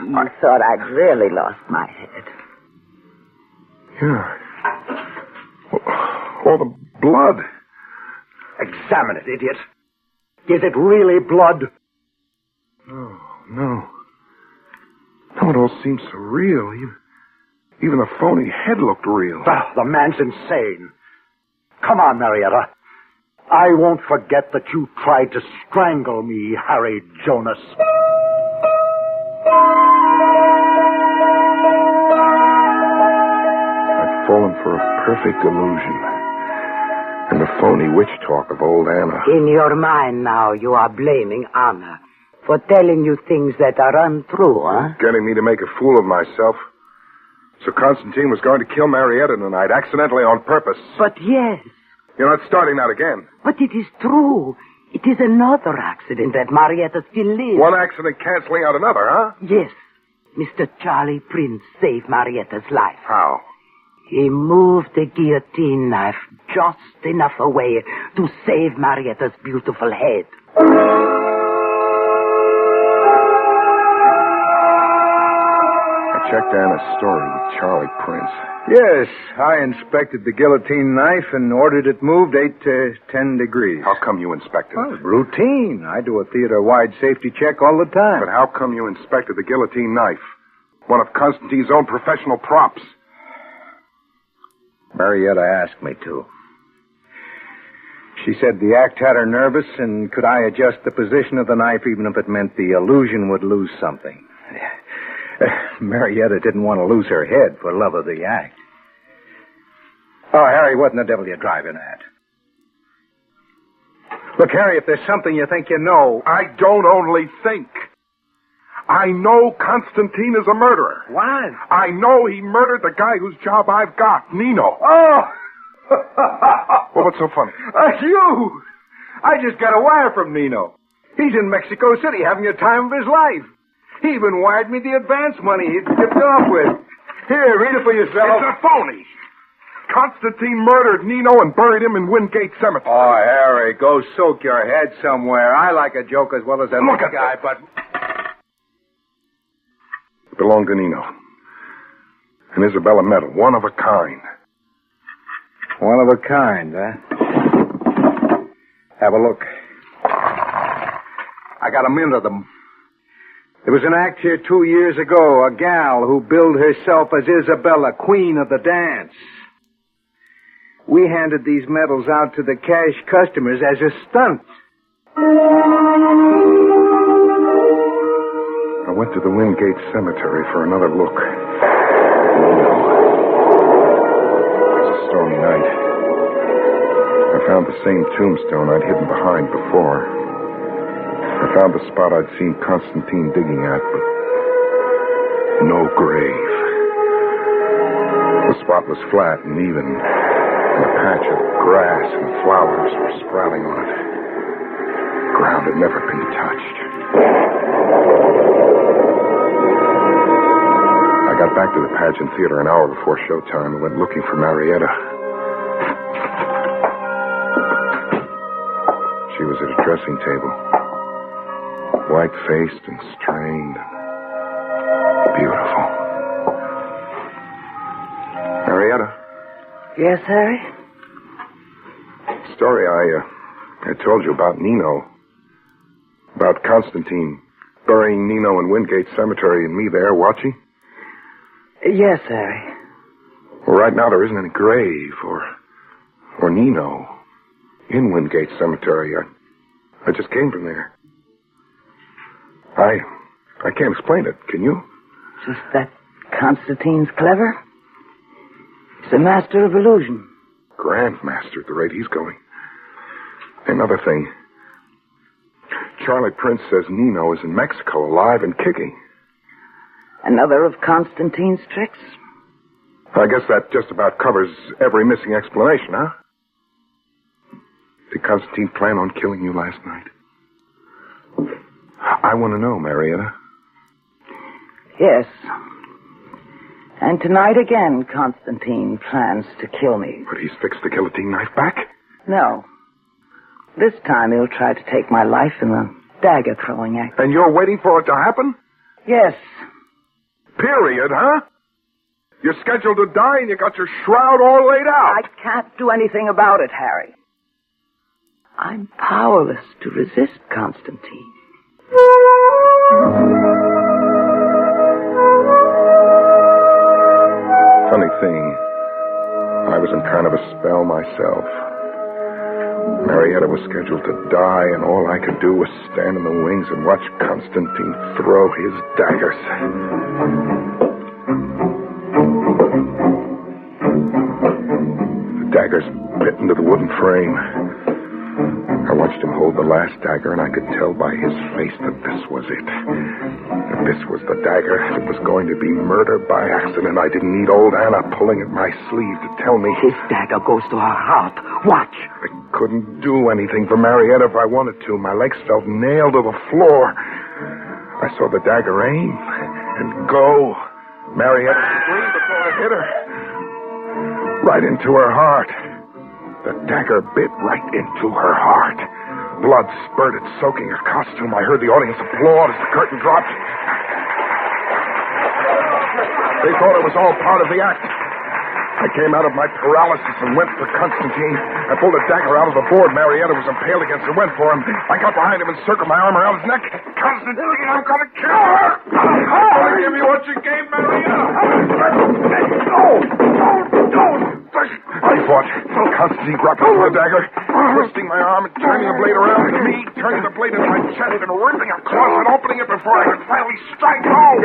You thought I'd really lost my head. Yeah. All the blood. Examine it, idiot. Is it really blood? Oh, no. No, it all seems so real. Even the phony head looked real. The man's insane. Come on, Marietta. I won't forget that you tried to strangle me, Harry Jonas. I've fallen for a perfect illusion. And the phony witch talk of old Anna. In your mind now, you are blaming Anna for telling you things that are untrue, huh? Getting me to make a fool of myself. So Constantine was going to kill Marietta tonight, accidentally on purpose. But yes. You're not starting that again. But it is true. It is another accident that Marietta still lives. One accident canceling out another, huh? Yes. Mr. Charlie Prince saved Marietta's life. How? He moved the guillotine knife just enough away to save Marietta's beautiful head. I checked Anna's story with Charlie Prince. Yes, I inspected the guillotine knife and ordered it moved 8 to 10 degrees. How come you inspected Oh, it? routine. I do a theater-wide safety check all the time. But how come you inspected the guillotine knife? One of Constantine's own professional props. Marietta asked me to. She said the act had her nervous, and could I adjust the position of the knife even if it meant the illusion would lose something. Marietta didn't want to lose her head for love of the act. Oh, Harry, what in the devil are you driving at? Look, Harry, if there's something you think you know... I don't only think. I know Constantine is a murderer. What? I know he murdered the guy whose job I've got, Nino. Oh! Well, what's so funny? You! I just got a wire from Nino. He's in Mexico City having the time of his life. He even wired me the advance money he'd skipped off with. Here, read it for yourself. It's a phony. Constantine murdered Nino and buried him in Wingate Cemetery. Oh, Harry, go soak your head somewhere. I like a joke as well as that Look at guy, this. but... It belonged to Nino. An Isabella medal, one of a kind. One of a kind, huh? Have a look. I got a mint of them. There was an act here 2 years ago, a gal who billed herself as Isabella, queen of the dance. We handed these medals out to the cash customers as a stunt. I went to the Wingate Cemetery for another look. It was a stormy night. I found the same tombstone I'd hidden behind before. I found the spot I'd seen Constantine digging at, but no grave. The spot was flat and even, and a patch of grass and flowers were sprouting on it. Ground had never been touched. I got back to the pageant theater an hour before showtime and went looking for Marietta. She she was at a dressing table. White-faced and strained. Beautiful. Marietta. Yes, Harry? Story I told you about Nino. About Constantine burying Nino in Wingate Cemetery and me there watching. Yes, Harry. Well, right now there isn't any grave or Nino in Wingate Cemetery. I just came from there. I can't explain it. Can you? Just that Constantine's clever. He's a master of illusion. Grandmaster at the rate he's going. Another thing. Charlie Prince says Nino is in Mexico, alive and kicking. Another of Constantine's tricks? I guess that just about covers every missing explanation, huh? Did Constantine plan on killing you last night? I want to know, Marietta. Yes. And tonight again, Constantine plans to kill me. But he's fixed the guillotine knife back? No. This time he'll try to take my life in the dagger-throwing act. And you're waiting for it to happen? Yes. Period, huh? You're scheduled to die and you got your shroud all laid out. I can't do anything about it, Harry. I'm powerless to resist Constantine. Funny thing, I was in kind of a spell myself. Marietta was scheduled to die, and all I could do was stand in the wings and watch Constantine throw his daggers. The daggers bit into the wooden frame. I watched him hold the last dagger, and I could tell by his face that this was it. If this was the dagger, it was going to be murder by accident. I didn't need old Anna pulling at my sleeve to tell me. His dagger goes to her heart. Watch. I couldn't do anything for Marietta if I wanted to. My legs felt nailed to the floor. I saw the dagger aim and go. Marietta screamed before it hit her. Right into her heart. The dagger bit right into her heart. Blood spurted, soaking her costume. I heard the audience applaud as the curtain dropped. They thought it was all part of the act. I came out of my paralysis and went for Constantine. I pulled a dagger out of the board Marietta was impaled against and went for him. I got behind him and circled my arm around his neck. Constantine, I'm going to kill her! I'm going to give you what you gave Marietta! Don't! I fought. Constantine grabbed for the dagger, twisting my arm and turning the blade around me, turning the blade into my chest and ripping a cloth and opening it before I could finally strike home.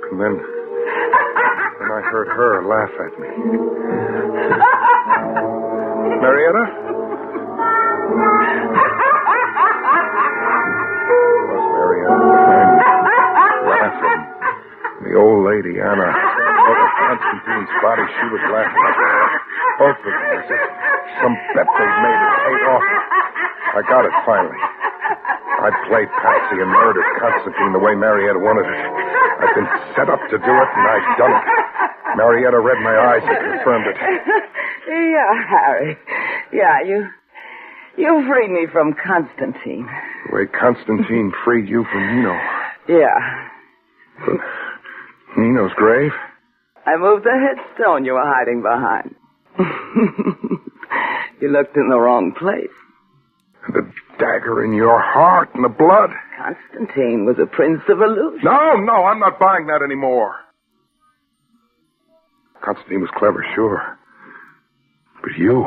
And then I heard her laugh at me. Marietta? Laughing. The old lady, Anna, over Constantine's body, she was laughing. Both of them, as if some bet they'd made had paid off. I got it finally. I played Patsy and murdered Constantine the way Marietta wanted it. I'd been set up to do it, and I'd done it. Marietta read my eyes and confirmed it. Yeah, Harry. Yeah, you freed me from Constantine. The way Constantine freed you from Nino. Yeah. But Nino's grave? I moved the headstone you were hiding behind. You looked in the wrong place. The dagger in your heart and the blood. Constantine was a prince of illusion. No, I'm not buying that anymore. Constantine was clever, sure. But you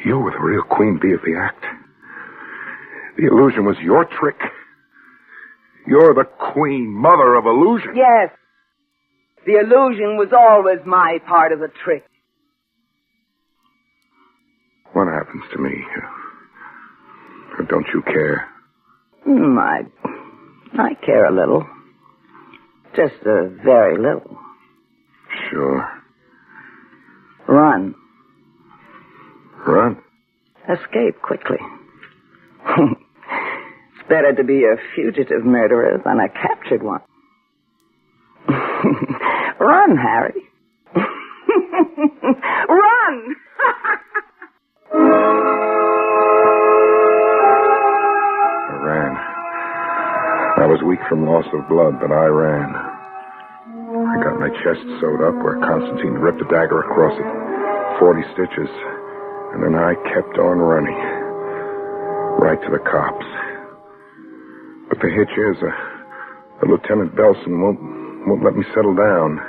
were the real queen bee of the act. The illusion was your trick. You're the queen mother of illusion. Yes. The illusion was always my part of the trick. What happens to me? Or don't you care? I care a little. Just a very little. Sure. Run. Run? Escape quickly. It's better to be a fugitive murderer than a captured one. Run, Harry. Run! I ran. I was weak from loss of blood, but I ran. I got my chest sewed up where Constantine ripped a dagger across it. 40 stitches. And then I kept on running. Right to the cops. But the hitch is, Lieutenant Belson won't let me settle down.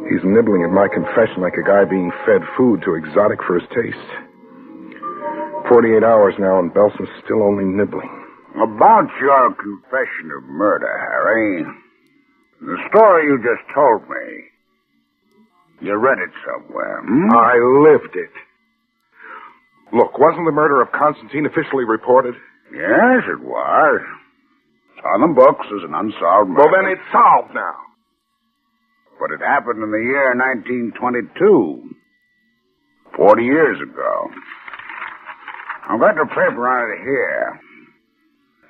He's nibbling at my confession like a guy being fed food too exotic for his taste. 48 hours now, and Belson's still only nibbling. About your confession of murder, Harry, the story you just told me, you read it somewhere, I lived it. Look, wasn't the murder of Constantine officially reported? Yes, it was. It's on the books as an unsolved murder. Well, then it's solved now. But it happened in the year 1922. 40 years ago. I've got the paper on it here.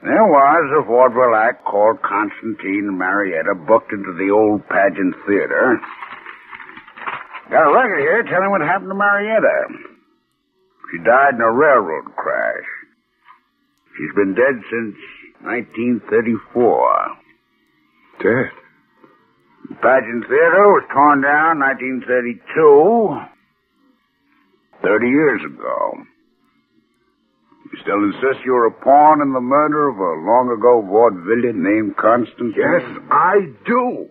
There was a vaudeville act called Constantine and Marietta booked into the old pageant theater. Got a record here telling what happened to Marietta. She died in a railroad crash. She's been dead since 1934. Dead? The pageant theater was torn down in 1932. 30 years ago. You still insist you were a pawn in the murder of a long-ago vaudevillian named Constantine? Yes, I do.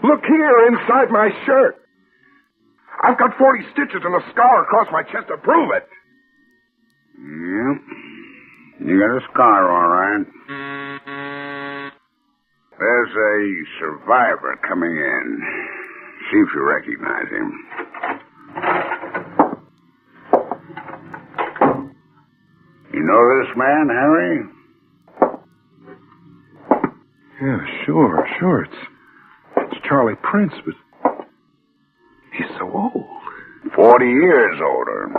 Look here, inside my shirt. I've got 40 stitches and a scar across my chest to prove it. Yeah. You got a scar, all right. There's a survivor coming in. See if you recognize him. You know this man, Harry? Yeah, sure. It's Charlie Prince, but he's so old. 40 years older.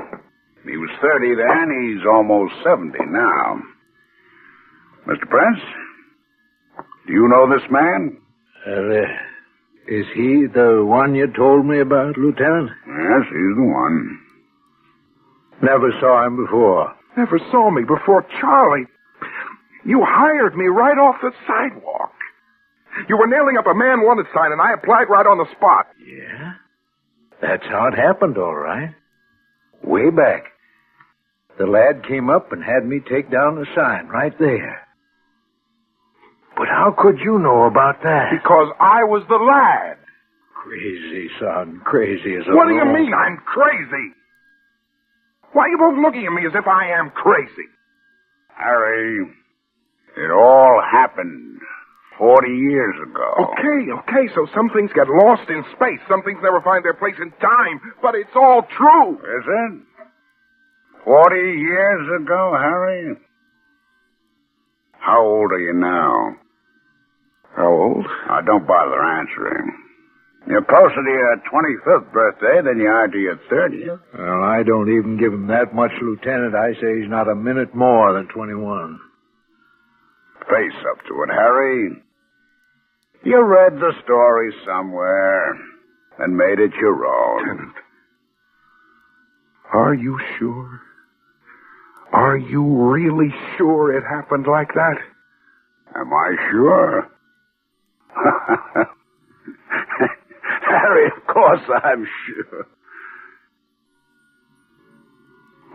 He was 30 then. He's almost 70 now. Mr. Prince, do you know this man? Is he the one you told me about, Lieutenant? Yes, he's the one. Never saw him before. Never saw me before, Charlie. You hired me right off the sidewalk. You were nailing up a man wanted sign, and I applied right on the spot. Yeah? That's how it happened, all right. Way back. The lad came up and had me take down the sign right there. But how could you know about that? Because I was the lad. Crazy, son. Crazy as a What do you mean I'm crazy? Why are you both looking at me as if I am crazy? Harry, it all happened 40 years ago. Okay, so some things get lost in space. Some things never find their place in time. But it's all true. Is it? 40 years ago, Harry? How old are you now? How old? Don't bother answering. You're closer to your 25th birthday than you are to your 30th. Well, I don't even give him that much, Lieutenant. I say he's not a minute more than 21. Face up to it, Harry. You read the story somewhere and made it your own. Lieutenant, are you sure? Are you really sure it happened like that? Am I sure? Harry, of course I'm sure.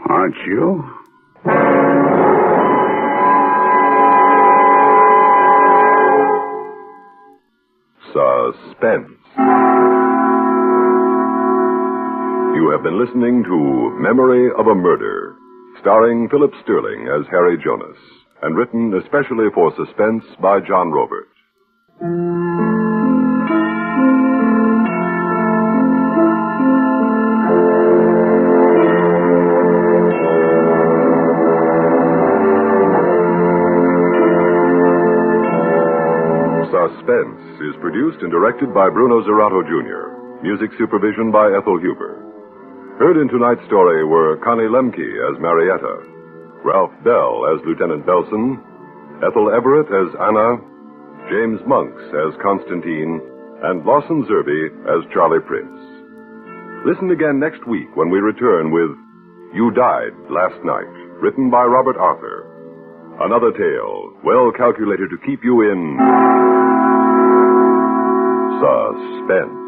Aren't you? Suspense. You have been listening to Memory of a Murder, starring Philip Sterling as Harry Jonas, and written especially for Suspense by John Robert. Suspense is produced and directed by Bruno Zerato, Jr., music supervision by Ethel Huber. Heard in tonight's story were Connie Lemke as Marietta, Ralph Bell as Lieutenant Belson, Ethel Everett as Anna, James Monks as Constantine, and Lawson Zerbe as Charlie Prince. Listen again next week when we return with You Died Last Night, written by Robert Arthur. Another tale well calculated to keep you in suspense.